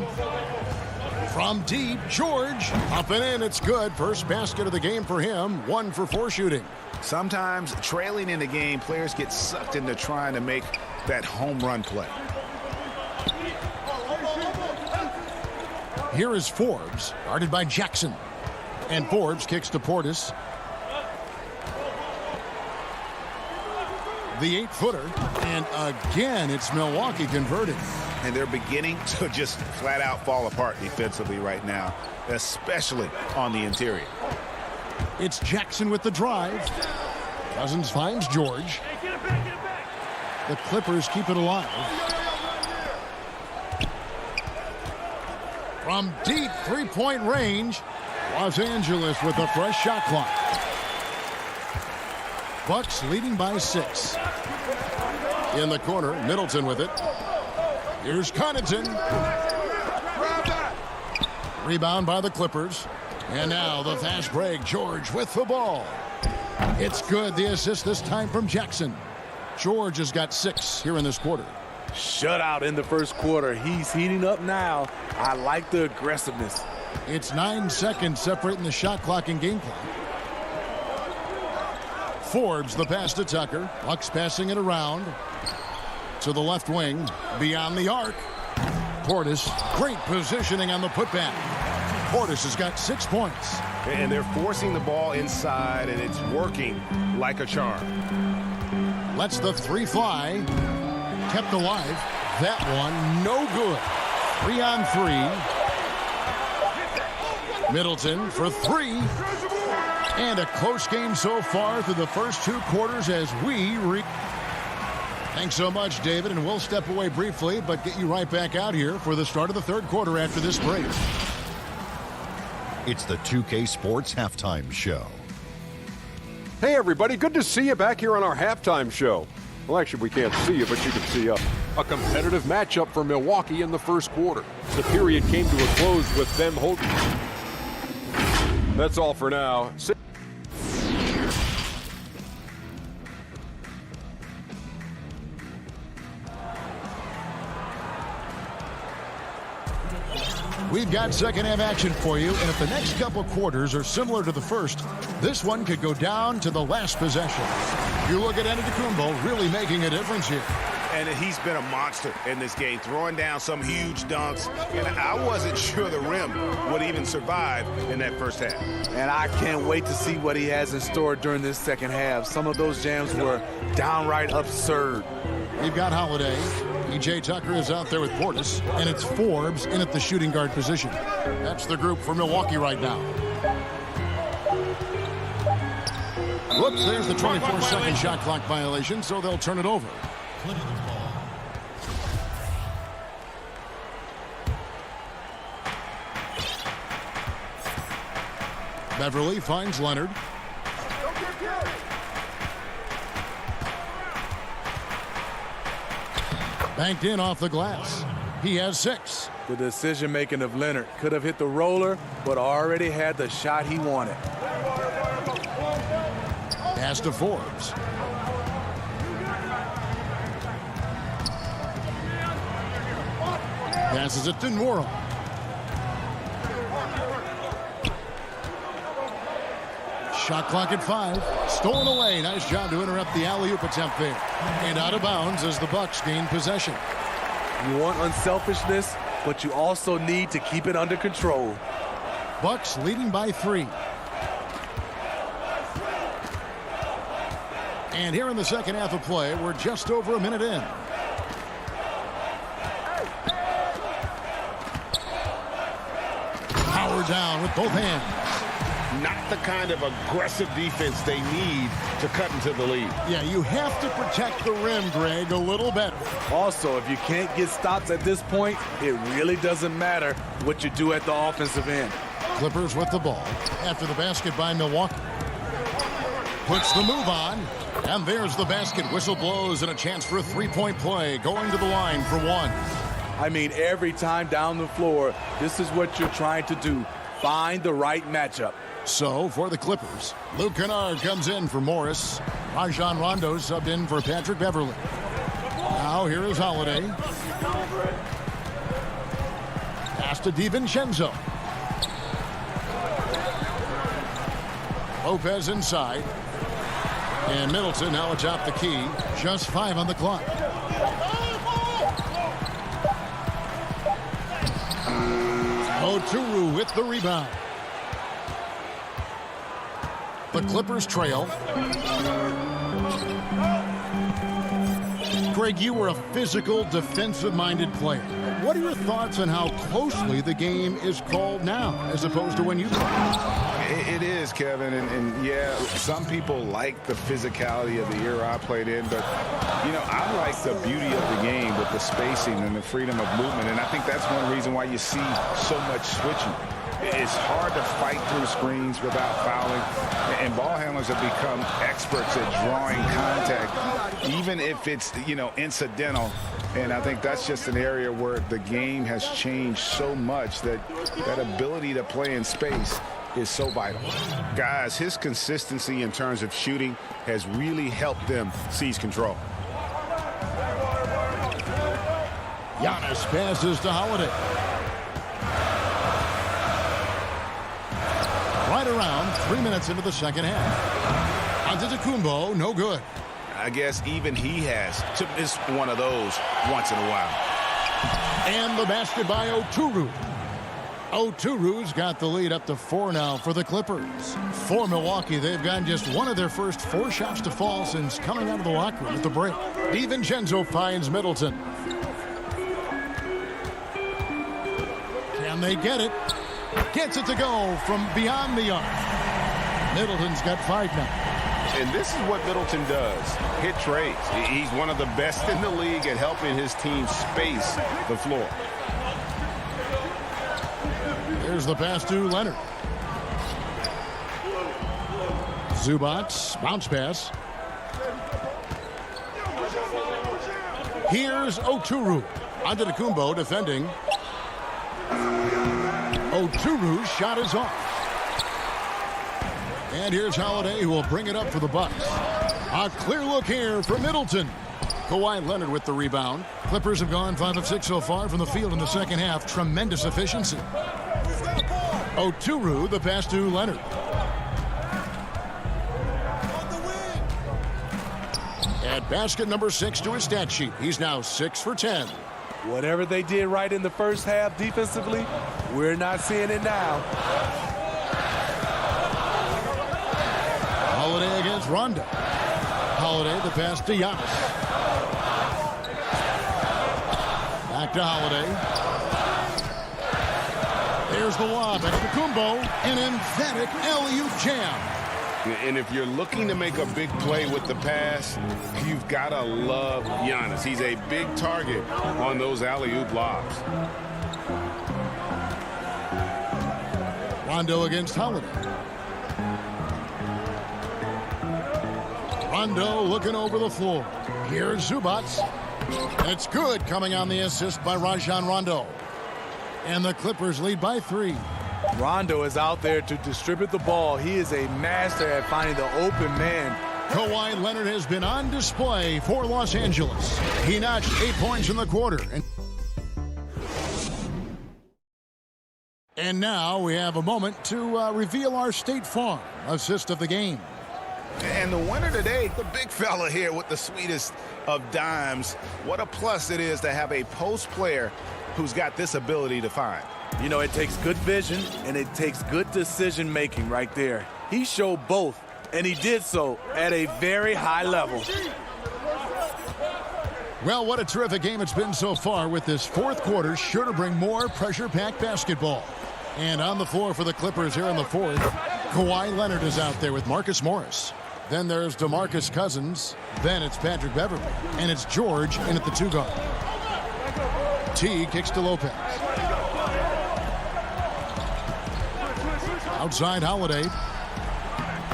From deep, George up and in. It's good. First basket of the game for him. 1 for 4 shooting. Sometimes trailing in the game, players get sucked into trying to make that home run play. Here is Forbes, guarded by Jackson. And Forbes kicks to Portis. The 8-footer. And again, it's Milwaukee converting. And they're beginning to just flat out fall apart defensively right now, especially on the interior. It's Jackson with the drive. Cousins finds George. The Clippers keep it alive. From deep 3-point range, Los Angeles with a fresh shot clock. Bucks leading by 6. In the corner, Middleton with it. Here's Connaughton. Rebound by the Clippers. And now the fast break. George with the ball. It's good. The assist this time from Jackson. George has got 6 here in this quarter. Shutout in the first quarter. He's heating up now. I like the aggressiveness. It's 9 seconds separating the shot clock and game clock. Forbes the pass to Tucker. Bucks passing it around to the left wing. Beyond the arc. Portis, great positioning on the putback. Portis has got 6 points. And they're forcing the ball inside, and it's working like a charm. Lets the 3 fly. Kept alive. That one, no good. 3 on 3. Middleton for 3. And a close game so far through the first 2 quarters as we Thanks so much, David, and we'll step away briefly, but get you right back out here for the start of the 3rd quarter after this break. It's the 2K Sports Halftime Show. Hey, everybody. Good to see you back here on our halftime show. Well, actually, we can't see you, but you can see us. A competitive matchup for Milwaukee in the first quarter. The period came to a close with them holding. That's all for now. We've got second half action for you, and if the next couple quarters are similar to the first, this one could go down to the last possession. You look at Antetokounmpo really making a difference here. And he's been a monster in this game, throwing down some huge dunks. And I wasn't sure the rim would even survive in that first half. And I can't wait to see what he has in store during this second half. Some of those jams were downright absurd. We've got Holiday. E.J. Tucker is out there with Portis, and it's Forbes in at the shooting guard position. That's the group for Milwaukee right now. Whoops, there's the 24-second shot clock violation, so they'll turn it over. Beverly finds Leonard. Banked in off the glass. He has 6. The decision-making of Leonard could have hit the roller, but already had the shot he wanted. Pass to Forbes. Passes it to Nworl. Shot clock at 5. Stolen away. Nice job to interrupt the alley-oop attempt there. And out of bounds as the Bucks gain possession. You want unselfishness, but you also need to keep it under control. Bucks leading by 3. And here in the second half of play, we're just over a minute in. Power down with both hands. Not the kind of aggressive defense they need to cut into the lead. Yeah, you have to protect the rim, Greg, a little better. Also, if you can't get stops at this point, it really doesn't matter what you do at the offensive end. Clippers with the ball after the basket by Milwaukee. Puts the move on, and there's the basket. Whistle blows and a chance for a 3-point play. Going to the line for 1. I mean, every time down the floor, this is what you're trying to do. Find the right matchup. So, for the Clippers, Luke Kennard comes in for Morris. Rajon Rondo subbed in for Patrick Beverly. Now, here is Holiday. Pass to DiVincenzo. Lopez inside. And Middleton now atop the key. Just 5 on the clock. Oturu with the rebound. The Clippers trail. Greg, you were a physical, defensive-minded player. What are your thoughts on how closely the game is called now as opposed to when you played? It is, Kevin, and yeah, some people like the physicality of the era I played in, but, you know, I like the beauty of the game with the spacing and the freedom of movement, and I think that's one reason why you see so much switching. It's hard to fight through screens without fouling, and ball handlers have become experts at drawing contact, even if it's, incidental. And I think that's just an area where the game has changed so much that ability to play in space is so vital. Guys, his consistency in terms of shooting has really helped them seize control. Giannis passes to Holiday. Right around 3 minutes into the second half. Antetokounmpo, no good. I guess even he has to miss one of those once in a while. And the basket by Oturu. Oturu's got the lead up to 4 now for the Clippers. For Milwaukee, they've gotten just one of their first 4 shots to fall since coming out of the locker room at the break. DiVincenzo finds Middleton. Can they get it? Gets it to go from beyond the arc. Middleton's got 5 now. And this is what Middleton does. Hit trades. He's one of the best in the league at helping his team space the floor. Here's the pass to Leonard. Zubac, bounce pass. Here's Oturu. Antetokounmpo defending. Oturu's shot is off. And here's Holiday, who will bring it up for the Bucks. A clear look here for Middleton. Kawhi Leonard with the rebound. Clippers have gone 5 of 6 so far from the field in the second half. Tremendous efficiency. Oturu, the pass to Leonard. At basket number 6 to his stat sheet. He's now 6 for 10. Whatever they did right in the first half defensively, we're not seeing it now. Holiday against Rondo. Holiday, the pass to Giannis. Back to Holiday. There's the lob. Antetokounmpo, an emphatic alley-oop jam. And if you're looking to make a big play with the pass, you've got to love Giannis. He's a big target on those alley-oop lobs. Rondo against Holiday. Rondo looking over the floor. Here's Zubac. And it's good, coming on the assist by Rajon Rondo. And the Clippers lead by 3. Rondo is out there to distribute the ball. He is a master at finding the open man. Kawhi Leonard has been on display for Los Angeles. He notched 8 points in the quarter. And now we have a moment to reveal our State Farm assist of the game. And the winner today, the big fella here with the sweetest of dimes. What a plus it is to have a post player who's got this ability to find. You know, it takes good vision and it takes good decision making right there. He showed both, and he did so at a very high level. Well, what a terrific game it's been so far, with this fourth quarter sure to bring more pressure-packed basketball. And on the floor for the Clippers here in the fourth, Kawhi Leonard is out there with Marcus Morris. Then there's DeMarcus Cousins. Then it's Patrick Beverley. And it's George in at the 2 guard. T kicks to Lopez. Outside Holiday.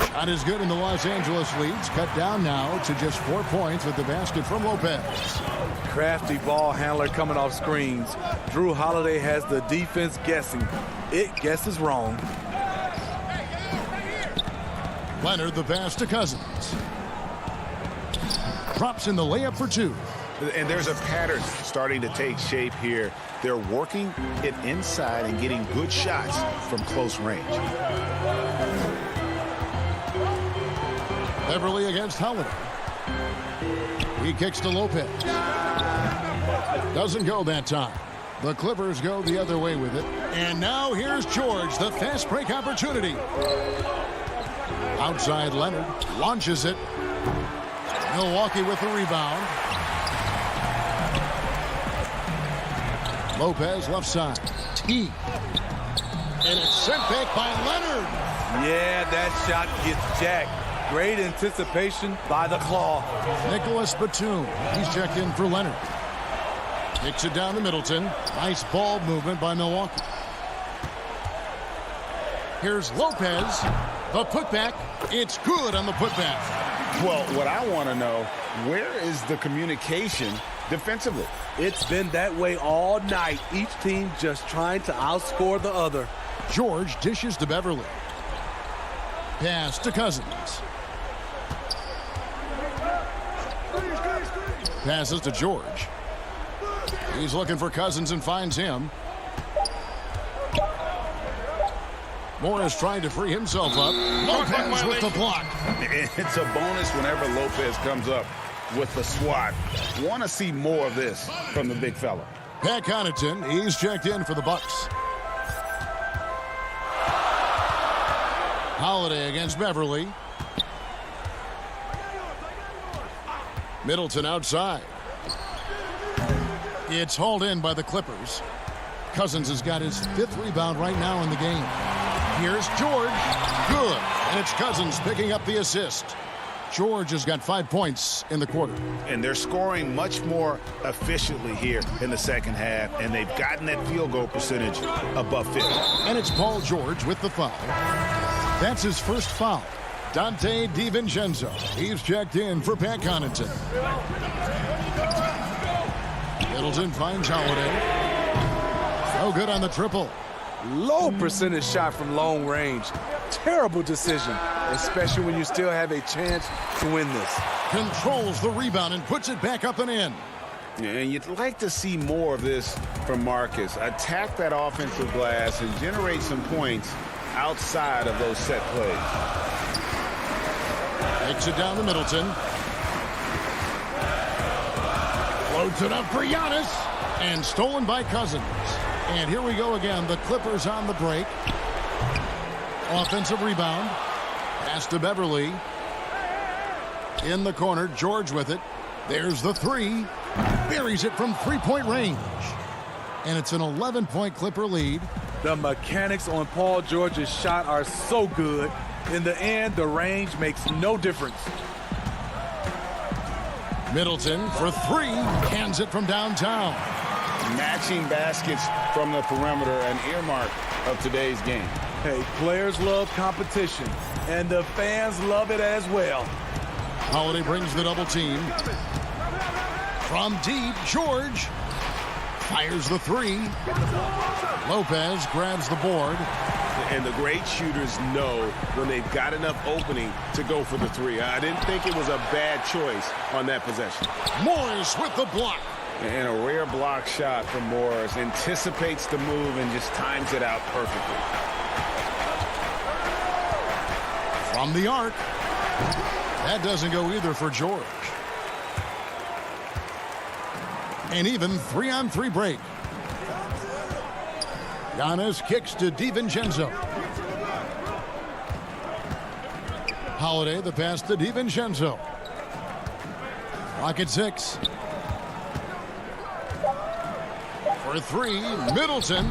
Shot is good, and the Los Angeles leads cut down now to just 4 points with the basket from Lopez. Crafty ball handler coming off screens. Drew Holiday has the defense guessing. It guesses wrong. Leonard, the pass to Cousins. Drops in the layup for 2. And there's a pattern starting to take shape here. They're working it inside and getting good shots from close range. Beverley against Holiday. He kicks to Lopez. Doesn't go that time. The Clippers go the other way with it. And now here's George, the fast break opportunity. Outside Leonard, launches it. Milwaukee with the rebound. Lopez left side. T. And it's sent back by Leonard. Yeah, that shot gets jacked. Great anticipation by the claw. Nicholas Batum. He's checked in for Leonard. Kicks it down to Middleton. Nice ball movement by Milwaukee. Here's Lopez. The putback. It's good on the putback. Well, what I want to know, where is the communication defensively? It's been that way all night. Each team just trying to outscore the other. George dishes to Beverly. Pass to Cousins. Passes to George. He's looking for Cousins and finds him. Morris trying to free himself up. Lopez with the block. It's a bonus whenever Lopez comes up with the swat. Want to see more of this from the big fella. Pat Connaughton, he's checked in for the Bucks. Holiday against Beverly. Middleton outside. It's hauled in by the Clippers. Cousins has got his 5th rebound right now in the game. Here's George. Good. And it's Cousins picking up the assist. George has got 5 points in the quarter. And they're scoring much more efficiently here in the second half, and they've gotten that field goal percentage above 50. And it's Paul George with the foul. That's his first foul. Dante DiVincenzo. He's checked in for Pat Connaughton. Middleton finds Holiday. No good on the triple. Low percentage shot from long range. Terrible decision, especially when you still have a chance to win this. Controls the rebound and puts it back up and in. And you'd like to see more of this from Marcus. Attack that offensive glass and generate some points outside of those set plays. Takes it down to Middleton. Floats it up for Giannis. And stolen by Cousins. And here we go again. The Clippers on the break. Offensive rebound. Pass to Beverly. In the corner, George with it. There's the three. Buries it from three-point range. And it's an 11-point Clipper lead. The mechanics on Paul George's shot are so good. In the end, the range makes no difference. Middleton for three. Hands it from downtown. Matching baskets from the perimeter, an earmark of today's game. Hey, players love competition, and the fans love it as well. Holiday brings the double team. From deep, George fires the three. Lopez grabs the board. And the great shooters know when they've got enough opening to go for the three. I didn't think it was a bad choice on that possession. Morris with the block. And a rare block shot from Morris. Anticipates the move and just times it out perfectly. From the arc. That doesn't go either for George. And even 3-on-3 break. Giannis kicks to DiVincenzo. Holiday, the pass to DiVincenzo. Rocket 6. For three, Middleton.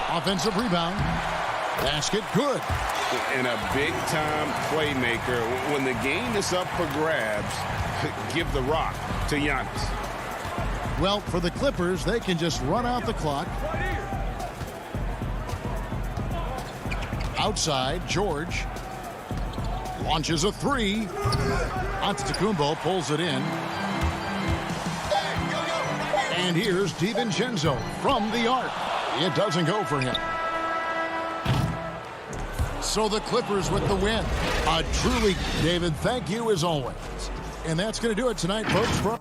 Offensive rebound. Basket good. And a big-time playmaker. When the game is up for grabs, give the rock to Giannis. Well, for the Clippers, they can just run out the clock. Outside, George launches a three. Antetokounmpo pulls it in. And here's DiVincenzo from the arc. It doesn't go for him. So the Clippers with the win. A truly, David, thank you as always. And that's going to do it tonight, folks.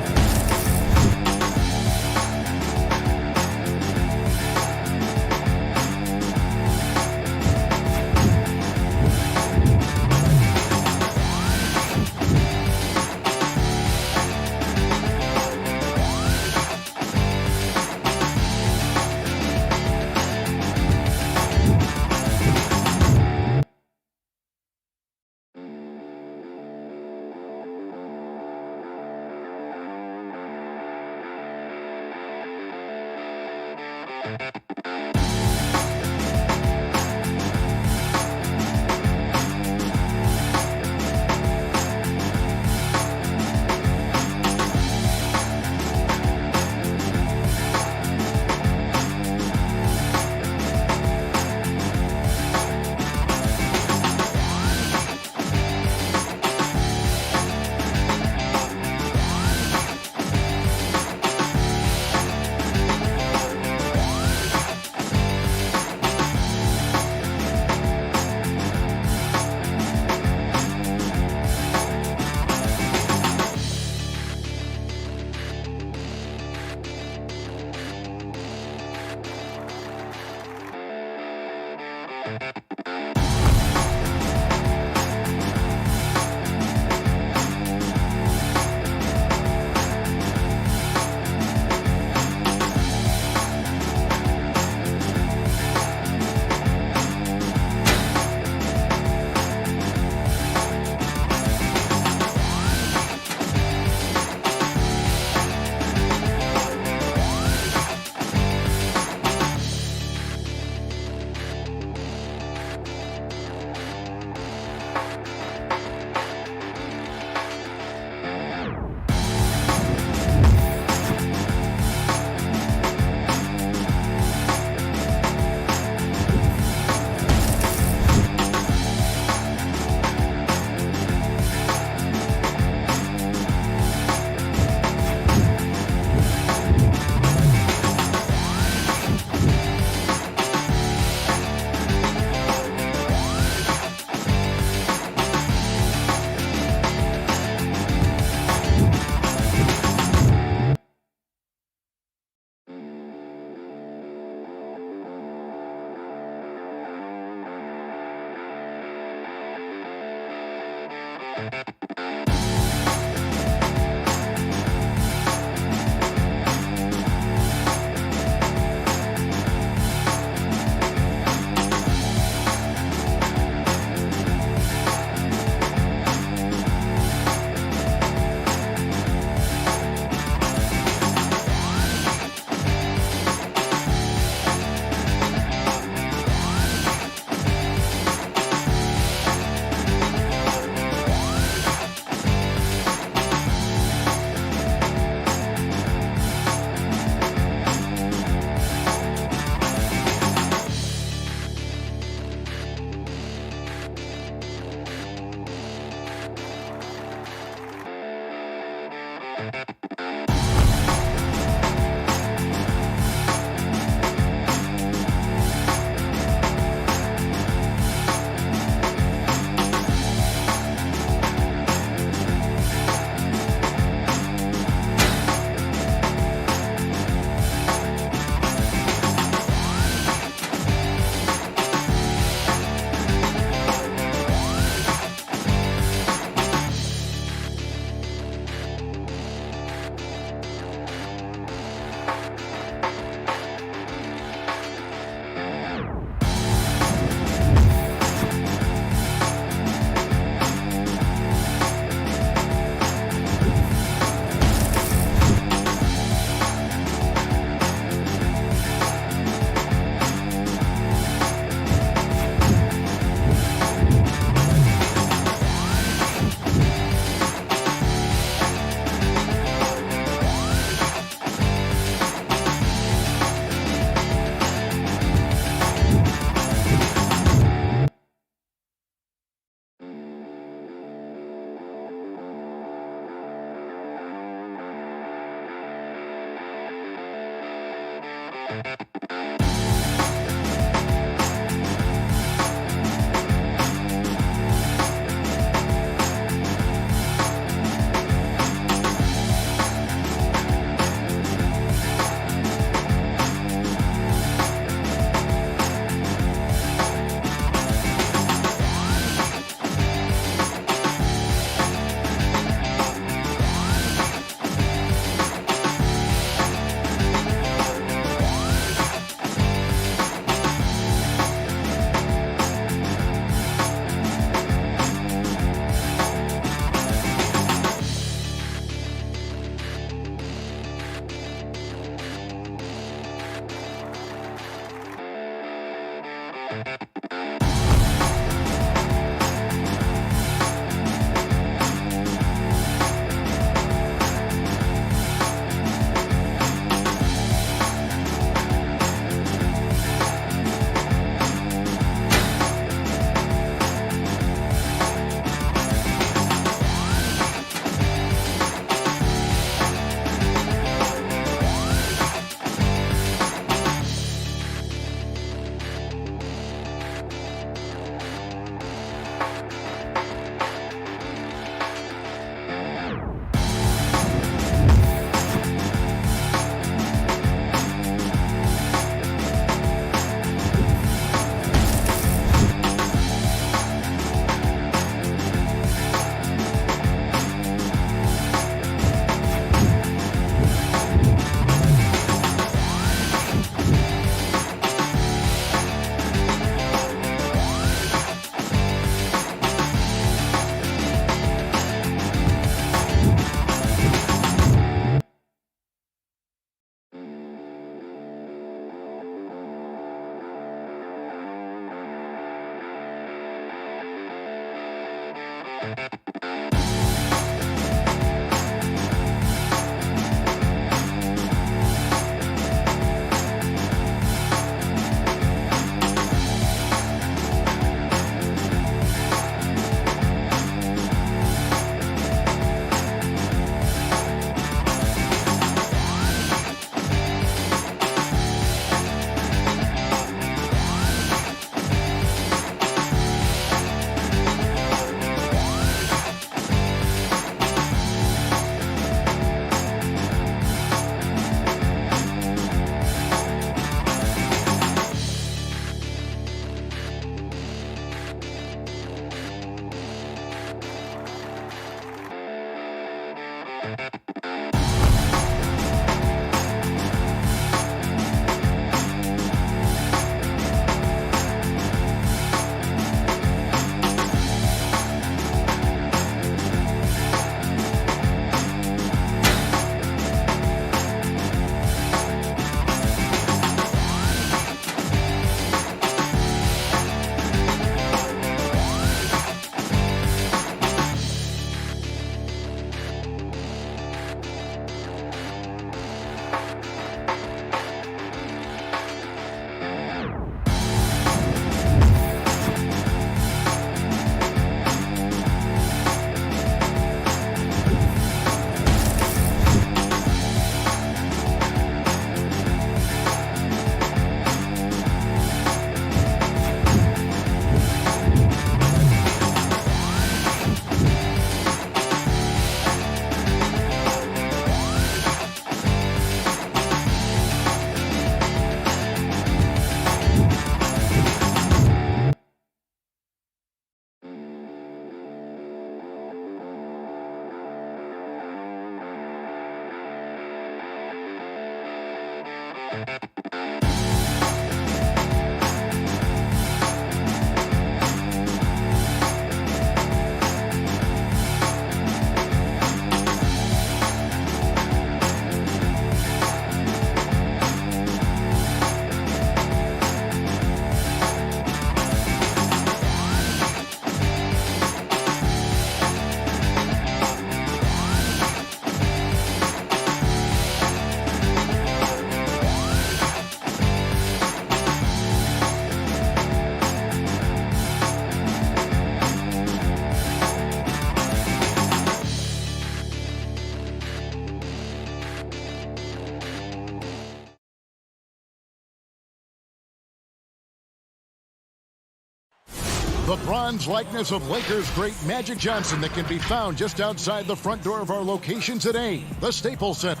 The bronze likeness of Lakers great Magic Johnson that can be found just outside the front door of our location today, the Staples Center.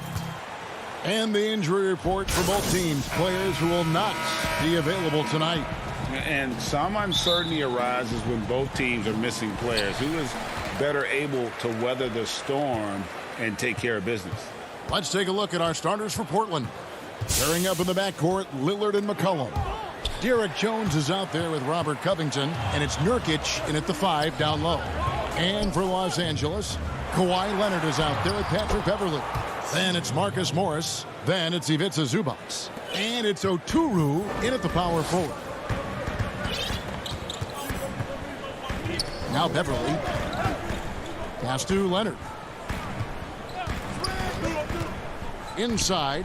And the injury report for both teams, players who will not be available tonight. And some uncertainty arises when both teams are missing players. Who is better able to weather the storm and take care of business? Let's take a look at our starters for Portland. Pairing up in the backcourt, Lillard and McCollum. Derek Jones is out there with Robert Covington, and it's Nurkic in at the 5 down low. And for Los Angeles, Kawhi Leonard is out there with Patrick Beverley. Then it's Marcus Morris. Then it's Ivica Zubac. And it's Oturu in at the power forward. Now Beverley. Pass to Leonard. Inside.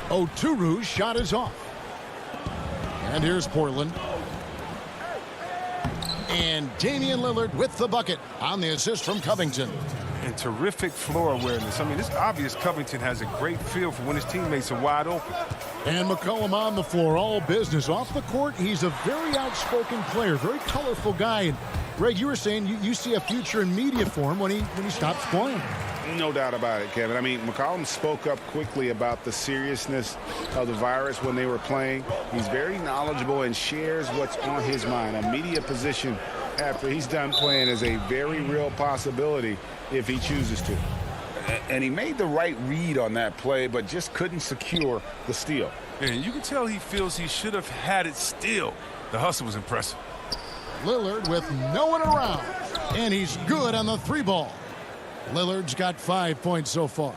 Oturu's shot is off. And here's Portland. And Damian Lillard with the bucket on the assist from Covington. And terrific floor awareness. I mean, it's obvious Covington has a great feel for when his teammates are wide open. And McCollum on the floor, all business. Off the court, he's a very outspoken player, very colorful guy. And Greg, you were saying you see a future in media for him when he stops playing. No doubt about it, Kevin. I mean, McCollum spoke up quickly about the seriousness of the virus when they were playing. He's very knowledgeable and shares what's on his mind. A media position after he's done playing is a very real possibility if he chooses to. And he made the right read on that play, but just couldn't secure the steal. And you can tell he feels he should have had it still. The hustle was impressive. Lillard with no one around, and he's good on the 3-ball. Lillard's got 5 points so far.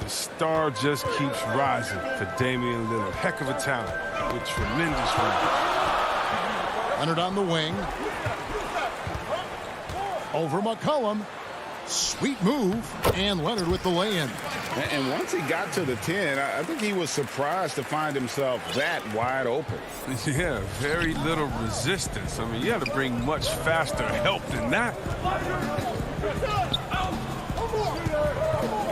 The star just keeps rising for Damian Lillard. Heck of a talent with tremendous range. Leonard on the wing. Over McCollum. Sweet move. And Leonard with the lay-in. And once he got to the 10, I think he was surprised to find himself that wide open. Yeah, very little resistance. I mean, you have to bring much faster help than that.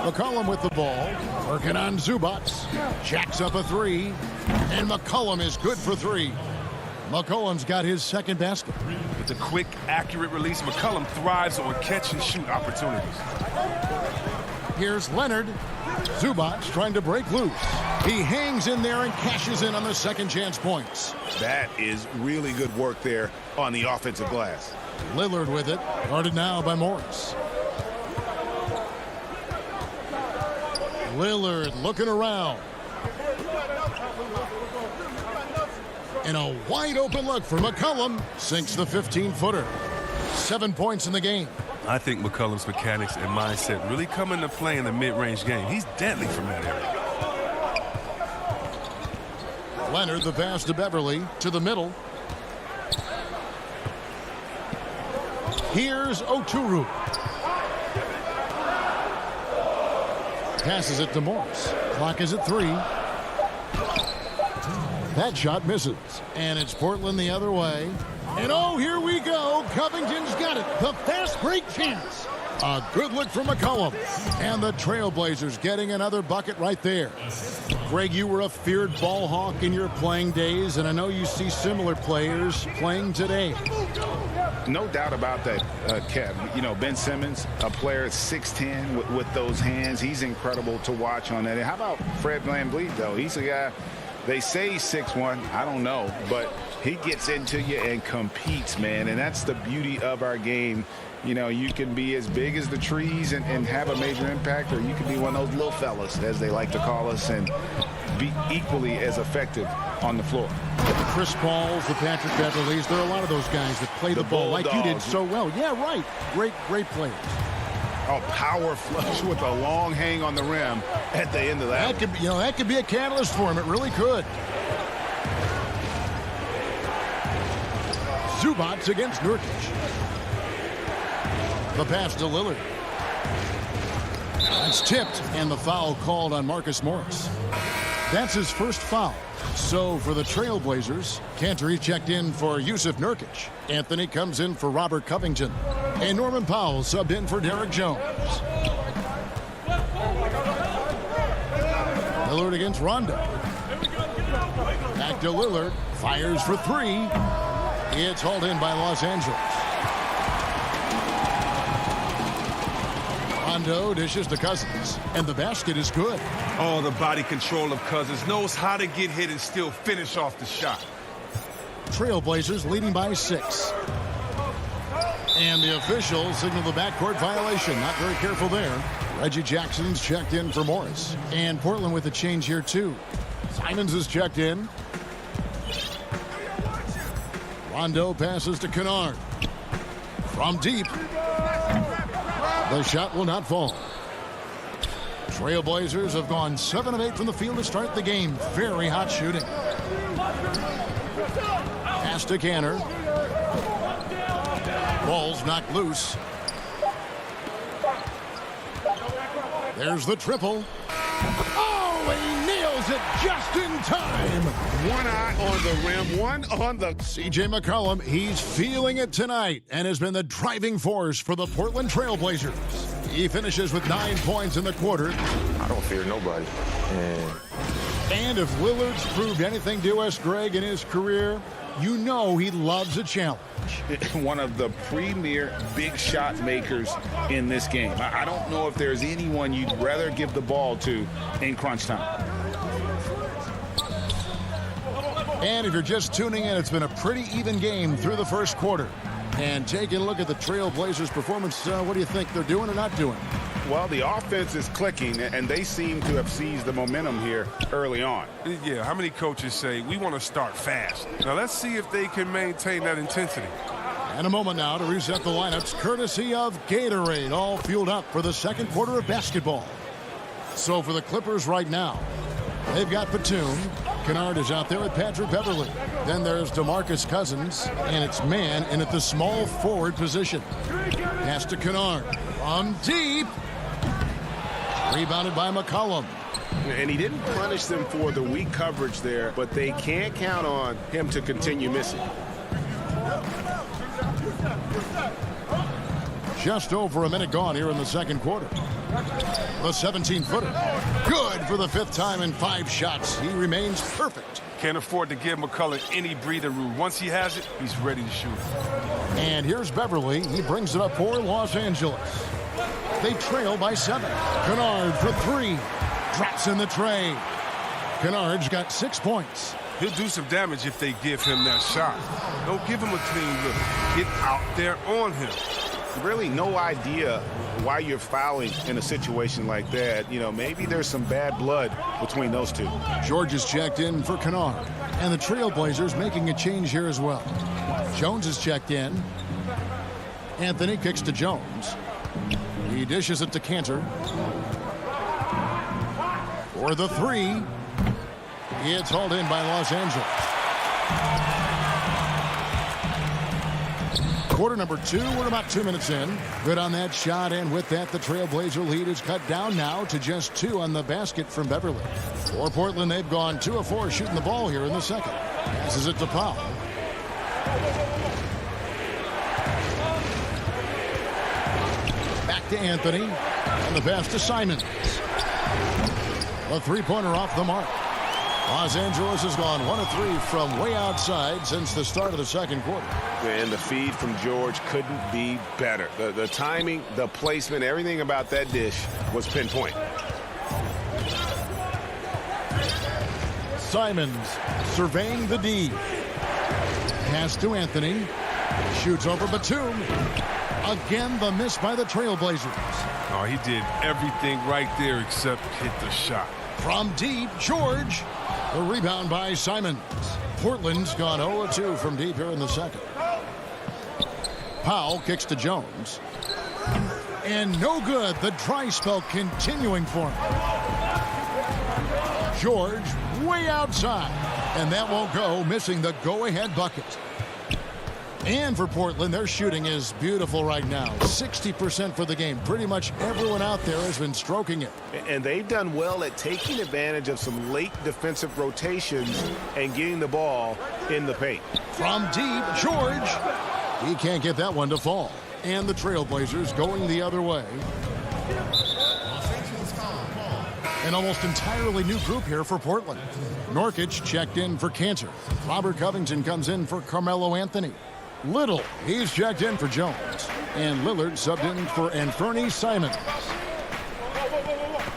McCollum with the ball. Working on Zubac. Jacks up a 3. And McCollum is good for 3. McCollum's got his second basket. With the quick, accurate release, McCollum thrives on catch-and-shoot opportunities. Here's Leonard. Zubac trying to break loose. He hangs in there and cashes in on the second chance points. That is really good work there on the offensive glass. Lillard with it. Guarded now by Morris. Lillard looking around. And a wide open look for McCollum. Sinks the 15-footer. 7 points in the game. I think McCollum's mechanics and mindset really come into play in the mid-range game. He's deadly from that area. Leonard, the pass to Beverley, to the middle. Here's Oturu. Passes it to Morris. Clock is at 3. That shot misses. And it's Portland the other way. And oh, here we go. Covington's got it. The fast break chance. A good look from McCollum. And the Trailblazers getting another bucket right there. Greg, you were a feared ball hawk in your playing days, and I know you see similar players playing today. No doubt about that, Kev. You know, Ben Simmons, a player at 6'10", with those hands. He's incredible to watch on that. And how about Fred VanVleet, though? He's a guy, they say he's 6'1". I don't know, but he gets into you and competes, man. And that's the beauty of our game. You know, you can be as big as the trees and have a major impact, or you can be one of those little fellas, as they like to call us, and be equally as effective on the floor. The Chris Pauls, the Patrick Beverleys, there are a lot of those guys that play the ball like you did so well. Yeah, right. Great players. Oh, power flush with a long hang on the rim at the end of that. That could be a catalyst for him. It really could. Zubac against Nurkic. The pass to Lillard. That's tipped, and the foul called on Marcus Morris. That's his first foul. So for the Trailblazers, Cantor checked in for Yusuf Nurkic. Anthony comes in for Robert Covington. And Norman Powell subbed in for Derek Jones. Lillard against Rondo. Back to Lillard. Fires for 3. It's hauled in by Los Angeles. Rondo dishes to Cousins, and the basket is good. Oh, the body control of Cousins. Knows how to get hit and still finish off the shot. Trailblazers leading by 6. And the officials signal the backcourt violation. Not very careful there. Reggie Jackson's checked in for Morris. And Portland with a change here, too. Simons is checked in. Rondo passes to Kennard. From deep. The shot will not fall. Trailblazers have gone 7 of 8 from the field to start the game. Very hot shooting. Pass to Canner. Ball's knocked loose. There's the triple. Oh, he nails it just in time. One eye on the rim, one on the... C.J. McCollum, he's feeling it tonight and has been the driving force for the Portland Trailblazers. He finishes with 9 points in the quarter. I don't fear nobody. And if Lillard's proved anything to us, Greg, in his career, you know he loves a challenge. One of the premier big shot makers in this game. I don't know if there's anyone you'd rather give the ball to in crunch time. And if you're just tuning in, it's been a pretty even game through the first quarter. And taking a look at the Trailblazers' performance, what do you think they're doing or not doing? Well, the offense is clicking, and they seem to have seized the momentum here early on. Yeah, how many coaches say, we want to start fast? Now, let's see if they can maintain that intensity. And a moment now to reset the lineups, courtesy of Gatorade, all fueled up for the second quarter of basketball. So for the Clippers right now, they've got Batum. Kennard is out there with Patrick Beverley. Then there's DeMarcus Cousins, and it's man in at the small forward position. Pass to Kennard. From deep. Rebounded by McCollum. And he didn't punish them for the weak coverage there, but they can't count on him to continue missing. Just over a minute gone here in the second quarter. The 17-footer. Good for the 5th time in 5 shots. He remains perfect. Can't afford to give McCullough any breather room. Once he has it, he's ready to shoot. And here's Beverly. He brings it up for Los Angeles. They trail by 7. Kennard for 3. Drops in the tray. Kennard's got 6 points. He'll do some damage if they give him that shot. Don't give him a clean look. Get out there on him. Really no idea why you're fouling in a situation like that. You know, maybe there's some bad blood between those two. George is checked in for Kennard. And the Trailblazers making a change here as well. Jones is checked in. Anthony kicks to Jones. He dishes it to Cantor. For the 3. It's hauled in by Los Angeles. Quarter number 2, we're about 2 minutes in. Good on that shot, and with that, the Trailblazer lead is cut down now to just 2 on the basket from Beverly. For Portland, they've gone 2 of 4 shooting the ball here in the second. Passes it to Powell. Back to Anthony, and the pass to Simons. A 3-pointer off the mark. Los Angeles has gone 1 of 3 from way outside since the start of the second quarter. And the feed from George couldn't be better. The timing, the placement, everything about that dish was pinpoint. Simons surveying the D. Pass to Anthony. Shoots over Batum. Again, the miss by the Trailblazers. Oh, he did everything right there except hit the shot. From deep, George. The rebound by Simons. Portland's gone 0-2 from deep here in the second. Powell kicks to Jones. And no good. The dry spell continuing for him. George way outside. And that won't go, missing the go-ahead bucket. And for Portland, their shooting is beautiful right now. 60% for the game. Pretty much everyone out there has been stroking it. And they've done well at taking advantage of some late defensive rotations and getting the ball in the paint. From deep, George. He can't get that one to fall. And the Trailblazers going the other way. An almost entirely new group here for Portland. Nurkic checked in for Cantor. Robert Covington comes in for Carmelo Anthony. Little, he's checked in for Jones. And Lillard subbed in for Anthony Simons.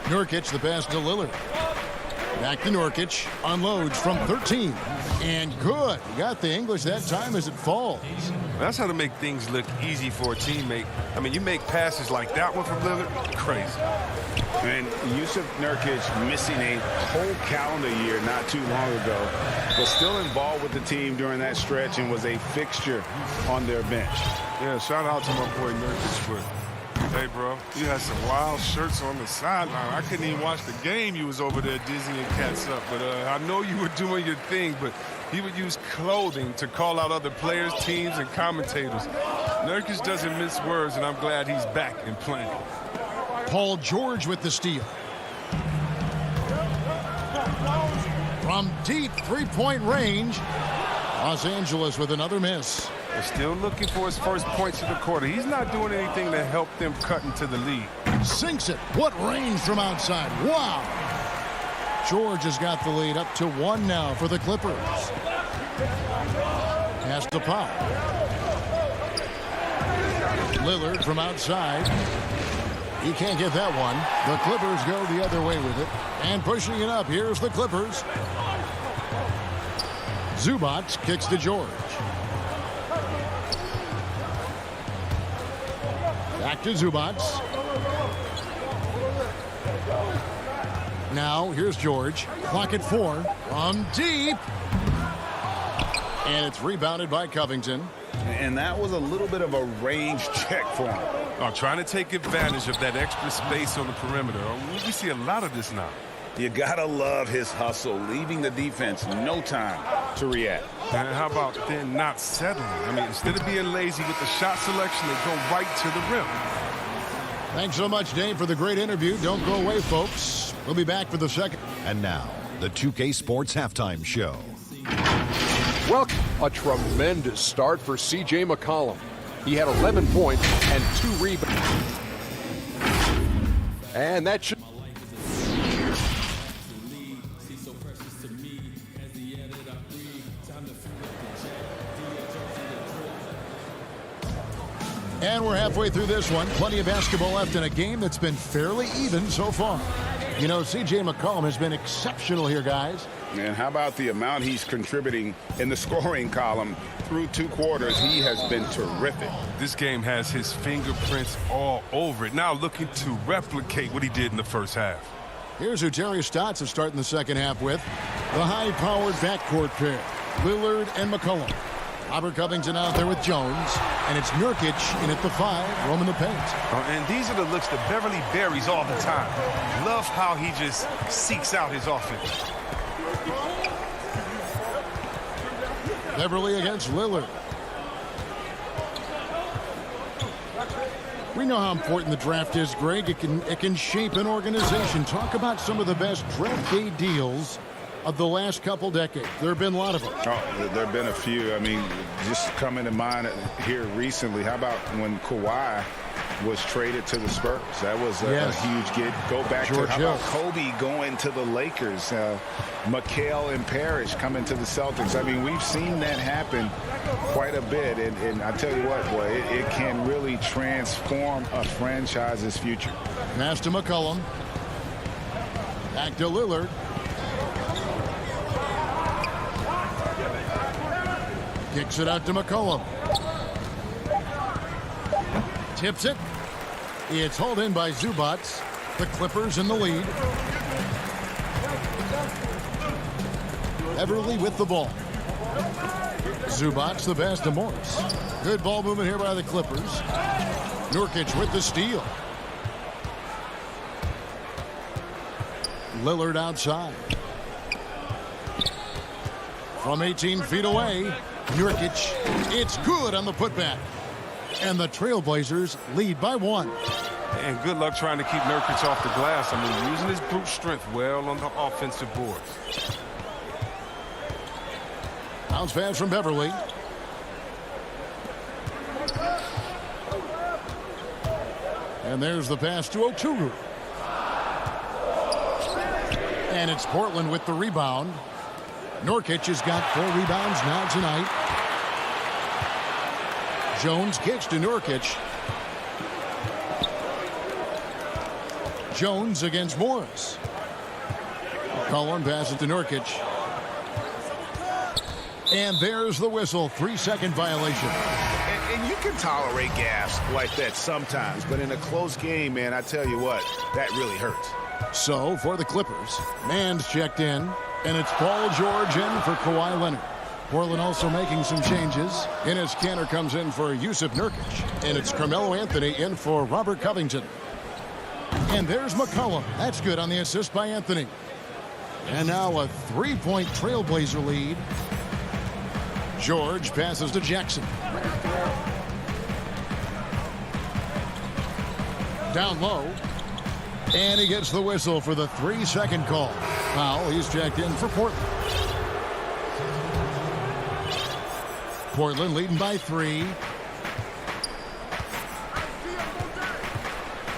Nurkic the pass to Lillard. Back to Nurkic. Unloads from 13. And good. He got the English that time as it falls. That's how to make things look easy for a teammate. I mean, you make passes like that one from Lillard, crazy. And Yusuf Nurkic missing a whole calendar year not too long ago, was still involved with the team during that stretch and was a fixture on their bench. Yeah, shout out to my boy Nurkic, but hey, bro, you had some wild shirts on the sideline. I couldn't even watch the game. You was over there dizzying cats up. But I know you were doing your thing, but he would use clothing to call out other players, teams, and commentators. Nurkic doesn't mince words, and I'm glad he's back and playing. Paul George with the steal. From deep three-point range, Los Angeles with another miss. They're still looking for his first points of the quarter. He's not doing anything to help them cut into the lead. Sinks it. What range from outside. Wow. George has got the lead up to 1 now for the Clippers. Pass to Pop. Lillard from outside. He can't get that one. The Clippers go the other way with it. And pushing it up, here's the Clippers. Zubac kicks to George. Back to Zubac. Now, here's George. Clock at 4. From deep. And it's rebounded by Covington. And that was a little bit of a range check for him. Trying to take advantage of that extra space on the perimeter. We see a lot of this now. You gotta love his hustle, leaving the defense no time to react. And how about then not settling? I mean, instead of being lazy with the shot selection, they go right to the rim. Thanks so much, Dave, for the great interview. Don't go away, folks. We'll be back for the second. And now, the 2K Sports Halftime Show. Well, a tremendous start for C.J. McCollum. He had 11 points and 2 rebounds. And that should... And we're halfway through this one. Plenty of basketball left in a game that's been fairly even so far. You know, C.J. McCollum has been exceptional here, guys. And how about the amount he's contributing in the scoring column through 2 quarters? He has been terrific. This game has his fingerprints all over it. Now looking to replicate what he did in the first half. Here's who Terry Stotts is starting the second half with. The high-powered backcourt pair, Lillard and McCollum. Robert Covington out there with Jones, and it's Nurkic in at the 5, roaming the paint. And these are the looks that Beverly buries all the time. Love how he just seeks out his offense. Beverly against Lillard. We know how important the draft is, Greg. It can shape an organization. Talk about some of the best draft day deals of the last couple decades. There have been a lot of them. Oh, there have been a few. I mean, just coming to mind here recently. How about when Kawhi was traded to the Spurs? That was a huge get. Go back George to how about Kobe going to the Lakers? McHale and Parrish coming to the Celtics. I mean, we've seen that happen quite a bit. And I tell you what, boy, it can really transform a franchise's future. Pass to McCollum. Back to Lillard. Kicks it out to McCollum. Tips it. It's hauled in by Zubac. The Clippers in the lead. Beverly with the ball. Zubac the pass to Morris. Good ball movement here by the Clippers. Nurkic with the steal. Lillard outside. From 18 feet away, Nurkic, it's good on the putback. And the Trailblazers lead by 1. And good luck trying to keep Nurkic off the glass. I mean, using his brute strength well on the offensive boards. Bounce pass from Beverly. And there's the pass to Oturu. And it's Portland with the rebound. Nurkic has got 4 rebounds now tonight. Jones kicks to Nurkic. Jones against Morris. Cullen passes to Nurkic. And there's the whistle. 3-second violation. And you can tolerate gaffes like that sometimes, but in a close game, man, I tell you what, that really hurts. So for the Clippers, Mann's checked in, and it's Paul George in for Kawhi Leonard. Portland also making some changes. Enes Kanter comes in for Yusuf Nurkic, and it's Carmelo Anthony in for Robert Covington. And there's McCollum. That's good on the assist by Anthony. And now a 3-point Trailblazer lead. George passes to Jackson. Down low. And he gets the whistle for the 3-second call. Foul. He's checked in for Portland. Portland leading by 3.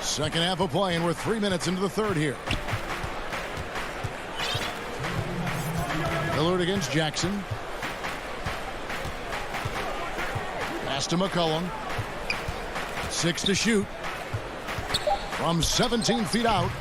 Second half of play, and we're 3 minutes into the third here. Lillard against Jackson. Pass to McCollum. 6 to shoot. From 17 feet out,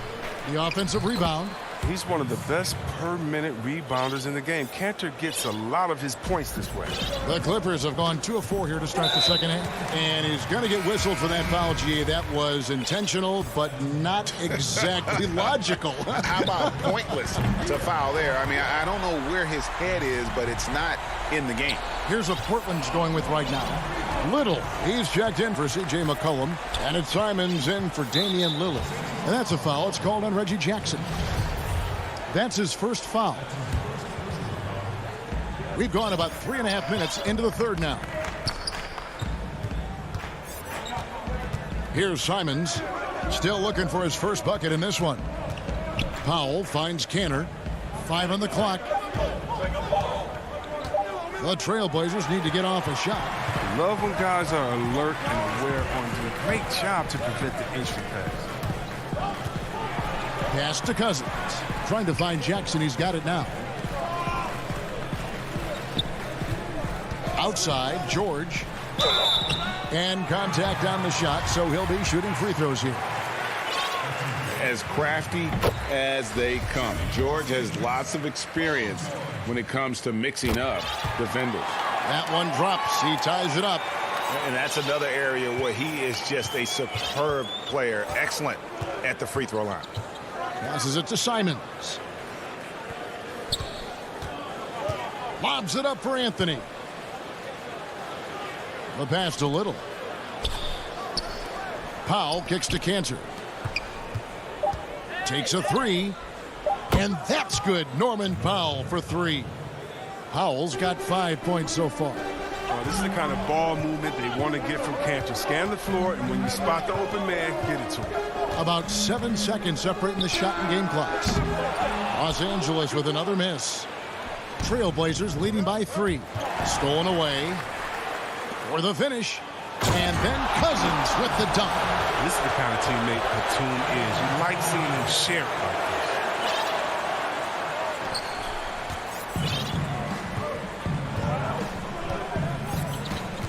the offensive rebound. He's one of the best per-minute rebounders in the game. Kanter gets a lot of his points this way. The Clippers have gone 2 of 4 here to start the second half. And he's going to get whistled for that foul, G. That was intentional, but not exactly logical. How about pointless to foul there? I mean, I don't know where his head is, but it's not in the game. Here's what Portland's going with right now. Little, he's checked in for C.J. McCollum. And it's Simons in for Damian Lillard. And that's a foul. It's called on Reggie Jackson. That's his first foul. We've gone about 3.5 minutes into the third now. Here's Simons, still looking for his first bucket in this one. Powell finds Kanter. 5 on the clock. The Trailblazers need to get off a shot. Love when guys are alert and aware on doing a great job to prevent the entry pass. Pass to Cousins. Trying to find Jackson. He's got it now. Outside, George. And contact on the shot, so he'll be shooting free throws here. As crafty as they come. George has lots of experience when it comes to mixing up defenders. That one drops. He ties it up. And that's another area where he is just a superb player. Excellent at the free throw line. Passes it to Simons. Lobs it up for Anthony. The pass to Little. Powell kicks to Kanter. Takes a 3. And that's good. Norman Powell for 3. Powell's got 5 points so far. This is the kind of ball movement they want to get from Kanter. Scan the floor, and when you spot the open man, get it to him. About 7 seconds separating the shot and game clocks. Los Angeles with another miss. Trailblazers leading by 3. Stolen away for the finish. And then Cousins with the dunk. This is the kind of teammate Batum is. You like seeing him share it like this.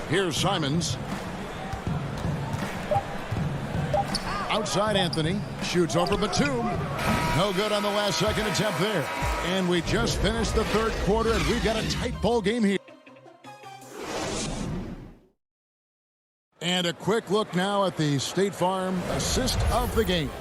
Here's Simons. Outside Anthony. Shoots over Batum. No good on the last second attempt there. And we just finished the third quarter, and we've got a tight ball game here. And a quick look now at the State Farm assist of the game.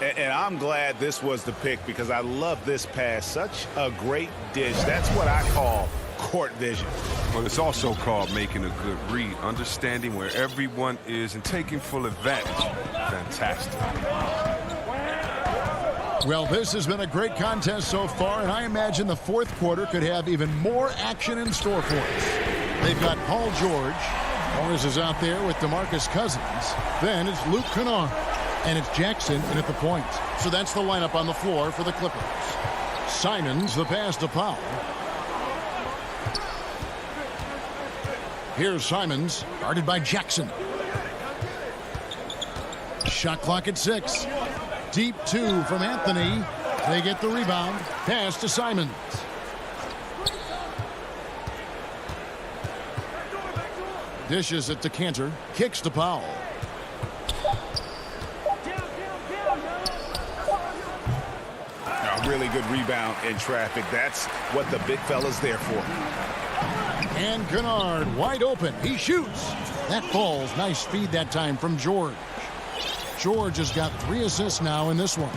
And I'm glad this was the pick because I love this pass. Such a great dish. That's what I call court vision. Well, it's also called making a good read, understanding where everyone is and taking full advantage. Fantastic. Well, this has been a great contest so far, and I imagine the fourth quarter could have even more action in store for us. They've got Paul George. Morris is out there with DeMarcus Cousins. Then it's Luke Kennard. And it's Jackson in at the point. So that's the lineup on the floor for the Clippers. Simons, the pass to Powell. Here's Simons, guarded by Jackson. Shot clock at 6. Deep 2 from Anthony. They get the rebound. Pass to Simons. Dishes it to Cantor. Kicks to Powell. A really good rebound in traffic. That's what the big fella's there for. And Kennard wide open. He shoots. That falls. Nice speed that time from George. George has got 3 assists now in this one.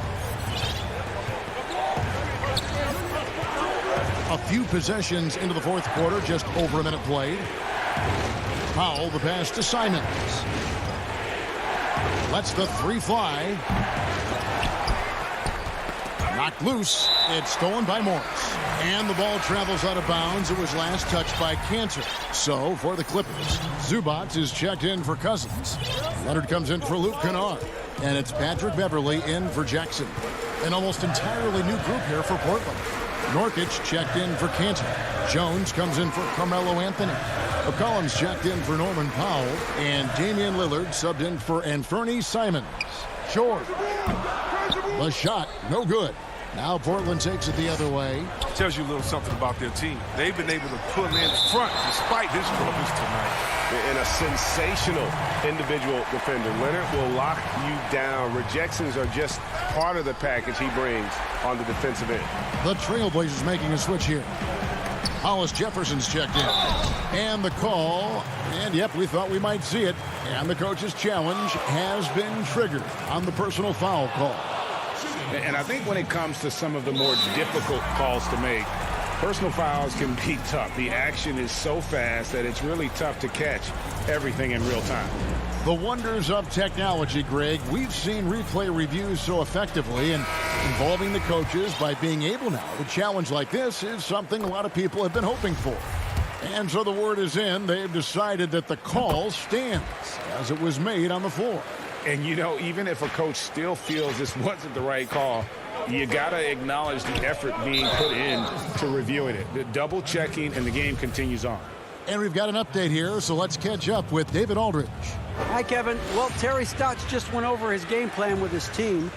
A few possessions into the fourth quarter, just over a minute played. Powell, the pass to Simons. Lets the 3 fly. Knocked loose. It's stolen by Morris. And the ball travels out of bounds. It was last touched by Cantor. So, for the Clippers, Zubac is checked in for Cousins. Leonard comes in for Luke Kennard. And it's Patrick Beverley in for Jackson. An almost entirely new group here for Portland. Nurkic checked in for Cantor. Jones comes in for Carmelo Anthony. McCollum's checked in for Norman Powell. And Damian Lillard subbed in for Anthony Simons. George. The shot, no good. Now Portland takes it the other way. Tells you a little something about their team. They've been able to pull in front despite his struggles tonight. And a sensational individual defender. Leonard will lock you down. Rejections are just part of the package he brings on the defensive end. The Trailblazers making a switch here. Hollis Jefferson's checked in. And the call. And yep, we thought we might see it. And the coach's challenge has been triggered on the personal foul call. And I think when it comes to some of the more difficult calls to make, personal fouls can be tough. The action is so fast that it's really tough to catch everything in real time. The wonders of technology, Greg. We've seen replay reviews so effectively, and involving the coaches by being able now to challenge like this is something a lot of people have been hoping for. And so the word is in. They've decided that the call stands as it was made on the floor. And, you know, even if a coach still feels this wasn't the right call, you got to acknowledge the effort being put in to reviewing it. The double checking, and the game continues on. And we've got an update here, so let's catch up with David Aldridge. Hi, Kevin. Well, Terry Stotts just went over his game plan with his team.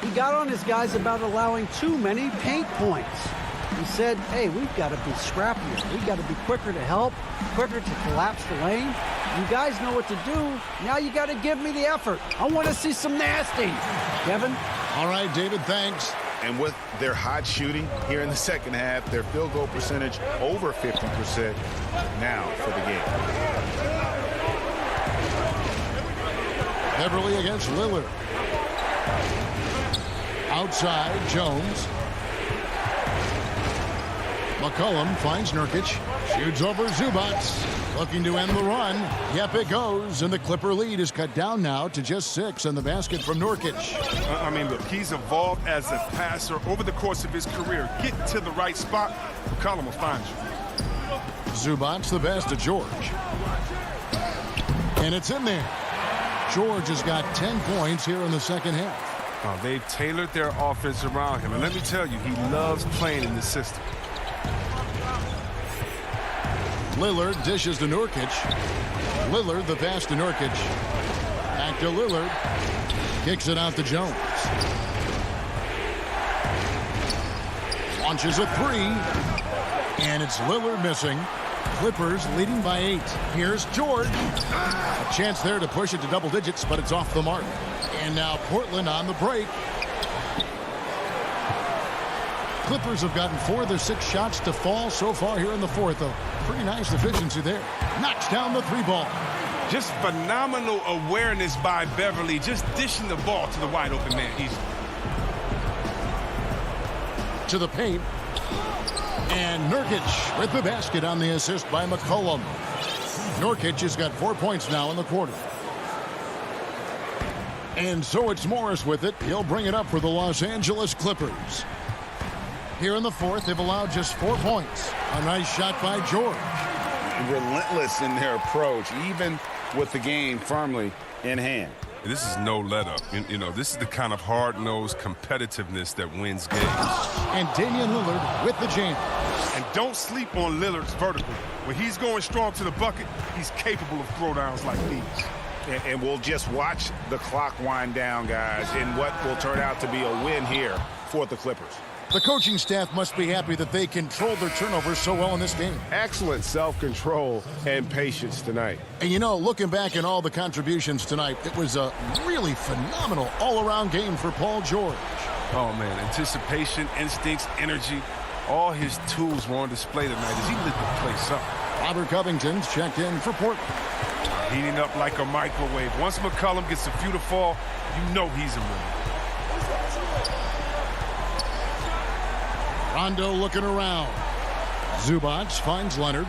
He got on his guys about allowing too many paint points. He said, hey, we've got to be scrappier. We've got to be quicker to help, quicker to collapse the lane. You guys know what to do. Now you got to give me the effort. I want to see some nasty. Kevin? All right, David, thanks. And with their hot shooting here in the second half, their field goal percentage over 50% now for the game. Beverly against Lillard. Outside, Jones. McCollum finds Nurkic. Shoots over Zubac. Looking to end the run. Yep, it goes. And the Clipper lead is cut down now to just 6 and the basket from Nurkic. I mean, look, he's evolved as a passer over the course of his career. Get to the right spot, McCollum will find you. Zubac the pass to George. And it's in there. George has got 10 points here in the second half. Oh, they've tailored their offense around him. And let me tell you, he loves playing in this system. Lillard dishes to Nurkic. Lillard the pass to Nurkic. Back to Lillard. Kicks it out to Jones. Launches a 3. And it's Lillard missing. Clippers leading by 8. Here's George. A chance there to push it to double digits, but it's off the mark. And now Portland on the break. Clippers have gotten 4 of their 6 shots to fall so far here in the fourth, though. Pretty nice efficiency there. Knocks down the 3 ball. Just phenomenal awareness by Beverly, just dishing the ball to the wide open man easily. To the paint. And Nurkic with the basket on the assist by McCollum. Nurkic has got 4 points now in the quarter. And so it's Morris with it. He'll bring it up for the Los Angeles Clippers. Here in the fourth, they've allowed just 4 points. A nice shot by George. Relentless in their approach, even with the game firmly in hand. This is no let-up. You know, this is the kind of hard-nosed competitiveness that wins games. And Damian Lillard with the jam. And don't sleep on Lillard's vertical. When he's going strong to the bucket, he's capable of throwdowns like these. And we'll just watch the clock wind down, guys, in what will turn out to be a win here for the Clippers. The coaching staff must be happy that they controlled their turnovers so well in this game. Excellent self-control and patience tonight. And you know, looking back at all the contributions tonight, it was a really phenomenal all-around game for Paul George. Oh, man, anticipation, instincts, energy, all his tools were on display tonight as he lit the place up. Robert Covington's checked in for Portland. Heating up like a microwave. Once McCollum gets a few to fall, you know he's a winner. Rondo looking around. Zubac finds Leonard.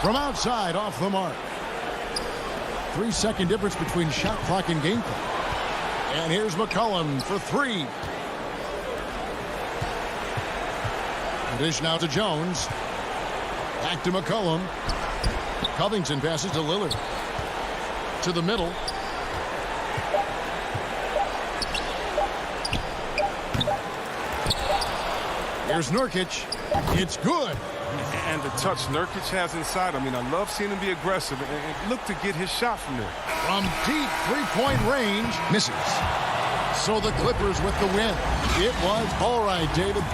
From outside, off the mark. 3-second difference between shot clock and game clock. And here's McCollum for three. The dish now to Jones. Back to McCollum. Covington passes to Lillard. To the middle. Here's Nurkic. It's good. And the touch Nurkic has inside. I mean, I love seeing him be aggressive and look to get his shot from there. From deep three-point range, misses. So the Clippers with the win. It was all right, David.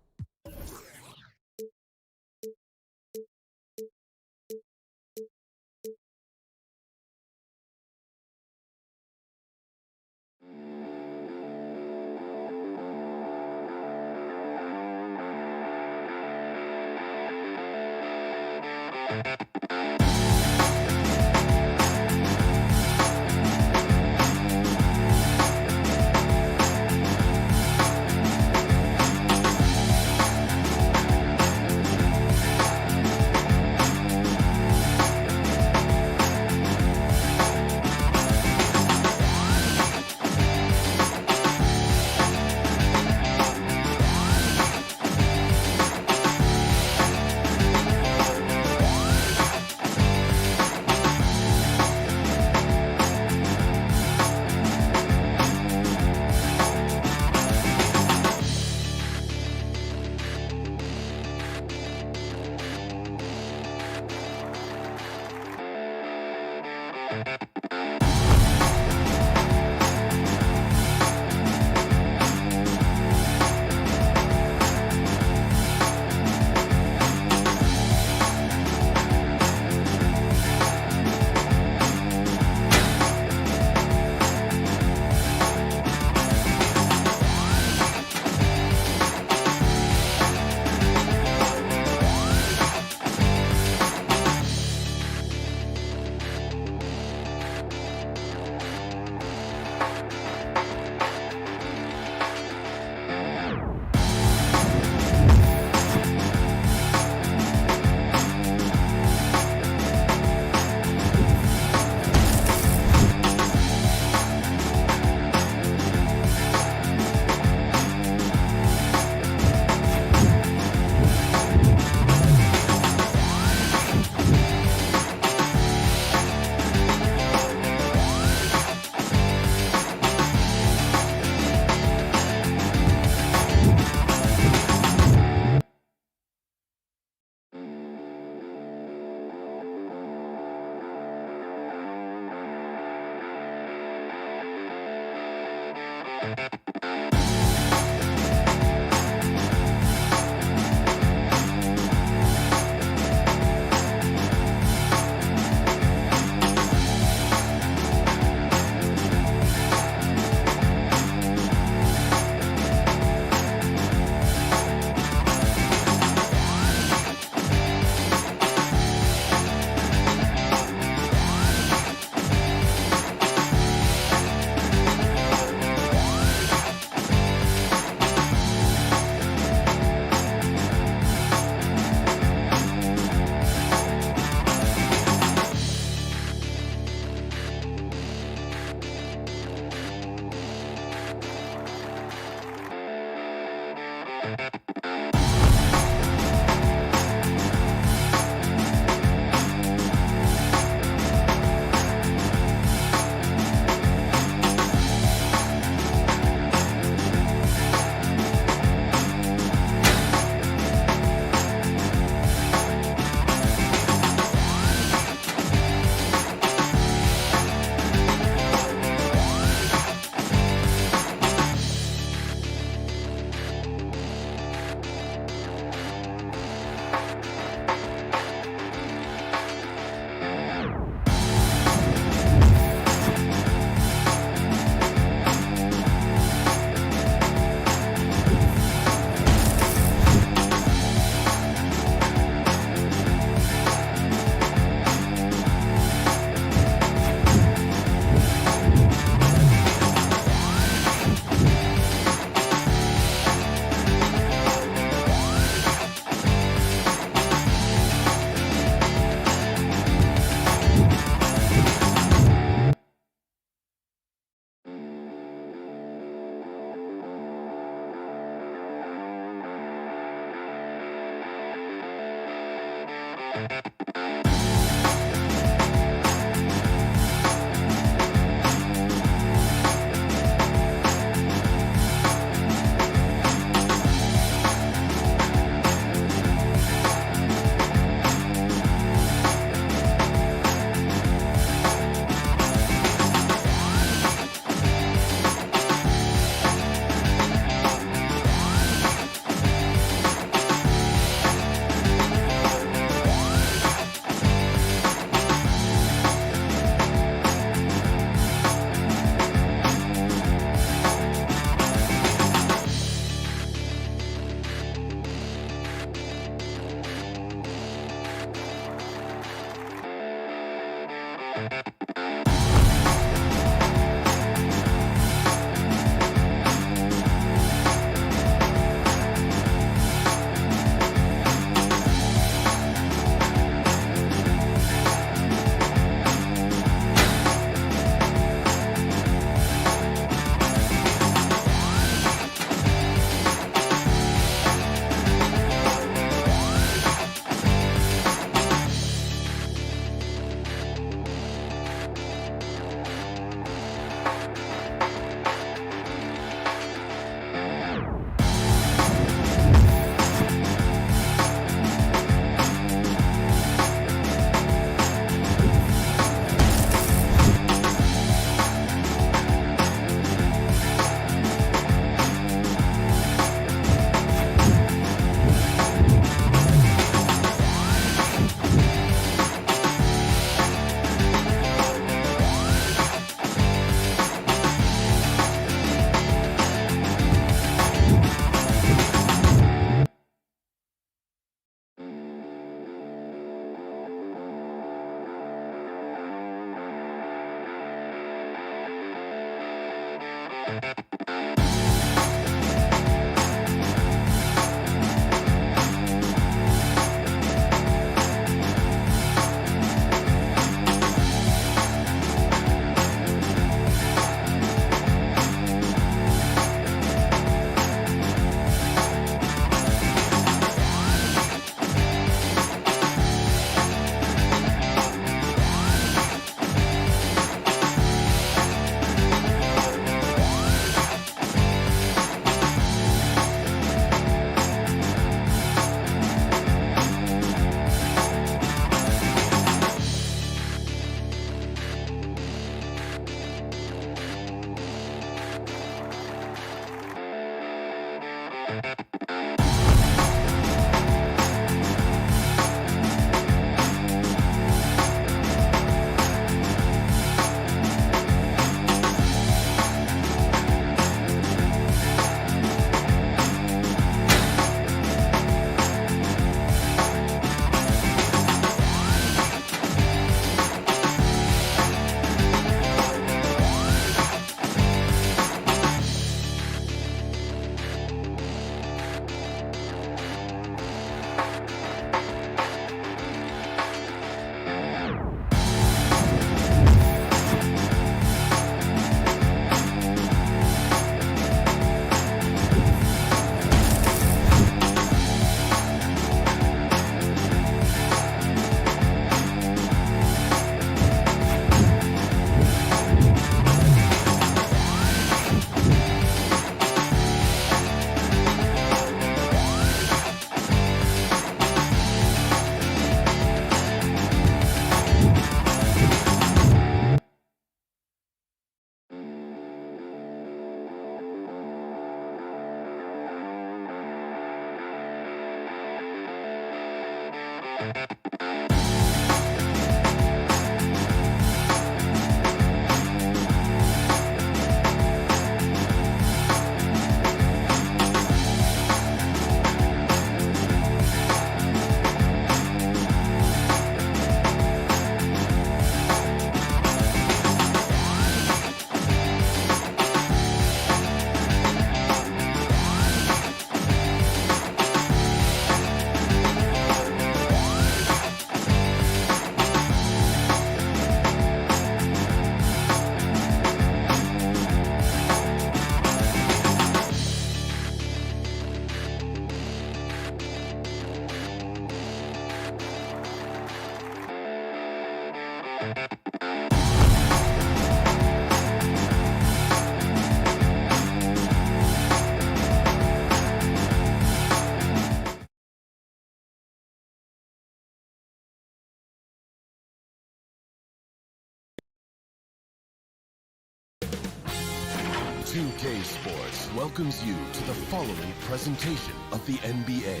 CLA Sports welcomes you to the following presentation of the NBA.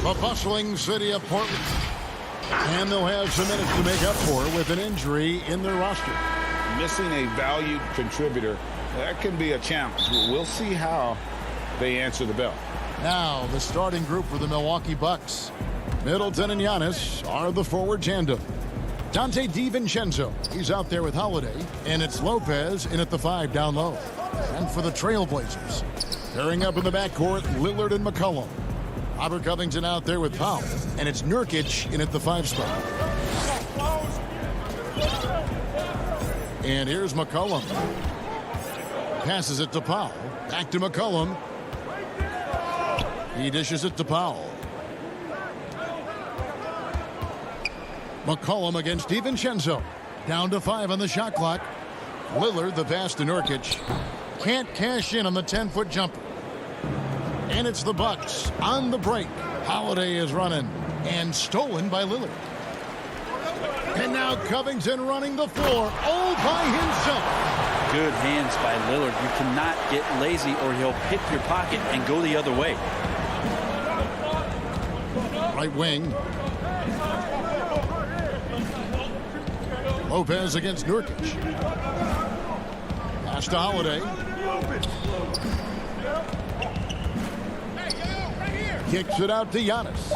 The bustling city of Portland. And they'll have some minutes to make up for with an injury in their roster. Missing a valued contributor, that can be a challenge. We'll see how they answer the bell. Now, the starting group for the Milwaukee Bucks. Middleton and Giannis are the forward tandem. Dante DiVincenzo, he's out there with Holiday. And it's Lopez in at the 5 down low. And for the Trailblazers, pairing up in the backcourt, Lillard and McCollum. Robert Covington out there with Powell. And it's Nurkic in at the 5 spot. And here's McCollum. Passes it to Powell. Back to McCollum. He dishes it to Powell. McCollum against DiVincenzo. Down to 5 on the shot clock. Lillard, the pass to Nurkic. Can't cash in on the 10-foot jumper. And it's the Bucks on the break. Holiday is running and stolen by Lillard. And now Covington running the floor all by himself. Good hands by Lillard. You cannot get lazy or he'll pick your pocket and go the other way. Right wing. Lopez against Nurkic. Pass to Holiday. Kicks it out to Giannis.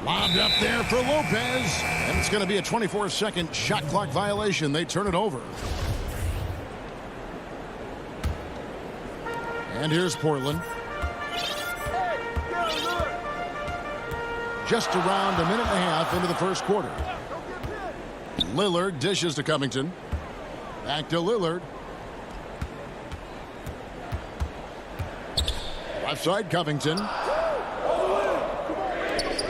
Lobbed up there for Lopez. And it's going to be a 24-second shot clock violation. They turn it over. And here's Portland. Just around a minute and a half into the first quarter. Lillard dishes to Covington. Back to Lillard. Left side, Covington.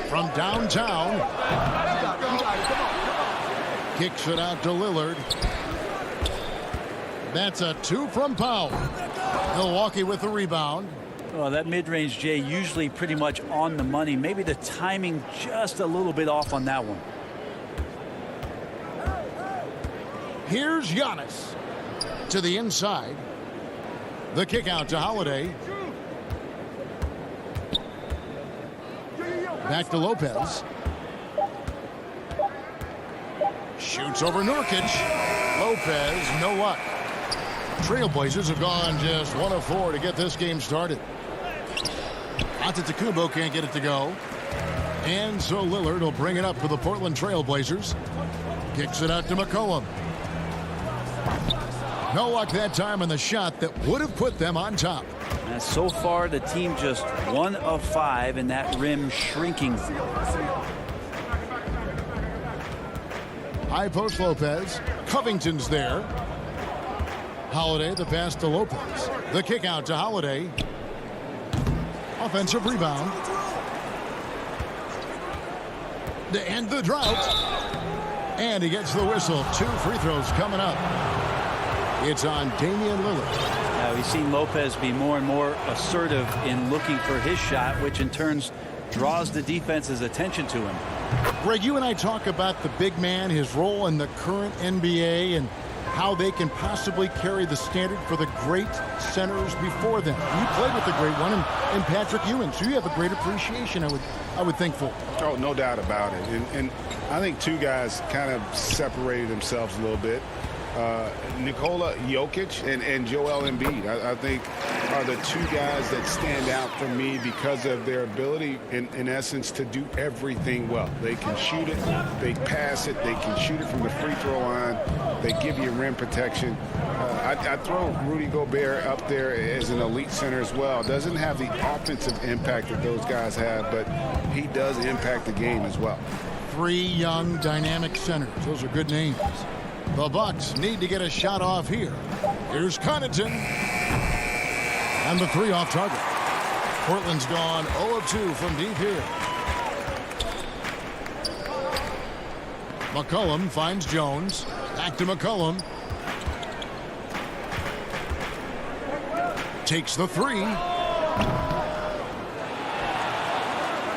From downtown. Kicks it out to Lillard. That's a 2 from Powell. Milwaukee with the rebound. Well, that mid-range, Jay, usually pretty much on the money. Maybe the timing just a little bit off on that one. Here's Giannis to the inside. The kick out to Holiday. Back to Lopez. Shoots over Nurkic. Lopez, no luck. Trailblazers have gone just 1 of 4 to get this game started. Antetokounmpo can't get it to go. And so Lillard will bring it up for the Portland Trailblazers. Kicks it out to McCollum. No luck that time on the shot that would have put them on top. And so far, the team just 1 of 5 and that rim shrinking. High post Lopez. Covington's there. Holiday, the pass to Lopez. The kick out to Holiday. Offensive rebound. To end the drought. And he gets the whistle. 2 free throws coming up. It's on Damian Lillard. Now, we've seen Lopez be more and more assertive in looking for his shot, which in turn draws the defense's attention to him. Greg, you and I talk about the big man, his role in the current NBA, and how they can possibly carry the standard for the great centers before them. You played with the great one in Patrick Ewing, so you have a great appreciation, I would think, for. Oh, no doubt about it. And I think 2 guys kind of separated themselves a little bit. Nikola Jokic and Joel Embiid, I think, are the 2 guys that stand out for me because of their ability, in essence, to do everything well. They can shoot it, they pass it, they can shoot it from the free throw line, they give you rim protection. I throw Rudy Gobert up there as an elite center as well. Doesn't have the offensive impact that those guys have, but he does impact the game as well. 3 young, dynamic centers. Those are good names. The Bucks need to get a shot off here. Here's Connaughton. And the 3 off target. Portland's gone 0 of 2 from deep here. McCollum finds Jones. Back to McCollum. Takes the 3.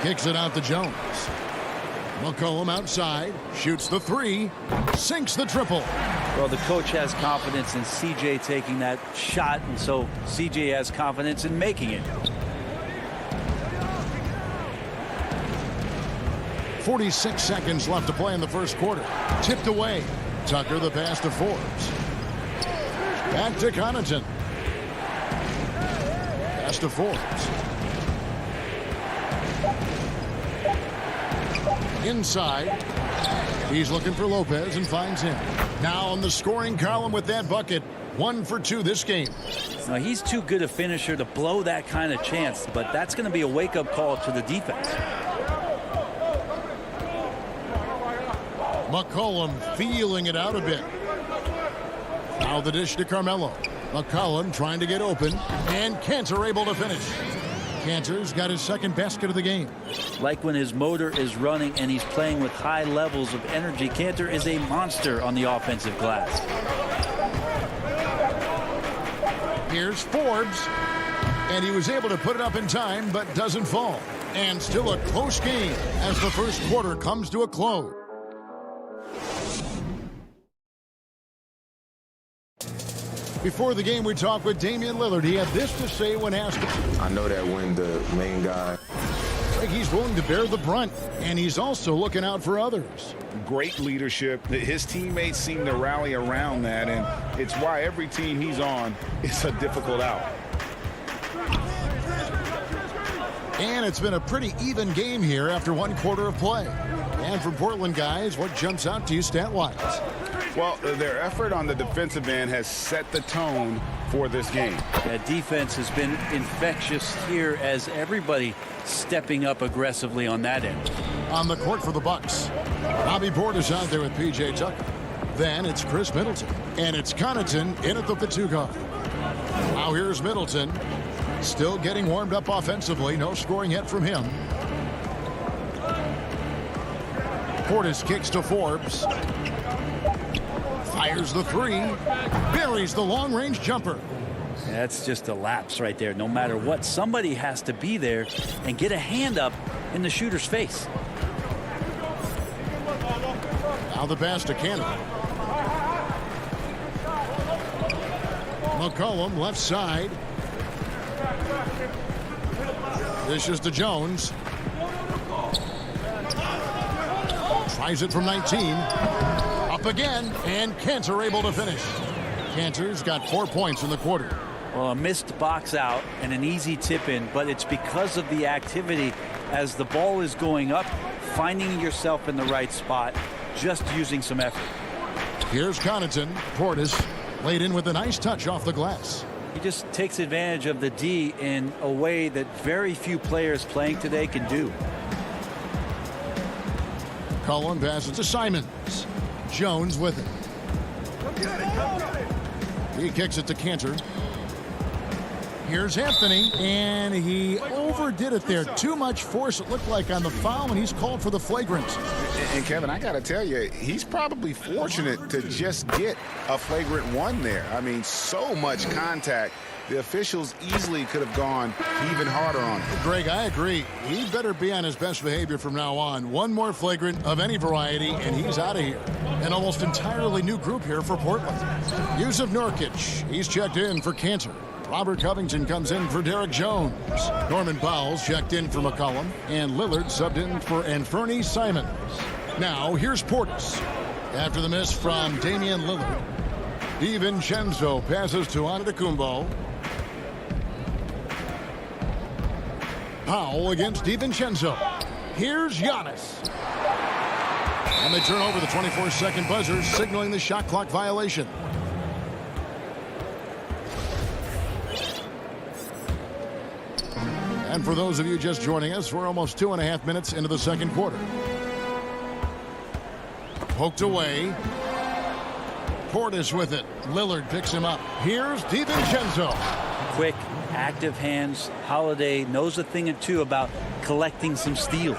Kicks it out to Jones. McCollum outside, shoots the three, sinks the triple. Well, the coach has confidence in CJ taking that shot, and so CJ has confidence in making it. 46 seconds left to play in the first quarter. Tipped away. Tucker the pass to Forbes. Back to Connaughton. Pass to Forbes. Inside. He's looking for Lopez and finds him. Now on the scoring column with that bucket. 1 for 2 this game. Now, he's too good a finisher to blow that kind of chance, but that's going to be a wake-up call to the defense. McCollum feeling it out a bit. Now the dish to Carmelo. McCollum trying to get open, and Cantor able to finish. Cantor's got his second basket of the game. Like when his motor is running and he's playing with high levels of energy, Cantor is a monster on the offensive glass. Here's Forbes, and he was able to put it up in time, but doesn't fall. And still a close game as the first quarter comes to a close. Before the game, we talked with Damian Lillard. He had this to say when asked. I know that when the main guy, he's willing to bear the brunt, and he's also looking out for others. Great leadership. His teammates seem to rally around that, and it's why every team he's on is a difficult out. And it's been a pretty even game here after 1 quarter of play. And for Portland guys, what jumps out to you stat-wise? Well, their effort on the defensive end has set the tone for this game. That defense has been infectious here as everybody stepping up aggressively on that end. On the court for the Bucks, Bobby Portis out there with P.J. Tucker. Then it's Chris Middleton. And it's Connaughton in at the 2 guard. Now here's Middleton. Still getting warmed up offensively. No scoring yet from him. Portis kicks to Forbes. Fires the 3. Buries the long-range jumper. That's just a lapse right there. No matter what, somebody has to be there and get a hand up in the shooter's face. Now the pass to Cannon. McCollum left side. This is to Jones. Tries it from 19. Up again, and Cantor able to finish. Cantor's got 4 points in the quarter. Well, a missed box out and an easy tip in, but it's because of the activity as the ball is going up, finding yourself in the right spot, just using some effort. Here's Connaughton. Portis laid in with a nice touch off the glass. He just takes advantage of the D in a way that very few players playing today can do. Cullen passes to Simons. Jones with it. He kicks it to Cantor. Here's Anthony, and he overdid it there. Too much force, it looked like, on the foul, and he's called for the flagrant. And Kevin, I got to tell you, he's probably fortunate to just get a flagrant 1 there. I mean, so much contact. The officials easily could have gone even harder on him. Greg, I agree. He better be on his best behavior from now on. 1 more flagrant of any variety, and he's out of here. An almost entirely new group here for Portland. Yusuf Nurkic, he's checked in for Cantor. Robert Covington comes in for Derek Jones. Norman Powell's checked in for McCollum. And Lillard subbed in for Anthony Simons. Now, here's Portis. After the miss from Damian Lillard, DiVincenzo passes to Antetokounmpo. Powell against DiVincenzo. Here's Giannis. And they turn over the 24-second buzzer, signaling the shot clock violation. And for those of you just joining us, we're almost 2.5 minutes into the second quarter. Poked away. Portis with it. Lillard picks him up. Here's DiVincenzo. Quick, active hands. Holiday knows a thing or two about collecting some steals.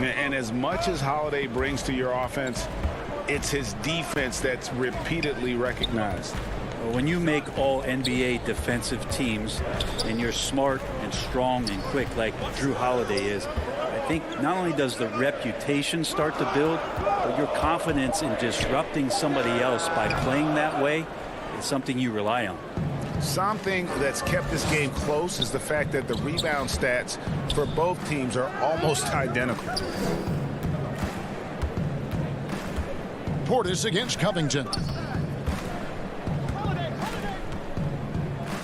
And as much as Holiday brings to your offense, it's his defense that's repeatedly recognized. When you make all NBA defensive teams and you're smart and strong and quick like Drew Holiday is, think not only does the reputation start to build, but your confidence in disrupting somebody else by playing that way is something you rely on. Something that's kept this game close is the fact that the rebound stats for both teams are almost identical. Portis against Covington.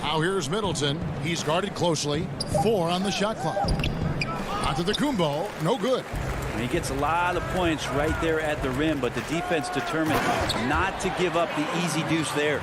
Now here's Middleton. He's guarded closely. 4 on the shot clock. Onto the Kumbo. No good. And he gets a lot of points right there at the rim, but the defense determined not to give up the easy deuce there.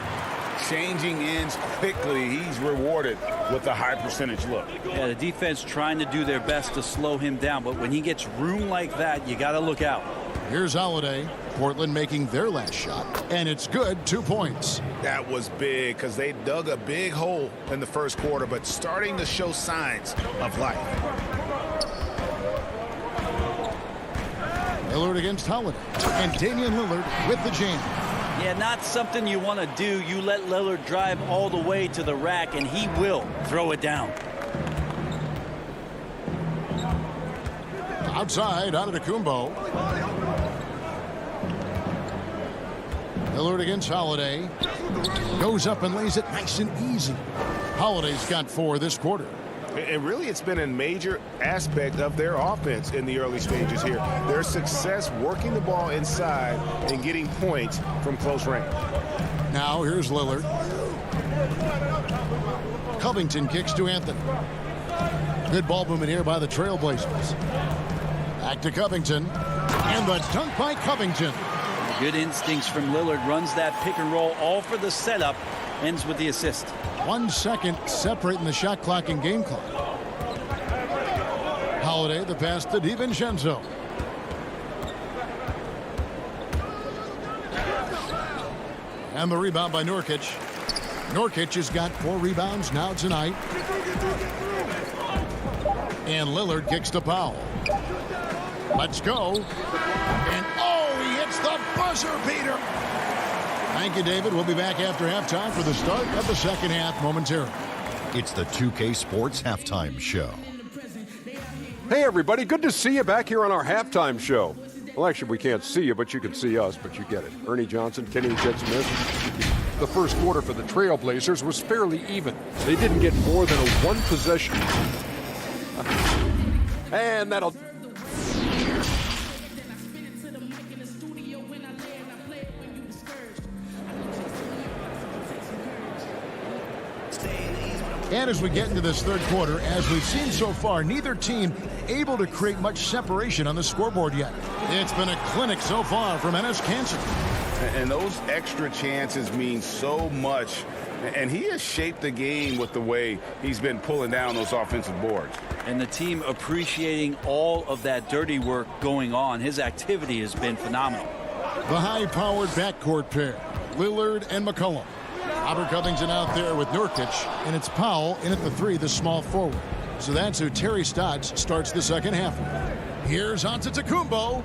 Changing ends quickly. He's rewarded with a high percentage look. Yeah, the defense trying to do their best to slow him down, but when he gets room like that, you got to look out. Here's Holiday. Portland making their last shot, and it's good. 2 points. That was big because they dug a big hole in the first quarter, but starting to show signs of life. Lillard against Holiday, and Damian Lillard with the jam. Yeah, not something you want to do. You let Lillard drive all the way to the rack, and he will throw it down. Outside, out of the Kumbo. Lillard against Holiday. Goes up and lays it nice and easy. Holiday's got 4 this quarter. And really, it's been a major aspect of their offense in the early stages here. Their success working the ball inside and getting points from close range. Now here's Lillard. Covington kicks to Anthony. Good ball movement here by the Trailblazers. Back to Covington. And the dunk by Covington. Good instincts from Lillard. Runs that pick and roll all for the setup. Ends with the assist. 1 second separating the shot clock and game clock. Holiday, the pass to DiVincenzo. And the rebound by Nurkic. Nurkic has got 4 rebounds now tonight. And Lillard kicks to Powell. Let's go. And oh, he hits the buzzer beater. Thank you, David. We'll be back after halftime for the start of the second half momentarily. It's the 2K Sports Halftime Show. Hey, everybody. Good to see you back here on our halftime show. Well, actually, we can't see you, but you can see us, but you get it. Ernie Johnson, Kenny Smith. The first quarter for the Trailblazers was fairly even. They didn't get more than a 1 possession. And that'll... And as we get into this third quarter, as we've seen so far, neither team able to create much separation on the scoreboard yet. It's been a clinic so far from Enes Kanter. And those extra chances mean so much. And he has shaped the game with the way he's been pulling down those offensive boards. And the team appreciating all of that dirty work going on. His activity has been phenomenal. The high-powered backcourt pair, Lillard and McCollum. Robert Covington out there with Nurkic, and it's Powell in at the 3, the small forward. So that's who Terry Stotts starts the second half with. Here's Antetokounmpo.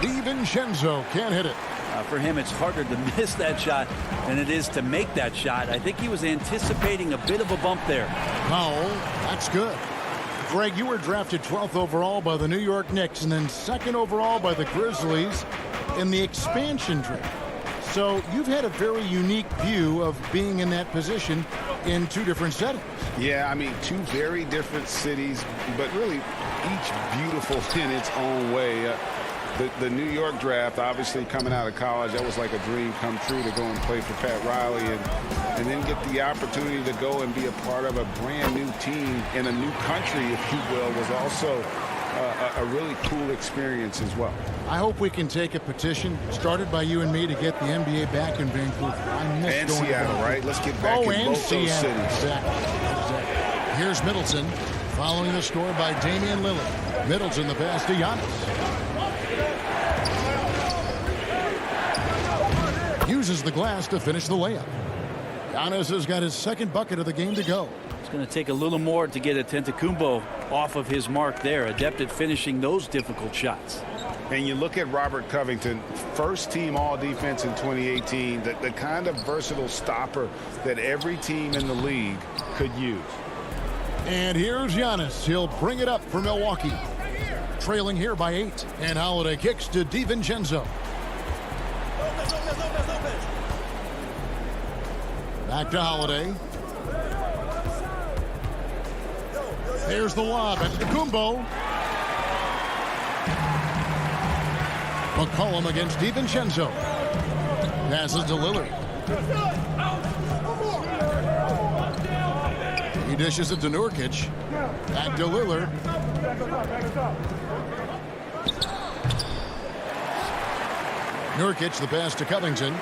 DiVincenzo can't hit it. For him, it's harder to miss that shot than it is to make that shot. I think he was anticipating a bit of a bump there. Powell, that's good. Greg, you were drafted 12th overall by the New York Knicks and then 2nd overall by the Grizzlies in the expansion draft. So you've had a very unique view of being in that position in 2 different settings. Yeah, I mean, 2 very different cities, but really each beautiful in its own way. The New York draft, obviously coming out of college, that was like a dream come true to go and play for Pat Riley and then get the opportunity to go and be a part of a brand new team in a new country, if you will, was also a really cool experience as well. I hope we can take a petition started by you and me to get the NBA back in Vancouver. I miss and going Seattle, to right? Let's get back in both those cities. Exactly. Here's Middleton following the score by Damian Lillard. Middleton the pass to Giannis. Uses the glass to finish the layup. Giannis has got his 2nd bucket of the game to go. It's going to take a little more to get Antetokounmpo off of his mark there. Adept at finishing those difficult shots. And you look at Robert Covington, first team all-defense in 2018, the kind of versatile stopper that every team in the league could use. And here's Giannis. He'll bring it up for Milwaukee. Trailing here by 8. And Holiday kicks to DiVincenzo. Back to Holiday. There's the lob at Kumbo. McCollum against DiVincenzo. Passes to Lillard. He dishes it to Nurkic. Back to Lillard. Nurkic, the pass to Covington.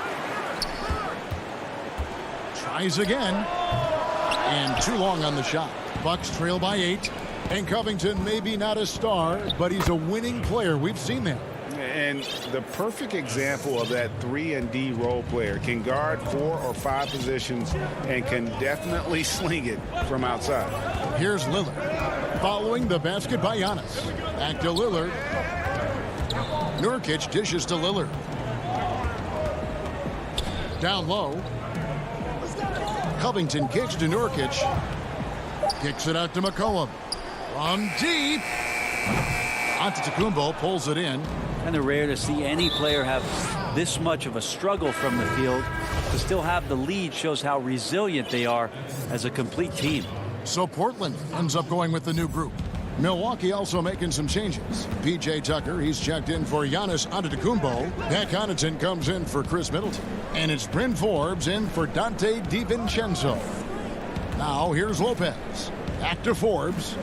Tries again. And too long on the shot. Bucks trail by 8. And Covington maybe not a star, but he's a winning player. We've seen that. And the perfect example of that 3-and-D role player. Can guard 4 or 5 positions and can definitely sling it from outside. Here's Lillard. Following the basket by Giannis. Back to Lillard. Nurkic dishes to Lillard. Down low. Covington kicks to Nurkic. Kicks it out to McCollum. From deep. Antetokounmpo pulls it in. Kind of rare to see any player have this much of a struggle from the field. To still have the lead shows how resilient they are as a complete team. So Portland ends up going with the new group. Milwaukee also making some changes. P.J. Tucker, he's checked in for Giannis Antetokounmpo. Pat Connaughton comes in for Chris Middleton. And it's Bryn Forbes in for Dante DiVincenzo. Now here's Lopez. Back to Forbes.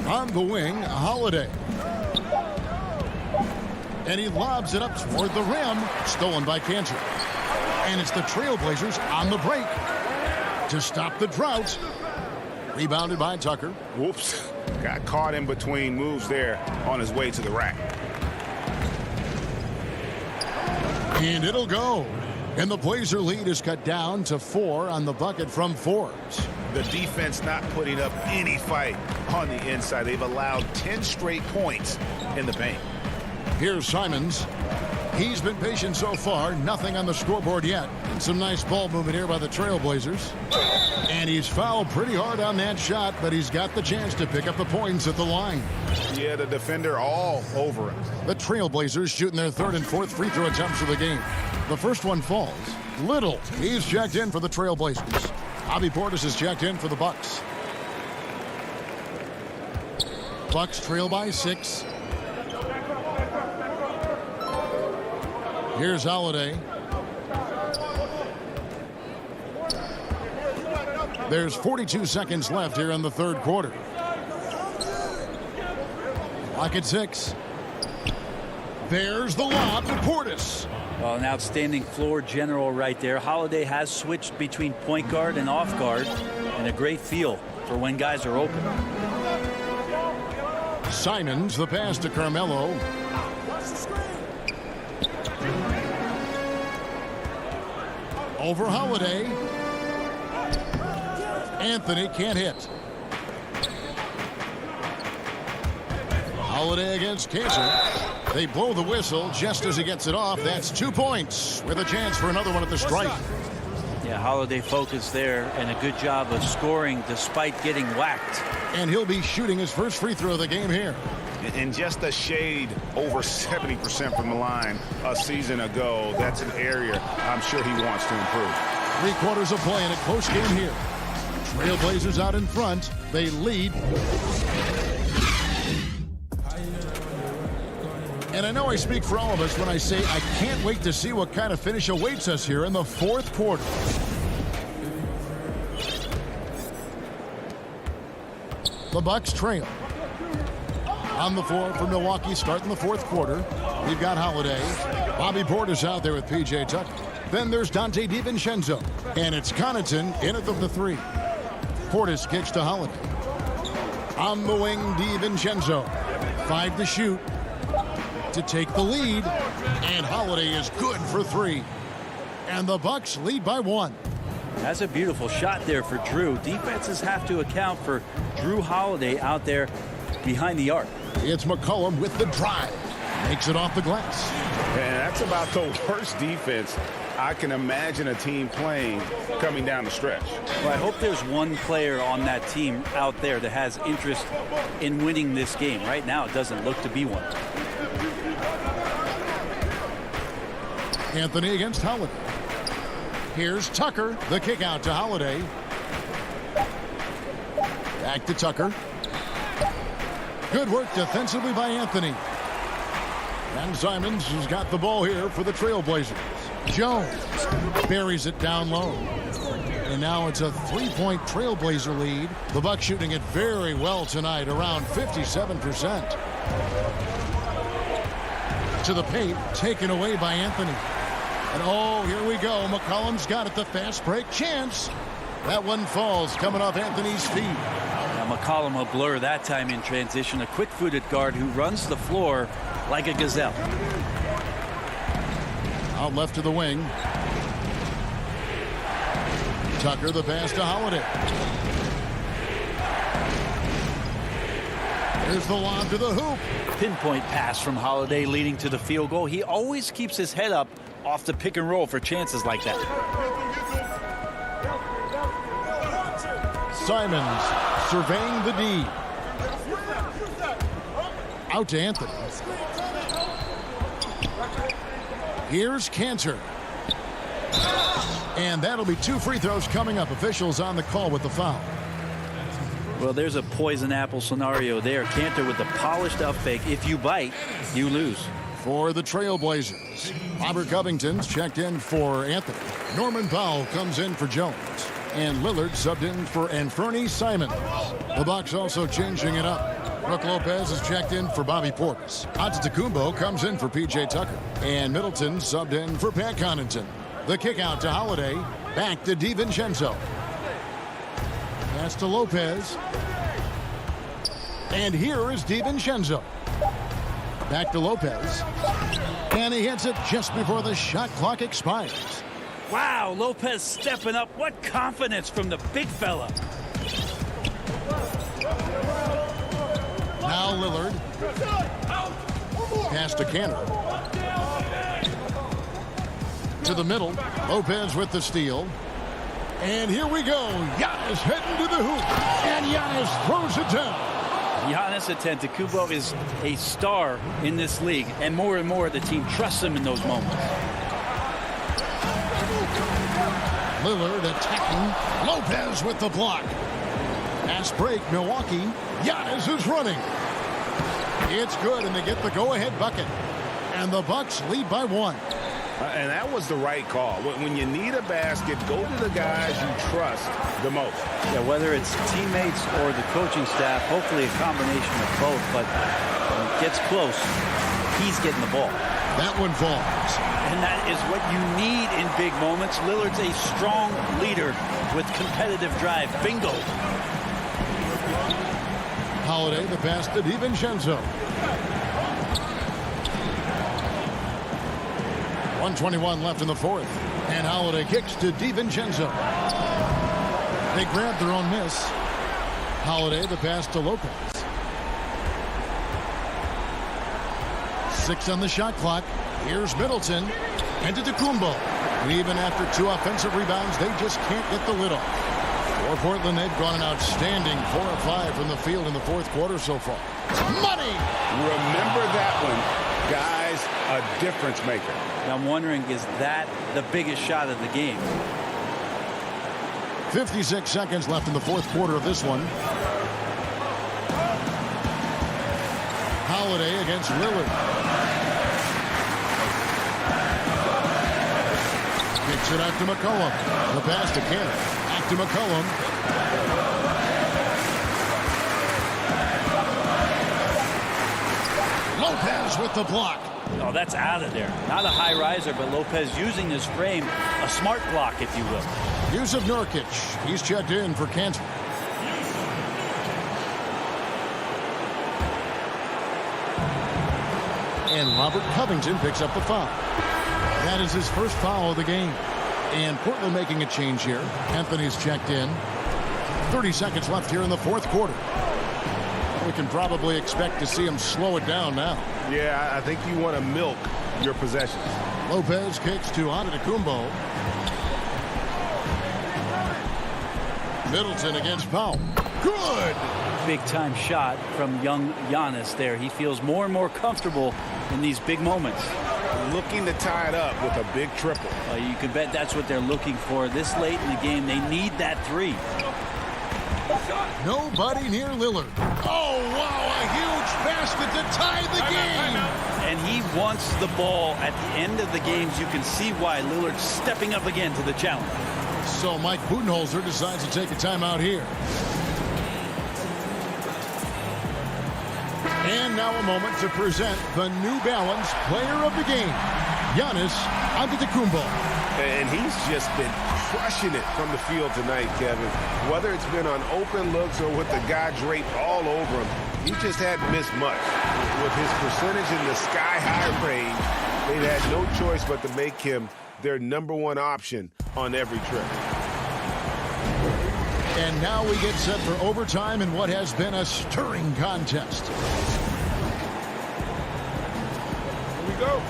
On the wing, Holiday. And he lobs it up toward the rim. Stolen by Cantor. And it's the Trailblazers on the break to stop the drought. Rebounded by Tucker. Whoops. Got caught in between moves there on his way to the rack. And it'll go. And the Blazer lead is cut down to 4 on the bucket from Forbes. The defense not putting up any fight on the inside. They've allowed 10 straight points in the paint. Here's Simons. He's been patient so far. Nothing on the scoreboard yet. Some nice ball movement here by the Trailblazers. And he's fouled pretty hard on that shot, but he's got the chance to pick up the points at the line. Yeah, the defender all over him. The Trailblazers shooting their 3rd and 4th free throw attempts of the game. The first one falls. Little, he's checked in for the Trailblazers. Bobby Portis is checked in for the Bucks. Bucks trail by 6. Here's Holiday. There's 42 seconds left here in the 3rd quarter. Clock at 6. There's the lob to Portis. Well, an outstanding floor general right there. Holiday has switched between point guard and off guard, and a great feel for when guys are open. Simons, the pass to Carmelo. Over Holiday. Anthony can't hit. Holiday against Cantor. They blow the whistle just as he gets it off. That's 2 points with a chance for another one at the stripe. Yeah, Holiday focused there and a good job of scoring despite getting whacked. And he'll be shooting his first free throw of the game here. And just a shade over 70% from the line a season ago. That's an area I'm sure he wants to improve. 3 quarters of play in a close game here. Trailblazers out in front. They lead. And I know I speak for all of us when I say I can't wait to see what kind of finish awaits us here in the 4th quarter. The Bucks trail. On the floor for Milwaukee starting the 4th quarter. We've got Holiday. Bobby Portis out there with P.J. Tucker. Then there's Dante DiVincenzo. And it's Connaughton in at the 3. Portis kicks to Holiday. On the wing, DiVincenzo. 5 to shoot. To take the lead, and Holiday is good for 3. And the Bucks lead by 1. That's a beautiful shot there for Drew. Defenses have to account for Drew Holiday out there behind the arc. It's McCollum with the drive. Makes it off the glass. And that Talks about the worst defense I can imagine a team playing coming down the stretch. Well, I hope there's one player on that team out there that has interest in winning this game. Right now, it doesn't look to be one. Anthony against Holiday. Here's Tucker. The kick out to Holiday. Back to Tucker. Good work defensively by Anthony. And Simons has got the ball here for the Trailblazers. Jones buries it down low. And now it's a 3-point Trailblazer lead. The Bucks shooting it very well tonight, around 57%. To the paint, taken away by Anthony. And oh, here we go. McCollum's got it, the fast break chance. That one falls, coming off Anthony's feet. Now McCollum will blur that time in transition. A quick-footed guard who runs the floor like a gazelle. Out left to the wing. Tucker, the pass to Holiday. Here's the lob to the hoop. Pinpoint pass from Holiday leading to the field goal. He always keeps his head up off the pick and roll for chances like that. Simons surveying the D. Out to Anthony. Here's Cantor. And that'll be 2 free throws coming up. Officials on the call with the foul. Well, there's a poison apple scenario there. Cantor with the polished up fake. If you bite, you lose. For the Trailblazers, Robert Covington's checked in for Anthony. Norman Powell comes in for Jones. And Lillard subbed in for Anthony Simons. The Bucks also changing it up. Brook Lopez is checked in for Bobby Portis. Antetokounmpo comes in for P.J. Tucker. And Middleton subbed in for Pat Connaughton. The kick out to Holiday. Back to DiVincenzo. Pass to Lopez. And here is DiVincenzo. Back to Lopez. And he hits it just before the shot clock expires. Wow, Lopez stepping up. What confidence from the big fella. Now Lillard. Pass to Cantor. To the middle. Lopez with the steal. And here we go. Giannis heading to the hoop. And Giannis throws it down. Giannis Antetokounmpo is a star in this league. And more the team trusts him in those moments. Lillard attacking. Lopez with the block. Pass break, Milwaukee. Giannis is running. It's good, and they get the go-ahead bucket. And the Bucks lead by 1. And that was the right call. When you need a basket, go to the guys you trust the most. Yeah, whether it's teammates or the coaching staff, hopefully a combination of both. But when it gets close, he's getting the ball. That one falls. And that is what you need in big moments. Lillard's a strong leader with competitive drive. Bingo. Holiday, the pass to DiVincenzo. 1:21 left in the fourth. And Holiday kicks to DiVincenzo. They grab their own miss. Holiday, the pass to Lopez. 6 on the shot clock. Here's Middleton. And to Antetokounmpo. Even after 2 offensive rebounds, they just can't get the lid off. For Portland, they've gone an outstanding 4 of 5 from the field in the fourth quarter so far. Money! Remember that one. Guys, a difference maker. Now I'm wondering, is that the biggest shot of the game? 56 seconds left in the fourth quarter of this one. Holiday against Lillard. Kicks it out to McCollum. The pass to Cantor. Back to McCollum. Lopez with the block. Oh, that's out of there. Not a high riser, but Lopez using his frame. A smart block, if you will. Use of Nurkic. He's checked in for Cantor. And Robert Covington picks up the foul. That is his first foul of the game. And Portland making a change here. Anthony's checked in. 30 seconds left here in the fourth quarter. We can probably expect to see him slow it down now. Yeah, I think you want to milk your possessions. Lopez kicks to Antetokounmpo. Middleton against Powell. Good! Big-time shot from young Giannis there. He feels more and more comfortable in these big moments. Looking to tie it up with a big triple. You can bet that's what they're looking for this late in the game. They need that three. Nobody near Lillard. Oh, wow, a huge basket to tie the game. And he wants the ball at the end of the games. You can see why Lillard's stepping up again to the challenge. So Mike Budenholzer decides to take a timeout here. And now a moment to present the New Balance player of the game, Giannis Antetokounmpo. And he's just been crushing it from the field tonight, Kevin. Whether it's been on open looks or with the guy draped all over him, he just hadn't missed much. With his percentage in the sky-high range, they've had no choice but to make him their #1 option on every trip. And now we get set for overtime in what has been a stirring contest. Here we go.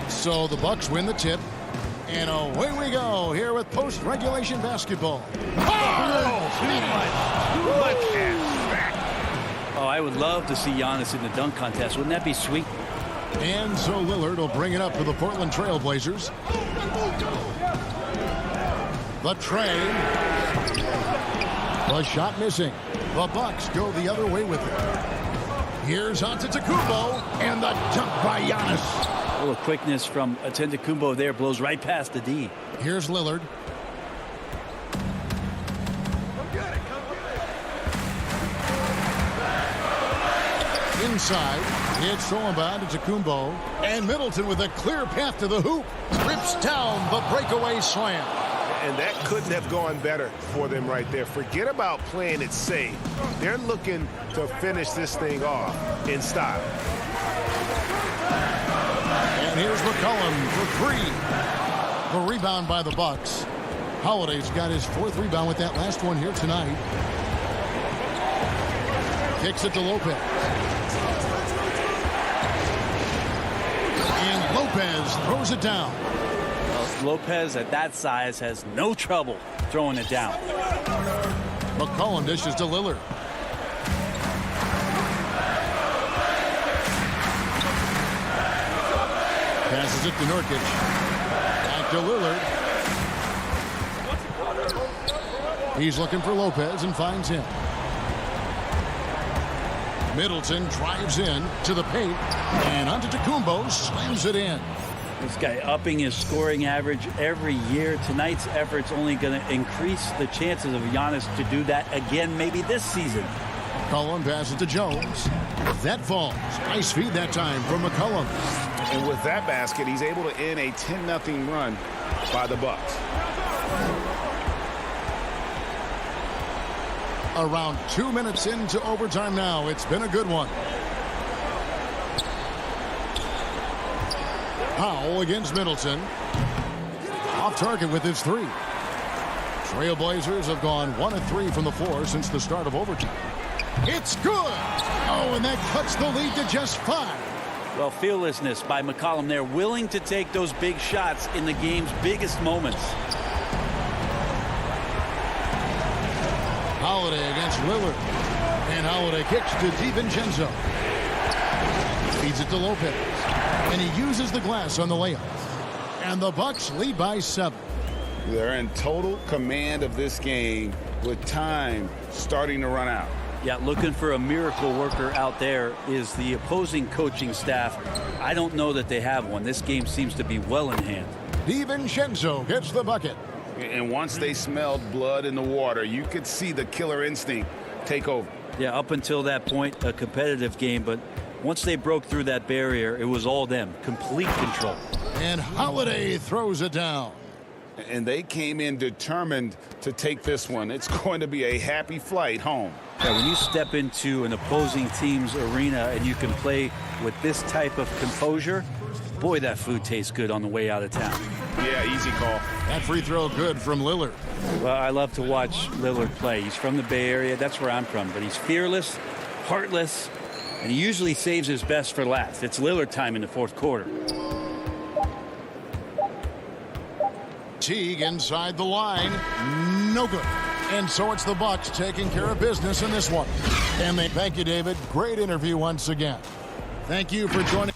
So the Bucks win the tip. And away we go here with post-regulation basketball. Oh, I would love to see Giannis in the dunk contest. Wouldn't that be sweet? And so Lillard will bring it up for the Portland Trail Blazers. The tray. The shot missing. The Bucks go the other way with it. Here's Antetokounmpo and the dunk by Giannis. A little quickness from Antetokounmpo there, blows right past the D. Here's Lillard. Inside, it's thrown by Antetokounmpo, and Middleton with a clear path to the hoop. Rips down the breakaway slam. And that couldn't have gone better for them right there. Forget about playing it safe. They're looking to finish this thing off in style. And here's McCollum for three. The rebound by the Bucks. Holiday's got his 4th rebound with that last one here tonight. Kicks it to Lopez. And Lopez throws it down. Lopez at that size has no trouble throwing it down. McCollum dishes to Lillard. Passes it to Nurkic. Back to Lillard. He's looking for Lopez and finds him. Middleton drives in to the paint, and Antetokounmpo slams it in. This guy upping his scoring average every year. Tonight's effort's only going to increase the chances of Giannis to do that again, maybe this season. McCollum passes to Jones. That falls. Nice feed that time from McCollum. And with that basket, he's able to end a 10-0 run by the Bucks. Around 2 minutes into overtime now. It's been a good one. Powell against Middleton. Off target with his three. Trailblazers have gone 1 of 3 from the floor since the start of overtime. It's good. Oh, and that cuts the lead to just 5. Well, fearlessness by McCollum there, willing to take those big shots in the game's biggest moments. Holiday against Lillard. And Holiday kicks to DiVincenzo. Feeds it to Lopez. And he uses the glass on the layup. And the Bucks lead by 7. They're in total command of this game with time starting to run out. Yeah, looking for a miracle worker out there is the opposing coaching staff. I don't know that they have one. This game seems to be well in hand. DiVincenzo gets the bucket. And once they smelled blood in the water, you could see the killer instinct take over. Yeah, up until that point, a competitive game, but once they broke through that barrier, it was all them. Complete control. And Holiday throws it down. And they came in determined to take this one. It's going to be a happy flight home. Yeah, when you step into an opposing team's arena and you can play with this type of composure, Boy, that food tastes good on the way out of town. Yeah, easy call. That free throw good from Lillard. Well, I love to watch Lillard play. He's from the Bay Area. That's where I'm from. But he's fearless, heartless, and he usually saves his best for last. It's Lillard time in the fourth quarter. Teague inside the line. No good. And so it's the Bucks taking care of business in this one. And they thank you, David. Great interview once again. Thank you for joining.